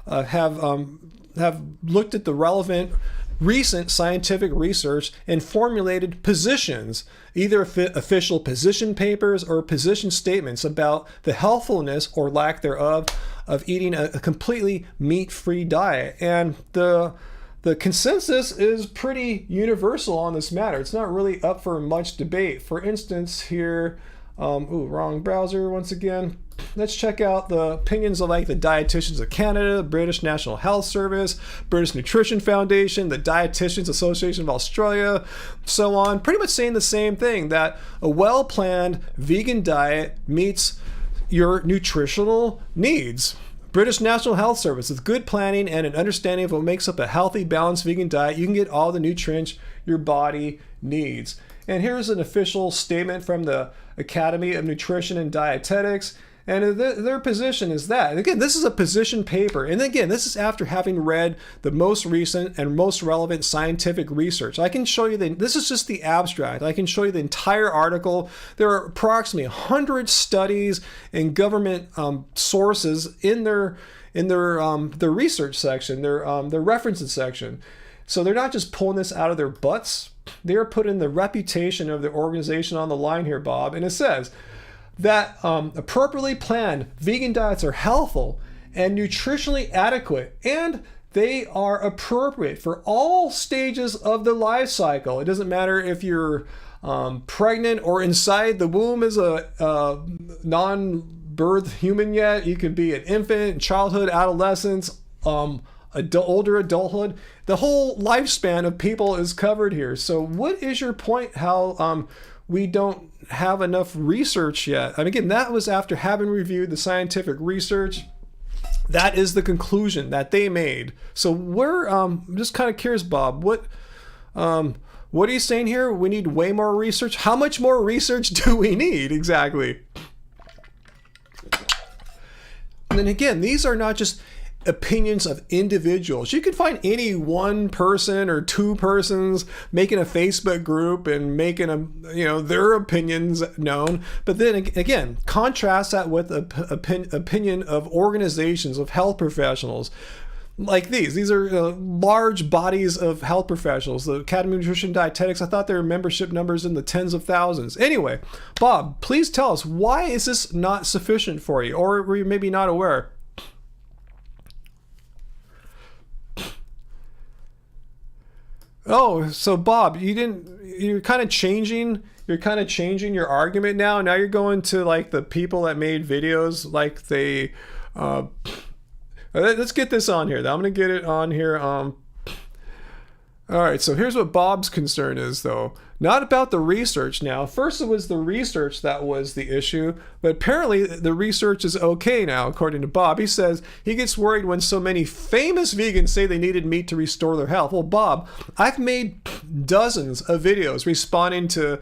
have looked at the relevant recent scientific research and formulated positions, either official position papers or position statements about the healthfulness or lack thereof of eating a completely meat-free diet. And the consensus is pretty universal on this matter. It's not really up for much debate. For instance, here, wrong browser once again. Let's check out the opinions of the Dietitians of Canada, British National Health Service, British Nutrition Foundation, the Dietitians Association of Australia, so on. Pretty much saying the same thing, that a well-planned vegan diet meets your nutritional needs. British National Health Service, with good planning and an understanding of what makes up a healthy, balanced vegan diet, you can get all the nutrients your body needs. And here's an official statement from the Academy of Nutrition and Dietetics. And their position is that, and again, this is a position paper. And again, this is after having read the most recent and most relevant scientific research. I can show you this is just the abstract. I can show you the entire article. There are approximately 100 studies and government sources in their research section, their references section. So they're not just pulling this out of their butts. They're putting the reputation of the organization on the line here, Bob. And it says that appropriately planned vegan diets are healthful and nutritionally adequate, and they are appropriate for all stages of the life cycle. It doesn't matter if you're pregnant or inside the womb as a non-birth human yet. You could be an infant, childhood, adolescence, older adulthood. The whole lifespan of people is covered here. So what is your point how we don't have enough research yet? And again, that was after having reviewed the scientific research That is the conclusion that they made. So we're I'm just kind of curious, Bob, what are you saying here? We need way more research. How much more research do we need exactly? And then again, these are not just opinions of individuals. You can find any one person or two persons making a Facebook group and making their opinions known. But then again, contrast that with the opinion of organizations of health professionals like these. These are large bodies of health professionals. The Academy of Nutrition and Dietetics, I thought there were membership numbers in the tens of thousands. Anyway, Bob, please tell us, why is this not sufficient for you? Or were you maybe not aware? Oh, so Bob, you're kind of changing your argument now. Now you're going to like the people that made videos, like they, let's get this on here. I'm going to get it on here. All right, so here's what Bob's concern is, though. Not about the research now. First, it was the research that was the issue, but apparently the research is okay now, according to Bob. He says he gets worried when so many famous vegans say they needed meat to restore their health. Well, Bob, I've made dozens of videos responding to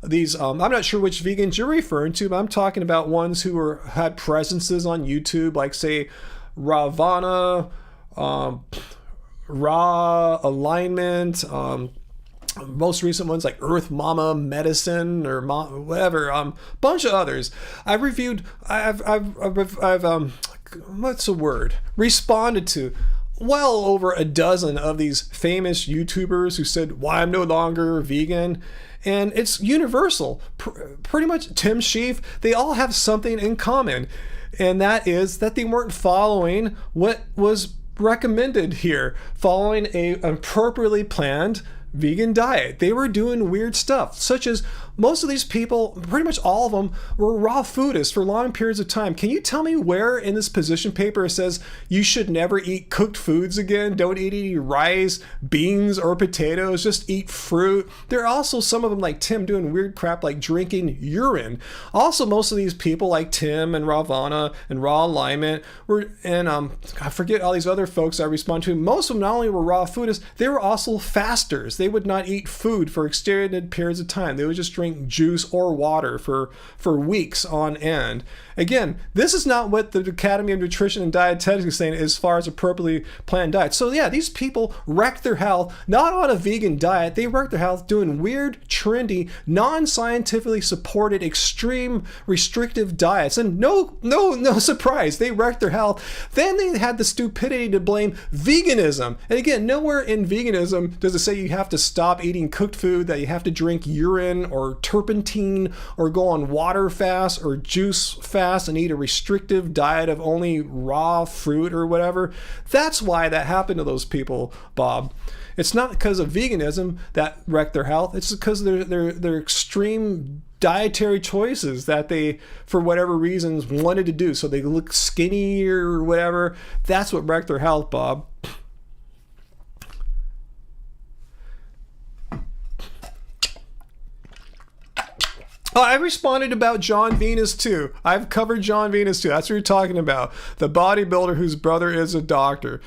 these. I'm not sure which vegans you're referring to, but I'm talking about ones who had presences on YouTube, like, say, Ravana, Raw Alignment, most recent ones like Earth Mama Medicine or whatever, bunch of others. I've reviewed, I've what's the word? Responded to well over a dozen of these famous YouTubers who said why I'm no longer vegan. And it's universal. Pretty much Tim Sheaf, they all have something in common. And that is that they weren't following what was recommended here, following a appropriately planned vegan diet. They were doing weird stuff, such as most of these people, pretty much all of them, were raw foodists for long periods of time. Can you tell me where in this position paper it says you should never eat cooked foods again? Don't eat any rice, beans, or potatoes. Just eat fruit. There are also some of them like Tim doing weird crap like drinking urine. Also, most of these people like Tim and Ravana and Raw Alignment were, and I forget all these other folks I respond to. Most of them not only were raw foodists, they were also fasters. They would not eat food for extended periods of time. They would just drink juice or water for weeks on end. Again, this is not what the Academy of Nutrition and Dietetics is saying as far as appropriately planned diets. So yeah, these people wrecked their health not on a vegan diet. They wrecked their health doing weird, trendy, non-scientifically supported, extreme, restrictive diets. And no surprise, they wrecked their health. Then they had the stupidity to blame veganism. And again, nowhere in veganism does it say you have to stop eating cooked food, that you have to drink urine or turpentine or go on water fast or juice fast and eat a restrictive diet of only raw fruit or whatever. That's why that happened to those people, Bob. It's not because of veganism that wrecked their health. It's because of their extreme dietary choices that they, for whatever reasons, wanted to do. So they look skinny or whatever. That's what wrecked their health, Bob. Oh, I responded about John Venus too. I've covered John Venus too. That's what you're talking about. The bodybuilder whose brother is a doctor.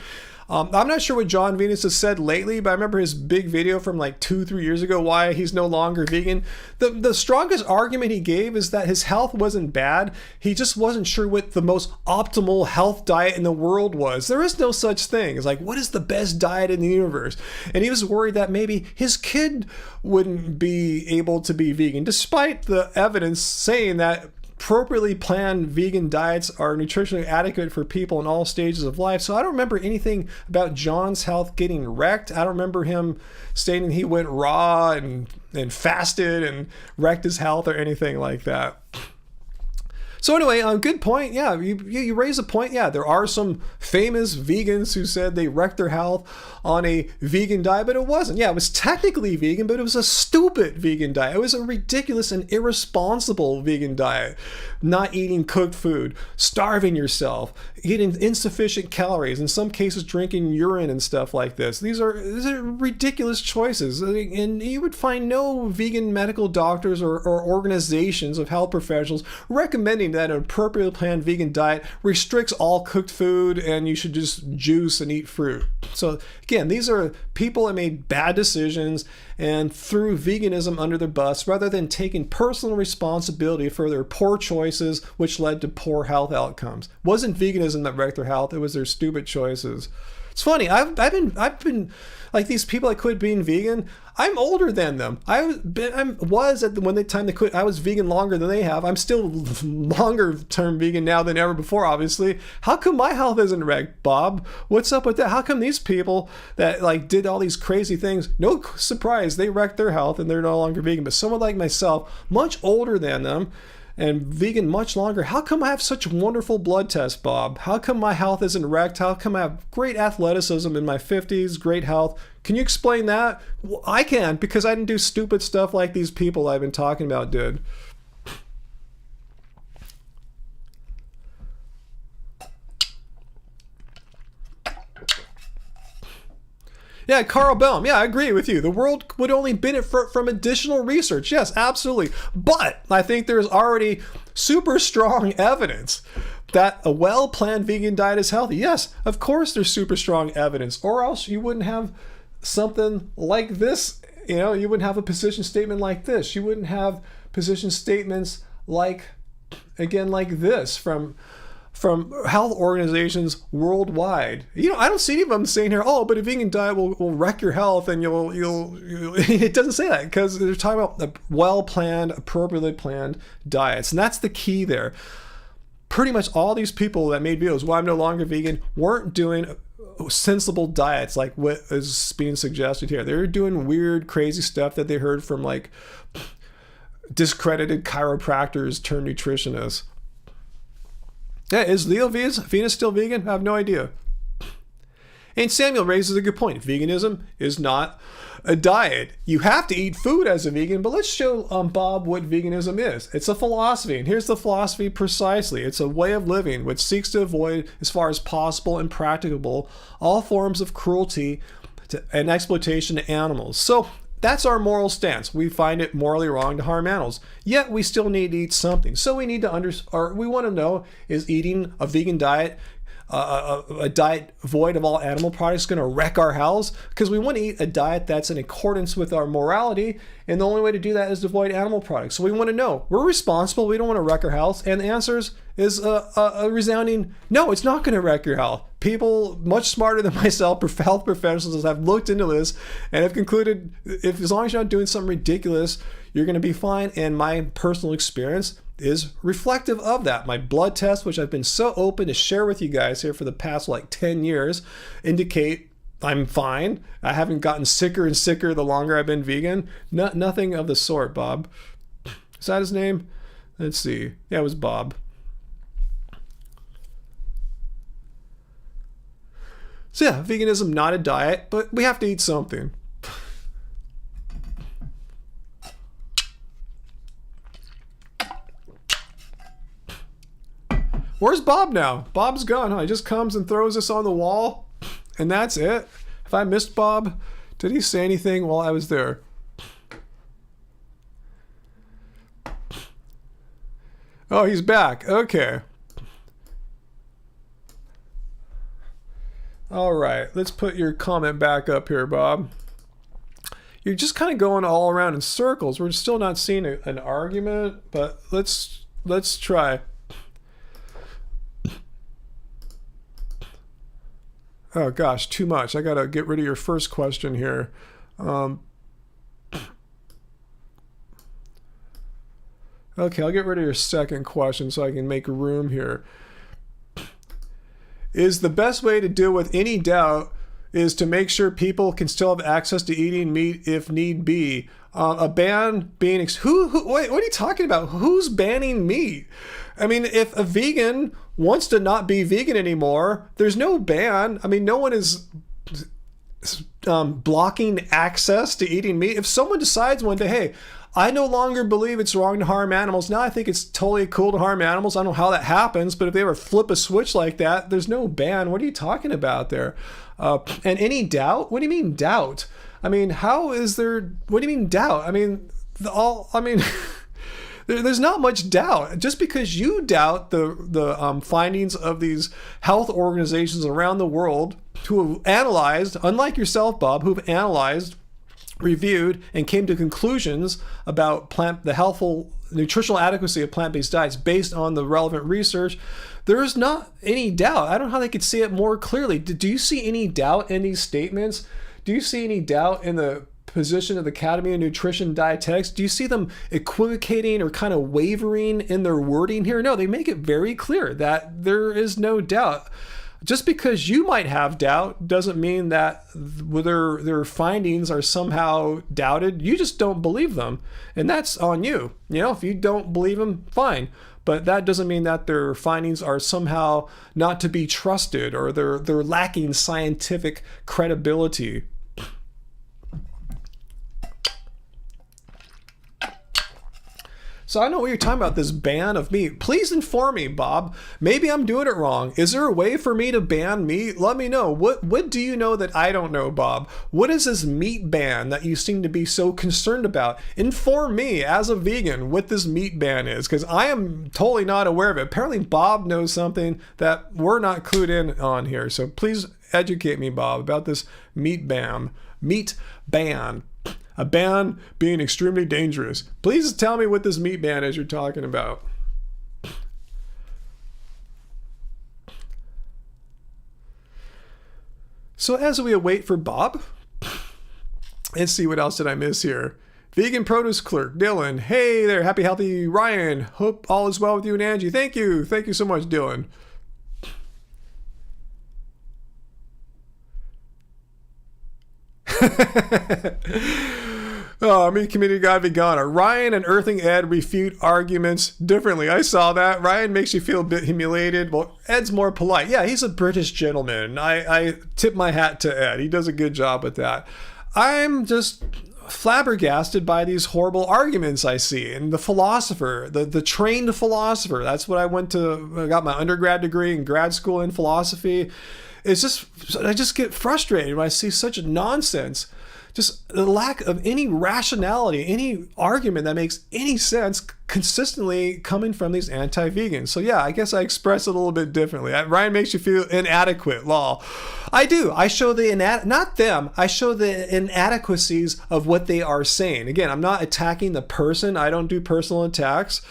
I'm not sure what John Venus has said lately, but I remember his big video from like 2-3 years ago why he's no longer vegan. The strongest argument he gave is that his health wasn't bad. He just wasn't sure what the most optimal health diet in the world was. There is no such thing. It's like, what is the best diet in the universe? And he was worried that maybe his kid wouldn't be able to be vegan, despite the evidence saying that appropriately planned vegan diets are nutritionally adequate for people in all stages of life. So I don't remember anything about John's health getting wrecked. I don't remember him stating he went raw and fasted and wrecked his health or anything like that. So anyway, good point. Yeah, you raise a point. Yeah, there are some famous vegans who said they wrecked their health on a vegan diet, but it wasn't. Yeah, it was technically vegan, but it was a stupid vegan diet. It was a ridiculous and irresponsible vegan diet. Not eating cooked food, starving yourself, eating insufficient calories, in some cases drinking urine and stuff like this. These are ridiculous choices. And you would find no vegan medical doctors or organizations of health professionals recommending that an appropriately planned vegan diet restricts all cooked food and you should just juice and eat fruit. So again, these are people that made bad decisions and threw veganism under the bus rather than taking personal responsibility for their poor choices, which led to poor health outcomes. It wasn't veganism that wrecked their health, it was their stupid choices. It's funny, I've been like these people that quit being vegan, I'm older than them. I was at the time they quit, I was vegan longer than they have. I'm still longer term vegan now than ever before, obviously. How come my health isn't wrecked, Bob? What's up with that? How come these people that like did all these crazy things, no surprise, they wrecked their health and they're no longer vegan, but someone like myself, much older than them, and vegan much longer. How come I have such wonderful blood tests, Bob? How come my health isn't wrecked? How come I have great athleticism in my 50s, great health? Can you explain that? Well, I can, because I didn't do stupid stuff like these people I've been talking about did. Yeah, Carl Bellum. Yeah, I agree with you. The world would only benefit from additional research. Yes, absolutely. But I think there's already super strong evidence that a well-planned vegan diet is healthy. Yes, of course there's super strong evidence, or else you wouldn't have something like this. You know, you wouldn't have a position statement like this. You wouldn't have position statements like, again, like this from health organizations worldwide. You know, I don't see any of them saying here, oh, but a vegan diet will wreck your health and you'll it doesn't say that, because they're talking about the well-planned, appropriately planned diets. And that's the key there. Pretty much all these people that made videos, well, I'm no longer vegan, weren't doing sensible diets like what is being suggested here. They're doing weird, crazy stuff that they heard from like discredited chiropractors turned nutritionists. Yeah, is Leo Venus still vegan? I have no idea. And Samuel raises a good point. Veganism is not a diet. You have to eat food as a vegan, but let's show Bob what veganism is. It's a philosophy, and here's the philosophy precisely. It's a way of living which seeks to avoid, as far as possible and practicable, all forms of cruelty and exploitation to animals. So that's our moral stance. We find it morally wrong to harm animals. Yet we still need to eat something. So we need to we want to know, is eating a vegan diet, a diet void of all animal products, going to wreck our health? Because we want to eat a diet that's in accordance with our morality, and the only way to do that is to avoid animal products. So we want to know, we're responsible, we don't want to wreck our health, and the answer is a resounding no, it's not going to wreck your health. People much smarter than myself, health professionals, have looked into this and have concluded, if as long as you're not doing something ridiculous, you're going to be fine. And my personal experience is reflective of that. My blood tests, which I've been so open to share with you guys here for the past like 10 years, indicate I'm fine. I haven't gotten sicker and sicker the longer I've been vegan. Nothing of the sort, Bob. Is that his name? Let's see. Yeah, it was Bob. So yeah, veganism, not a diet, but we have to eat something. Where's Bob now? Bob's gone, huh? He just comes and throws us on the wall, and that's it? Have I missed Bob? Did he say anything while I was there? Oh, he's back. Okay. All right, let's put your comment back up here, Bob. You're just kind of going all around in circles. We're still not seeing an argument, but let's try. Oh gosh, too much. I gotta get rid of your first question here. Okay, I'll get rid of your second question so I can make room here. Is the best way to deal with any doubt is to make sure people can still have access to eating meat if need be. A ban being wait, what are you talking about? Who's banning meat? I mean, if a vegan wants to not be vegan anymore, there's no ban. I mean, no one is blocking access to eating meat. If someone decides one day, hey, I no longer believe it's wrong to harm animals. Now I think it's totally cool to harm animals. I don't know how that happens, but if they ever flip a switch like that, there's no ban. What are you talking about there? And any doubt? What do you mean doubt? I mean, how is there? What do you mean doubt? I mean, There's not much doubt. Just because you doubt the findings of these health organizations around the world who have analyzed, unlike yourself, Bob, who've analyzed, reviewed, and came to conclusions about the healthful nutritional adequacy of plant-based diets based on the relevant research, there is not any doubt. I don't know how they could see it more clearly. Do you see any doubt in these statements? Do you see any doubt in the position of the Academy of Nutrition and Dietetics? Do you see them equivocating or kind of wavering in their wording here? No, they make it very clear that there is no doubt. Just because you might have doubt doesn't mean that their findings are somehow doubted. You just don't believe them, and that's on you. You know, if you don't believe them, fine. But that doesn't mean that their findings are somehow not to be trusted or they're lacking scientific credibility. So I know what you're talking about, this ban of meat. Please inform me, Bob. Maybe I'm doing it wrong. Is there a way for me to ban meat? Let me know. What do you know that I don't know, Bob? What is this meat ban that you seem to be so concerned about? Inform me as a vegan what this meat ban is, because I am totally not aware of it. Apparently Bob knows something that we're not clued in on here. So please educate me, Bob, about this meat ban. A ban being extremely dangerous. Please tell me what this meat ban is you're talking about. So as we await for Bob, let's see what else did I miss here. Vegan produce clerk, Dylan. Hey there, happy, healthy Ryan. Hope all is well with you and Angie. Thank you. Thank you so much, Dylan. Oh, me community guy vegana. Ryan and Earthing Ed refute arguments differently. I saw that. Ryan makes you feel a bit humiliated. Well, Ed's more polite. Yeah, he's a British gentleman. I tip my hat to Ed. He does a good job with that. I'm just flabbergasted by these horrible arguments I see. And the philosopher, the trained philosopher, that's what I got my undergrad degree in grad school in philosophy. It's just, I just get frustrated when I see such nonsense. Just the lack of any rationality, any argument that makes any sense consistently coming from these anti-vegans. So yeah, I guess I express it a little bit differently. Ryan makes you feel inadequate, lol. I do. I show not them. I show the inadequacies of what they are saying. Again, I'm not attacking the person. I don't do personal attacks.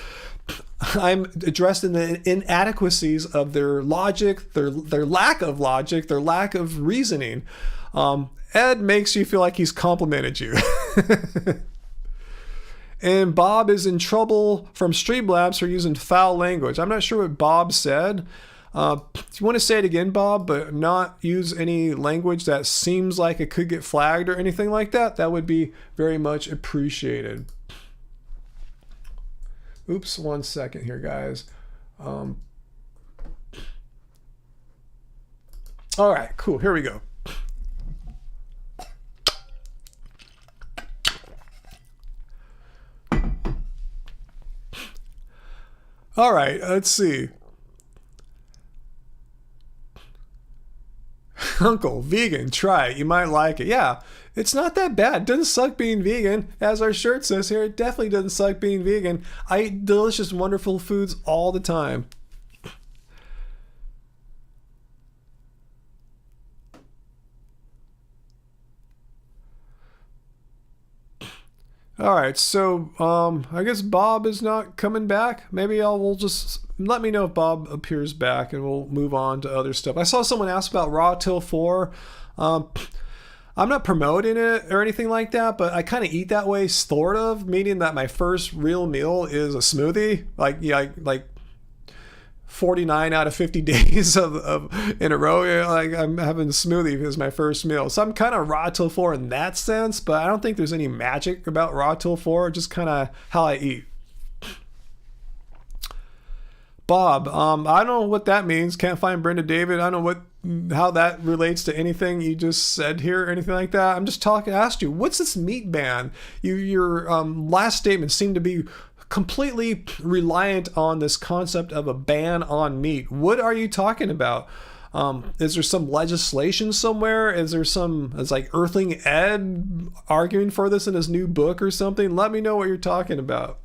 I'm addressing the inadequacies of their logic, their lack of logic, their lack of reasoning. Ed makes you feel like he's complimented you. And Bob is in trouble from Streamlabs for using foul language. I'm not sure what Bob said. If you want to say it again, Bob, but not use any language that seems like it could get flagged or anything like that, that would be very much appreciated. Oops, 1 second here, guys. All right, cool. Here we go. All right, let's see. Uncle, vegan, try it. You might like it. Yeah, it's not that bad. It doesn't suck being vegan. As our shirt says here, it definitely doesn't suck being vegan. I eat delicious, wonderful foods all the time. All right, so I guess Bob is not coming back. Maybe we'll just let me know if Bob appears back, and we'll move on to other stuff. I saw someone ask about Raw Till 4. I'm not promoting it or anything like that, but I kind of eat that way, sort of, meaning that my first real meal is a smoothie, like 49 out of 50 days of in a row, like I'm having a smoothie as my first meal. So I'm kind of Raw Till 4 in that sense, but I don't think there's any magic about Raw Till 4, just kind of how I eat. Bob, I don't know what that means. Can't find Brenda David. I don't know how that relates to anything you just said here or anything like that. I'm just asked you, what's this meat ban? Your last statement seemed to be completely reliant on this concept of a ban on meat. What are you talking about? Is there some legislation somewhere? Is like Earthling Ed arguing for this in his new book or something? Let me know what you're talking about.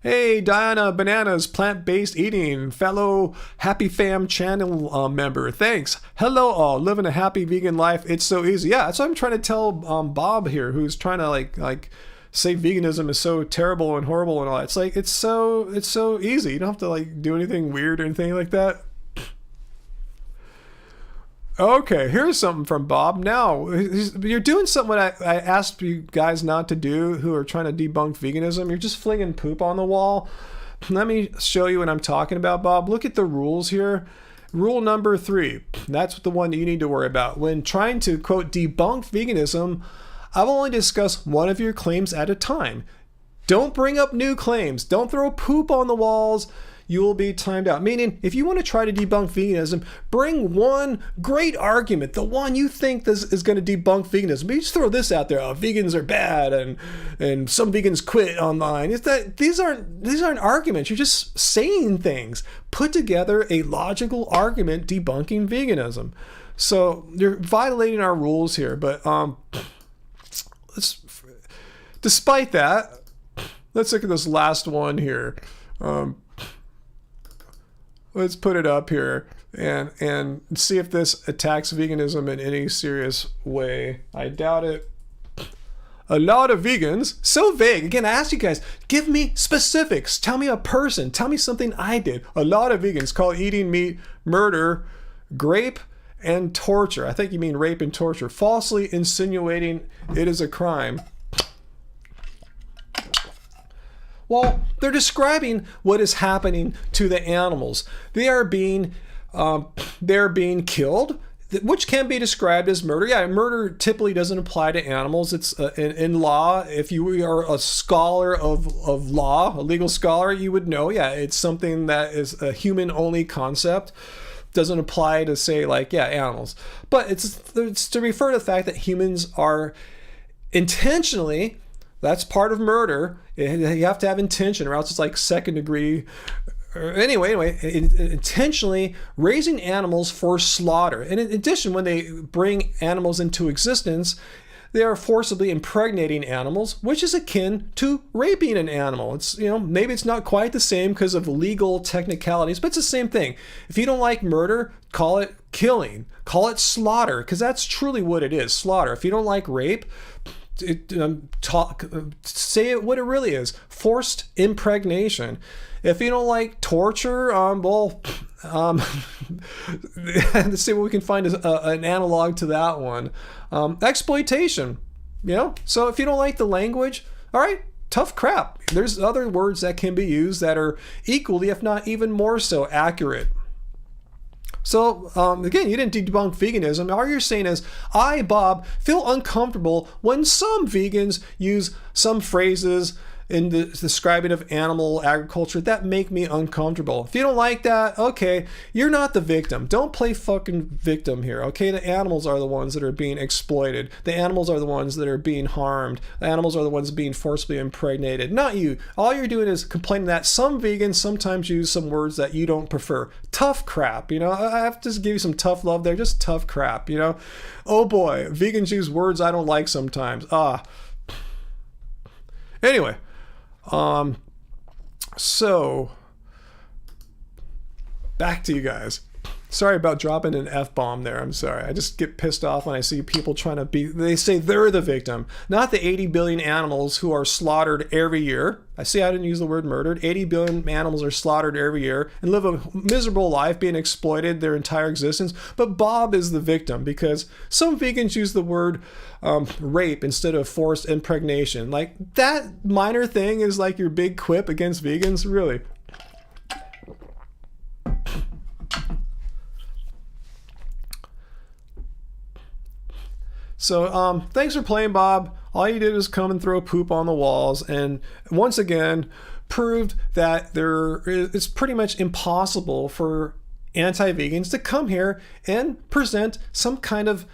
Hey, Diana Bananas, plant-based eating, fellow Happy Fam channel member. Thanks. Hello all, living a happy vegan life. It's so easy. Yeah, that's what I'm trying to tell Bob here, who's trying to like say veganism is so terrible and horrible and all that. It's like it's so easy. You don't have to like do anything weird or anything like that. Okay, here's something from Bob. Now, you're doing something I asked you guys not to do who are trying to debunk veganism. You're just flinging poop on the wall. Let me show you what I'm talking about, Bob. Look at the rules here. Rule number 3. That's the one that you need to worry about. When trying to, quote, debunk veganism, I'll only discuss one of your claims at a time. Don't bring up new claims. Don't throw poop on the walls. You will be timed out. Meaning, if you want to try to debunk veganism, bring one great argument, the one you think is going to debunk veganism. But you just throw this out there: oh, vegans are bad, and some vegans quit online. It's that these aren't arguments. You're just saying things. Put together a logical argument debunking veganism. So you're violating our rules here. But despite that, let's look at this last one here. Let's put it up here and see if this attacks veganism in any serious way. I doubt it. A lot of vegans, so vague. Again, I asked you guys, give me specifics. Tell me a person. Tell me something I did. A lot of vegans call eating meat murder, grape, and torture. I think you mean rape and torture. Falsely insinuating it is a crime. Well, they're describing what is happening to the animals. They are being killed, which can be described as murder. Yeah, murder typically doesn't apply to animals. It's in law. If you are a scholar of law, a legal scholar, you would know. Yeah, it's something that is a human-only concept. Doesn't apply to say like animals, but it's to refer to the fact that humans are intentionally. That's part of murder. You have to have intention, or else it's like second degree. Anyway, intentionally raising animals for slaughter. And in addition, when they bring animals into existence, they are forcibly impregnating animals, which is akin to raping an animal. It's, maybe it's not quite the same because of legal technicalities, but it's the same thing. If you don't like murder, call it killing, call it slaughter, because that's truly what it is, slaughter. If you don't like rape, say it what it really is: forced impregnation. If you don't like torture, let's see what we can find as an analog to that one. Exploitation. So if you don't like the language, all right, tough crap. There's other words that can be used that are equally, if not even more so, accurate. So, again, you didn't debunk veganism. All you're saying is, I, Bob, feel uncomfortable when some vegans use some phrases in the describing of animal agriculture that make me uncomfortable. If you don't like that, okay, you're not the victim. Don't play fucking victim here, okay? The animals are the ones that are being exploited. The animals are the ones that are being harmed. The animals are the ones being forcibly impregnated, not you. All you're doing is complaining that some vegans sometimes use some words that you don't prefer. Tough crap, I have to just give you some tough love there, just tough crap, Oh boy, vegans use words I don't like sometimes. Anyway. So back to you guys. Sorry about dropping an F-bomb there. I'm sorry. I just get pissed off when I see people trying to they say they're the victim, not the 80 billion animals who are slaughtered every year. I didn't use the word murdered. 80 billion animals are slaughtered every year and live a miserable life being exploited their entire existence. But Bob is the victim because some vegans use the word rape instead of forced impregnation. Like, that minor thing is like your big quip against vegans, really. So thanks for playing, Bob. All you did was come and throw poop on the walls, and once again proved that it's pretty much impossible for anti-vegans to come here and present some kind of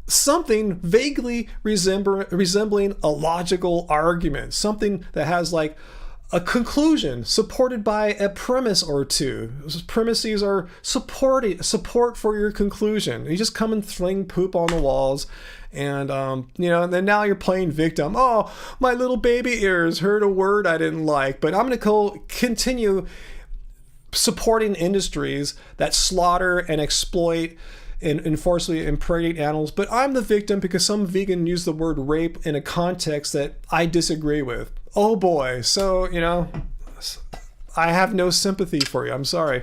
something vaguely resembling a logical argument, something that has like a conclusion supported by a premise or two. Premises are support for your conclusion. You just come and fling poop on the walls, and and then now you're playing victim. Oh, my little baby ears heard a word I didn't like, but I'm going to continue supporting industries that slaughter and exploit and forcibly impregnate animals, but I'm the victim because some vegan used the word rape in a context that I disagree with. Oh boy, so, I have no sympathy for you. I'm sorry.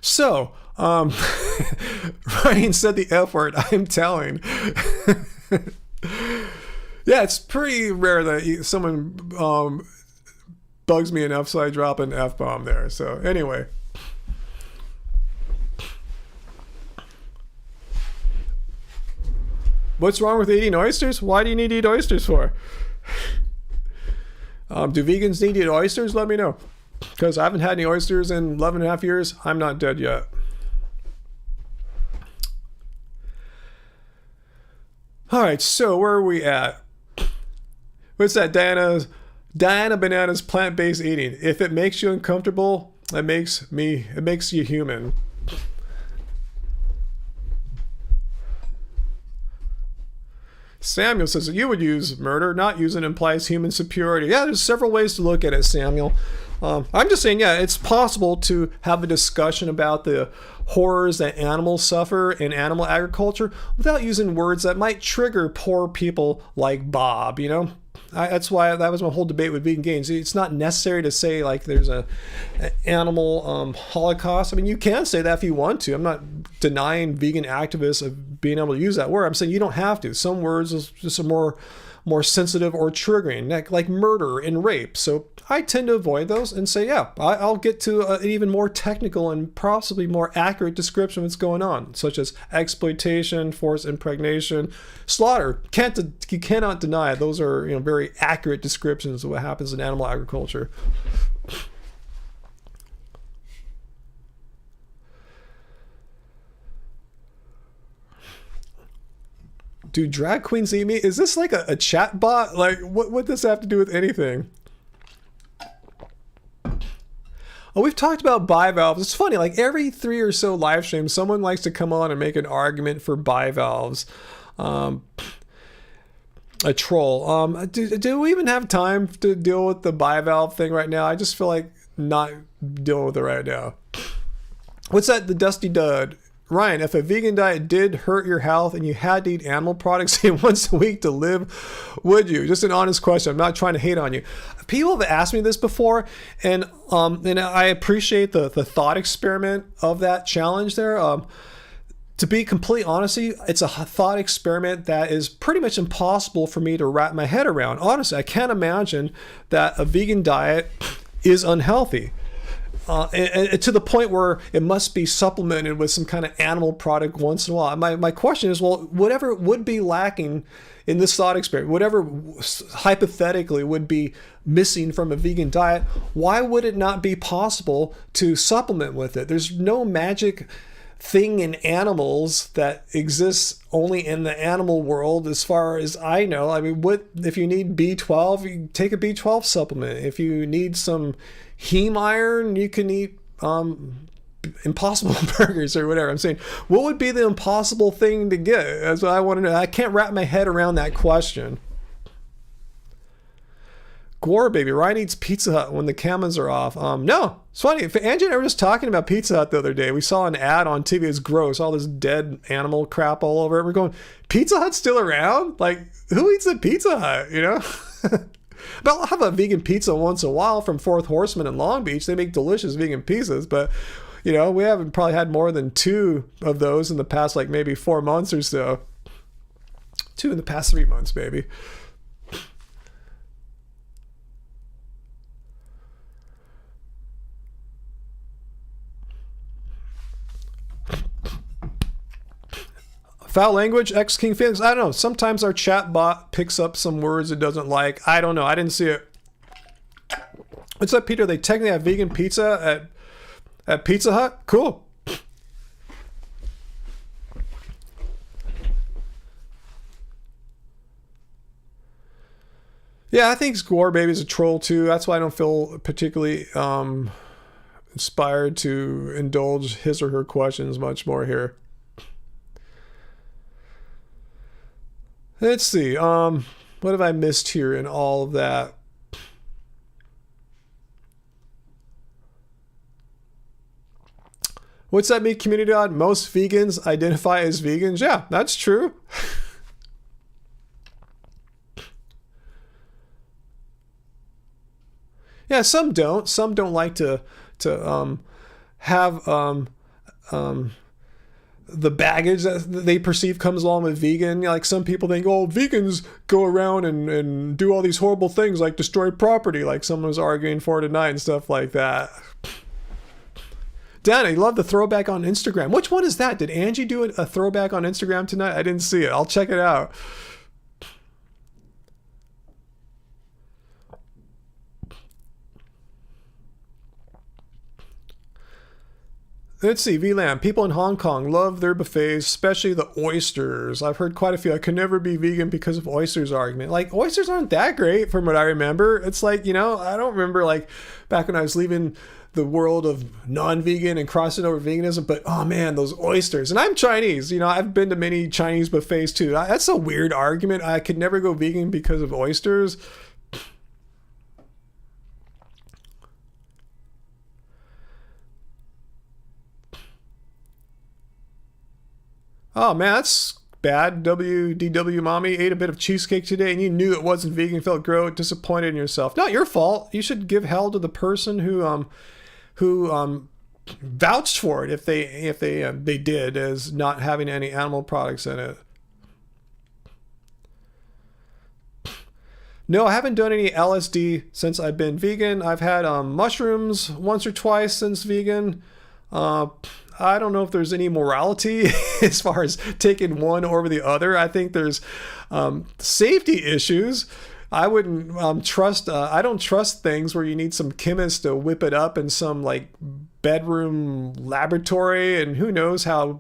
So, Ryan said the F word. I'm telling. Yeah, it's pretty rare that someone bugs me enough so I drop an F-bomb there. So, anyway. What's wrong with eating oysters? Why do you need to eat oysters for? Do vegans need to eat oysters? Let me know. Because I haven't had any oysters in 11 and a half years. I'm not dead yet. All right, so where are we at? What's that? Diana Banana's plant-based eating. If it makes you uncomfortable, it makes you human. Samuel says that you would use murder, not use it implies human superiority. Yeah, there's several ways to look at it, Samuel. I'm just saying, yeah, it's possible to have a discussion about the horrors that animals suffer in animal agriculture without using words that might trigger poor people like Bob, that's why that was my whole debate with vegan gains. It's not necessary to say like there's an animal holocaust. I mean, you can say that if you want to. I'm not denying vegan activists of being able to use that word. I'm saying you don't have to. Some words are just more sensitive or triggering, like murder and rape. So I tend to avoid those and say, yeah, I'll get to an even more technical and possibly more accurate description of what's going on, such as exploitation, forced impregnation, slaughter. You cannot deny it. Those are very accurate descriptions of what happens in animal agriculture. Do drag queens eat meat? Is this like a chat bot? Like, what does this have to do with anything? Oh, we've talked about bivalves. It's funny, like every 3 or so live streams, someone likes to come on and make an argument for bivalves. A troll. Do we even have time to deal with the bivalve thing right now? I just feel like not dealing with it right now. What's that? The Dusty Dud. Ryan, if a vegan diet did hurt your health and you had to eat animal products once a week to live, would you? Just an honest question. I'm not trying to hate on you. People have asked me this before, and I appreciate the thought experiment of that challenge there. To be completely honest with you, it's a thought experiment that is pretty much impossible for me to wrap my head around. Honestly, I can't imagine that a vegan diet is unhealthy. And to the point where it must be supplemented with some kind of animal product once in a while. My question is, well, whatever would be lacking in this thought experiment, whatever hypothetically would be missing from a vegan diet, why would it not be possible to supplement with it? There's no magic thing in animals that exists only in the animal world as far as I know. I mean, what if you need B12, you take a B12 supplement. If you need some heme iron, you can eat Impossible burgers or whatever. I'm saying, what would be the impossible thing to get? That's what I want to know. I can't wrap my head around that question. Gore baby, Ryan eats Pizza Hut when the cameras are off. No, it's funny. Angie and I were just talking about Pizza Hut the other day. We saw an ad on TV. It's gross. All this dead animal crap all over it. We're going, Pizza Hut's still around? Like, who eats at Pizza Hut, But I'll have a vegan pizza once in a while from Fourth Horseman in Long Beach. They make delicious vegan pizzas, but we haven't probably had more than 2 of those in the past, like maybe 4 months or so. 2 in the past 3 months, maybe. Foul language, X King Felix. I don't know. Sometimes our chat bot picks up some words it doesn't like. I don't know. I didn't see it. What's up, Peter? They technically have vegan pizza at Pizza Hut? Cool. Yeah, I think Gore Baby's a troll too. That's why I don't feel particularly inspired to indulge his or her questions much more here. Let's see. What have I missed here in all of that? What's that mean, community odd? Most vegans identify as vegans. Yeah, that's true. Yeah, some don't. Some don't like to have the baggage that they perceive comes along with vegan. Like some people think, oh, vegans go around and do all these horrible things like destroy property, like someone was arguing for tonight and stuff like that. Dan, I love the throwback on Instagram. Which one is that? Did Angie do a throwback on Instagram tonight? I didn't see it. I'll check it out. Let's see, VLAM. People in Hong Kong love their buffets, especially the oysters. I've heard quite a few. I could never be vegan because of oysters argument. Like, oysters aren't that great from what I remember. It's like, you know, I don't remember like back when I was leaving the world of non-vegan and crossing over veganism, but oh man, those oysters. And I'm Chinese, you know, I've been to many Chinese buffets too. That's a weird argument. I could never go vegan because of oysters. Oh man, that's bad. WDW mommy ate a bit of cheesecake today and you knew it wasn't vegan, felt gross, disappointed in yourself. Not your fault. You should give hell to the person who vouched for it if they did, as not having any animal products in it. No, I haven't done any LSD since I've been vegan. I've had mushrooms once or twice since vegan. I don't know if there's any morality as far as taking one over the other. I think there's safety issues. I wouldn't trust. I don't trust things where you need some chemist to whip it up in some like bedroom laboratory, and who knows how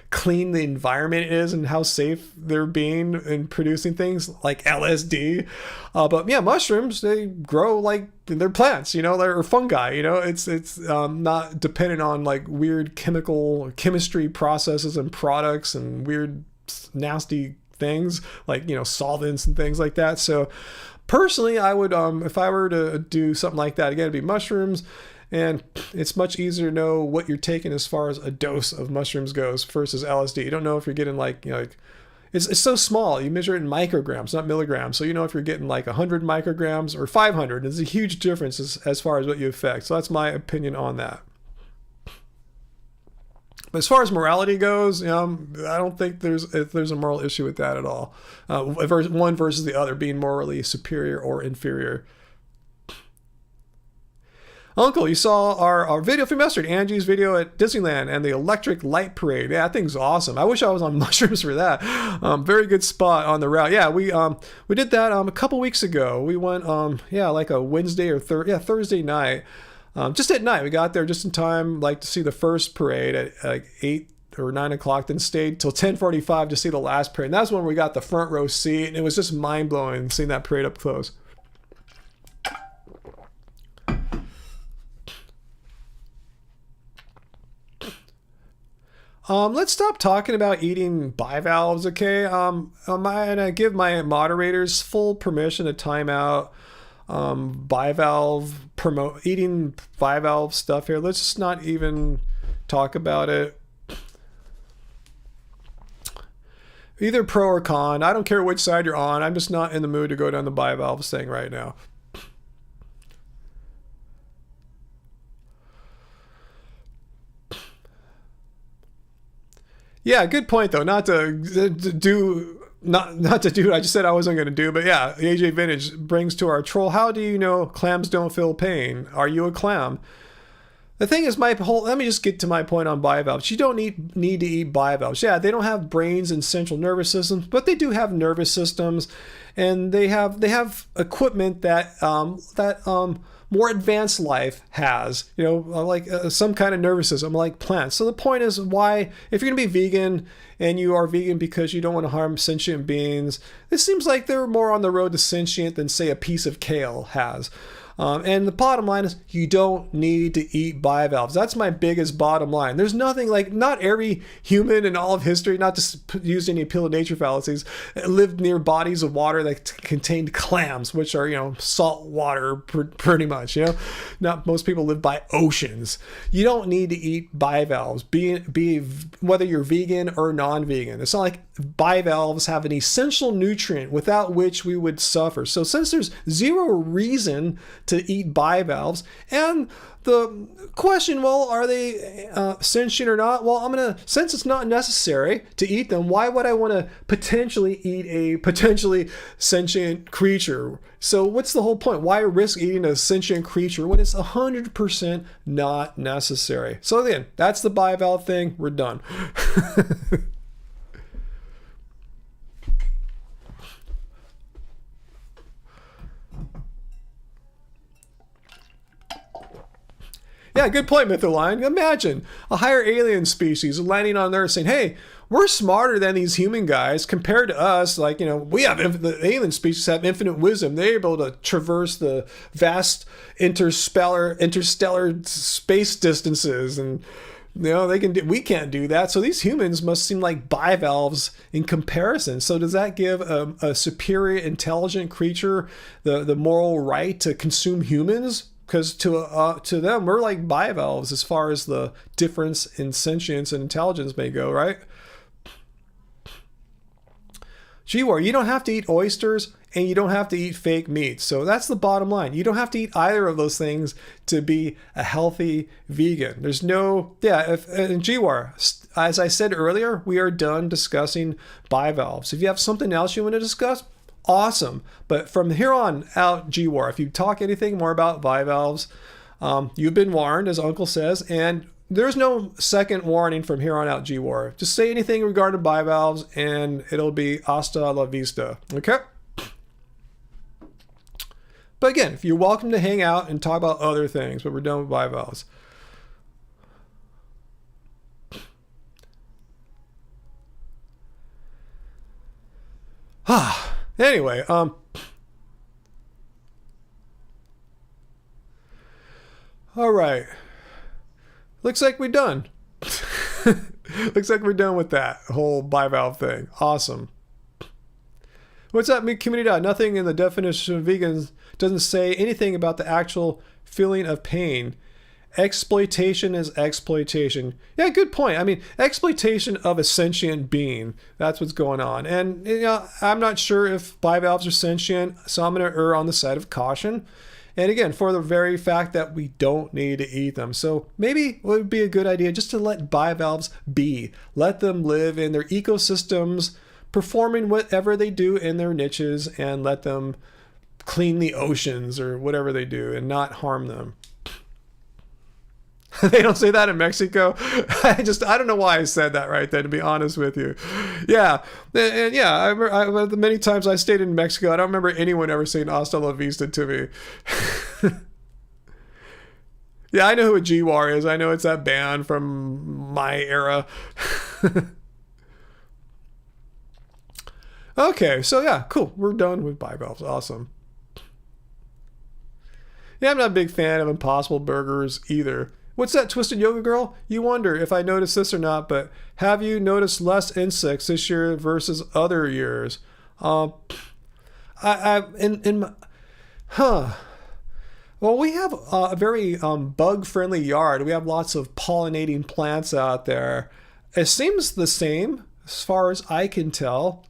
clean the environment is and how safe they're being in producing things like LSD. But yeah, mushrooms, they grow like they're plants, you know, they're fungi, you know, it's not dependent on like weird chemistry processes and products and weird nasty things like, you know, solvents and things like that. So personally, I would, if I were to do something like that, again, it'd be mushrooms. And it's much easier to know what you're taking as far as a dose of mushrooms goes versus LSD. You don't know if you're getting like, you know, like it's so small. You measure it in micrograms, not milligrams. So you know if you're getting like 100 micrograms or 500. There's a huge difference as far as what you affect. So that's my opinion on that. But as far as morality goes, you know, I don't think there's a moral issue with that at all. One versus the other being morally superior or inferior. Uncle, you saw our video from yesterday, Angie's video at Disneyland and the electric light parade. Yeah, that thing's awesome. I wish I was on mushrooms for that. Very good spot on the route. Yeah, we did that a couple weeks ago. We went like a Wednesday or Thursday night. Just at night. We got there just in time like to see the first parade at like 8 or 9 o'clock, then stayed till 10:45 to see the last parade. And that's when we got the front row seat, and it was just mind-blowing seeing that parade up close. Let's stop talking about eating bivalves, okay? I'm gonna give my moderators full permission to time out eating bivalve stuff here. Let's just not even talk about it. Either pro or con. I don't care which side you're on. I'm just not in the mood to go down the bivalves thing right now. Yeah, good point though. Not to do what I just said I wasn't going to do, but yeah, AJ Vintage brings to our troll. How do you know clams don't feel pain? Are you a clam? The thing is, let me just get to my point on bivalves. You don't need to eat bivalves. Yeah, they don't have brains and central nervous systems, but they do have nervous systems, and they have equipment that more advanced life has, like some kind of nervous system, like plants. So the point is, why, if you're going to be vegan and you are vegan because you don't want to harm sentient beings, it seems like they're more on the road to sentient than, say, a piece of kale has. And the bottom line is, you don't need to eat bivalves. That's my biggest bottom line. There's nothing like, not every human in all of history, not to use any appeal to nature fallacies, lived near bodies of water that contained clams, which are, salt water pretty much, Not most people live by oceans. You don't need to eat bivalves, be whether you're vegan or non-vegan. It's not like bivalves have an essential nutrient without which we would suffer. So since there's zero reason to eat bivalves, and the question, well, are they sentient or not? Well, since it's not necessary to eat them, why would I want to potentially eat a potentially sentient creature? So what's the whole point? Why risk eating a sentient creature when it's 100% not necessary? So again, that's the bivalve thing. We're done. Yeah, good point, Mytholine. Imagine a higher alien species landing on Earth saying, hey, we're smarter than these human guys compared to us. Like, we have, the alien species have infinite wisdom. They're able to traverse the vast interstellar space distances, and we can't do that. So these humans must seem like bivalves in comparison. So does that give a superior intelligent creature the moral right to consume humans? Because to them, we're like bivalves as far as the difference in sentience and intelligence may go, right? G-War, you don't have to eat oysters and you don't have to eat fake meat. So that's the bottom line. You don't have to eat either of those things to be a healthy vegan. There's no, and G-War, as I said earlier, we are done discussing bivalves. If you have something else you want to discuss, awesome. But from here on out, G-War, if you talk anything more about bivalves, you've been warned, as Uncle says, and there's no second warning from here on out, G-War. Just say anything regarding bivalves and it'll be hasta la vista, okay? But again, if you're welcome to hang out and talk about other things, but we're done with bivalves. Anyway, all right. Looks like we're done. Looks like we're done with that whole bivalve thing. Awesome. What's up, community? Nothing in the definition of vegans doesn't say anything about the actual feeling of pain. Exploitation is exploitation. Yeah, good point. I mean, exploitation of a sentient being. That's what's going on. And I'm not sure if bivalves are sentient, so I'm going to err on the side of caution. And again, for the very fact that we don't need to eat them. So maybe it would be a good idea just to let bivalves be. Let them live in their ecosystems, performing whatever they do in their niches, and let them clean the oceans or whatever they do and not harm them. They don't say that in Mexico. I don't know why I said that right then, to be honest with you. Yeah. And yeah, I remember the many times I stayed in Mexico, I don't remember anyone ever saying hasta la vista to me. Yeah, I know who a G-War is. I know it's that band from my era. Okay, so yeah, cool. We're done with bivalves. Awesome. Yeah, I'm not a big fan of Impossible Burgers either. What's that, Twisted Yoga Girl? You wonder if I noticed this or not, but have you noticed less insects this year versus other years? Well, we have a very bug-friendly yard. We have lots of pollinating plants out there. It seems the same as far as I can tell.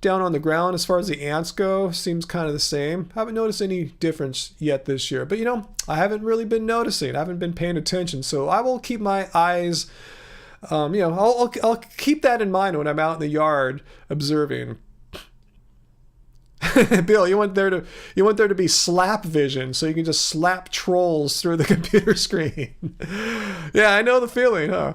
Down on the ground, as far as the ants go, seems kind of the same. Haven't noticed any difference yet this year, but I haven't really been noticing. I haven't been paying attention, so I will keep my eyes. I'll keep that in mind when I'm out in the yard observing. Bill, you want there to be slap vision, so you can just slap trolls through the computer screen. Yeah, I know the feeling, huh?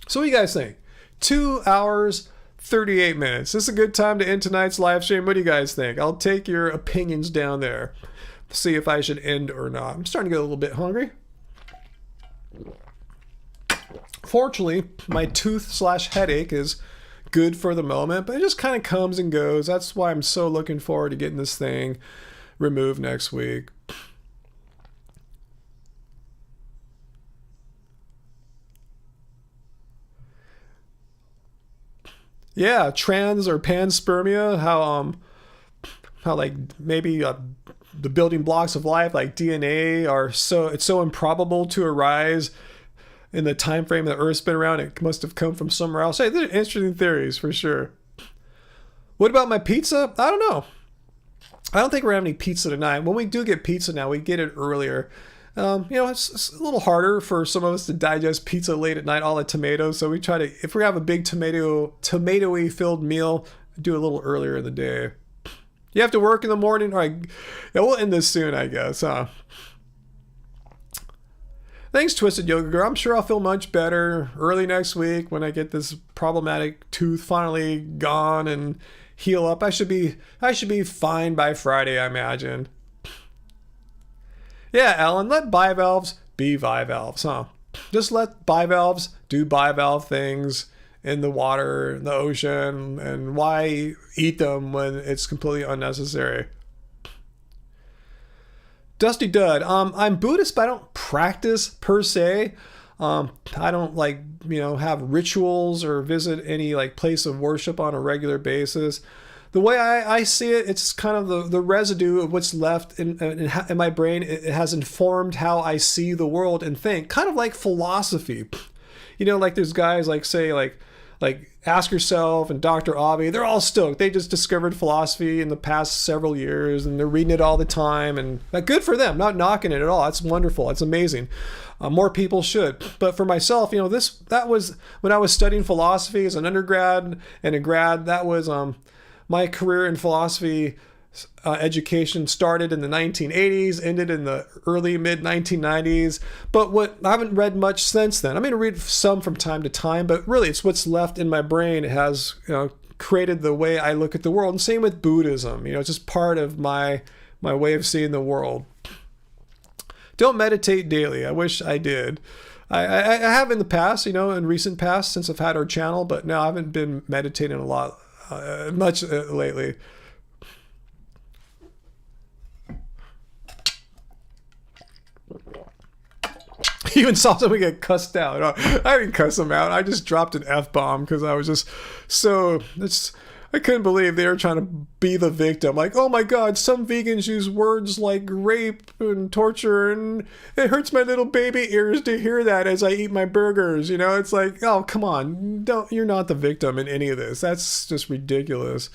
So what do you guys think? 2 hours, 38 minutes. This is a good time to end tonight's live stream. What do you guys think? I'll take your opinions down there. See if I should end or not. I'm starting to get a little bit hungry. Fortunately, my tooth/headache is good for the moment, but it just kind of comes and goes. That's why I'm so looking forward to getting this thing removed next week. Yeah, trans or panspermia, how like maybe the building blocks of life like DNA are it's so improbable to arise in the time frame that Earth's been around. It must have come from somewhere else. Hey, they're interesting theories for sure. What about my pizza? I don't know. I don't think we're having any pizza tonight. When we do get pizza now, we get it earlier. It's a little harder for some of us to digest pizza late at night, all the tomatoes. So we try to, if we have a big tomatoey filled meal, do it a little earlier in the day. You have to work in the morning. All right, yeah, we'll end this soon, I guess, huh? Thanks, Twisted Yoga Girl. I'm sure I'll feel much better early next week when I get this problematic tooth finally gone and heal up. I should be fine by Friday, I imagine. Yeah, Alan, let bivalves be bivalves, huh? Just let bivalves do bivalve things in the water, in the ocean, and why eat them when it's completely unnecessary? Dusty Dud, I'm Buddhist, but I don't practice per se. I don't have rituals or visit any place of worship on a regular basis. The way I see it, it's kind of the residue of what's left in my brain. It has informed how I see the world and think, kind of like philosophy. There's guys like Ask Yourself and Dr. Avi, they're all stoked. They just discovered philosophy in the past several years and they're reading it all the time, and good for them. Not knocking it at all. That's wonderful. It's amazing. More people should. But for myself, that was when I was studying philosophy as an undergrad and a grad. That was my career in philosophy education started in the 1980s, ended in the early mid 1990s. But I haven't read much since then. I'm going to read some from time to time, but really it's what's left in my brain. It has created the way I look at the world. And same with Buddhism. It's just part of my way of seeing the world. Don't meditate daily. I wish I did. I have in the past, in recent past since I've had our channel, but no, I haven't been meditating a lot, much lately. Even saw someone get cussed out. I didn't cuss them out. I just dropped an F-bomb because I was just I couldn't believe they were trying to be the victim. Like, oh my God, some vegans use words like rape and torture, and it hurts my little baby ears to hear that as I eat my burgers. It's like, oh, come on. You're not the victim in any of this. That's just ridiculous.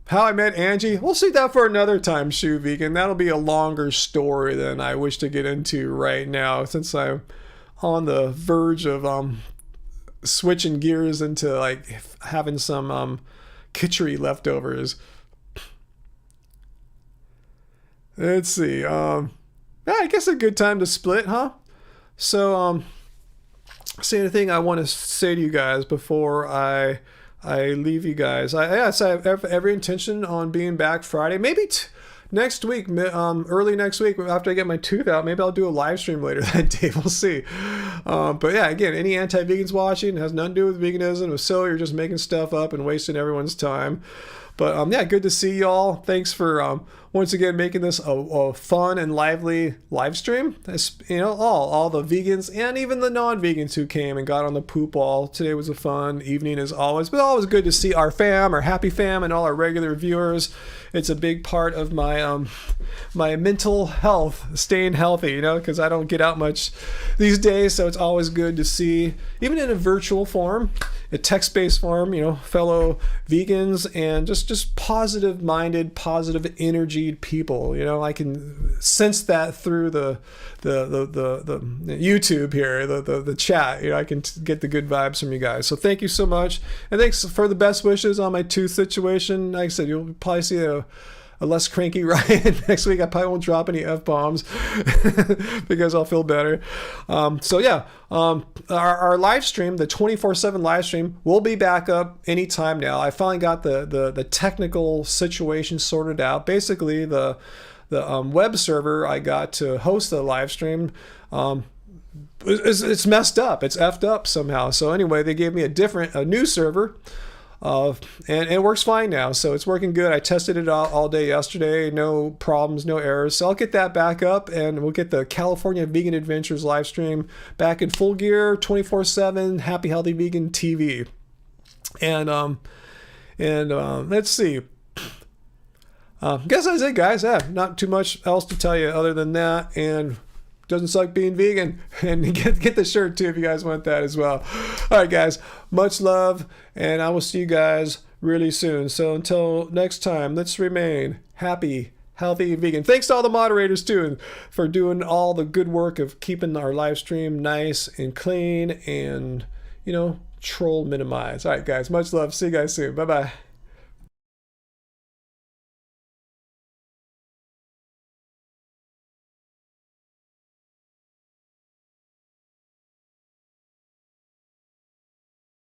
How I met Angie, we'll see that for another time, Shoe Vegan. That'll be a longer story than I wish to get into right now, since I'm on the verge of switching gears into having some kitchery leftovers. Let's see. Yeah, I guess a good time to split, huh? So see, anything I want to say to you guys before I leave you guys. I have every intention on being back Friday. Maybe next week, early next week, after I get my tooth out. Maybe I'll do a live stream later that day. We'll see. But yeah, again, any anti-vegans watching, it has nothing to do with veganism. If so, you're just making stuff up and wasting everyone's time. But yeah, good to see y'all. Thanks for once again making this a fun and lively live stream. You know, all the vegans and even the non-vegans who came and got on the poop wall. Today was a fun evening as always, but always good to see our fam, our happy fam, and all our regular viewers. It's a big part of my my mental health, staying healthy, you know, because I don't get out much these days, so it's always good to see, even in a virtual form, a text-based form, you know, fellow vegans and just positive-minded, positive-energied people. You know, I can sense that through the YouTube here, the chat. You know, I can get the good vibes from you guys. So thank you so much, and thanks for the best wishes on my tooth situation. Like I said, you'll probably see a less cranky Ryan next week. I probably won't drop any F-bombs because I'll feel better. So yeah, our live stream, the 24/7 live stream, will be back up anytime now. I finally got the technical situation sorted out. Basically, the web server I got to host the live stream, it's messed up. It's effed up somehow. So anyway, they gave me a new server. And it works fine now, so it's working good. I tested it all day yesterday, no problems, no errors. So I'll get that back up, and we'll get the California Vegan Adventures live stream back in full gear, 24/7, Happy Healthy Vegan TV. And let's see. Guess that's it, guys. Yeah, not too much else to tell you other than that. And doesn't suck being vegan. And get the shirt too if you guys want that as well. All right, guys. Much love, and I will see you guys really soon. So until next time, let's remain happy, healthy, vegan. Thanks to all the moderators too for doing all the good work of keeping our live stream nice and clean and, you know, troll minimized. All right, guys. Much love. See you guys soon. Bye-bye.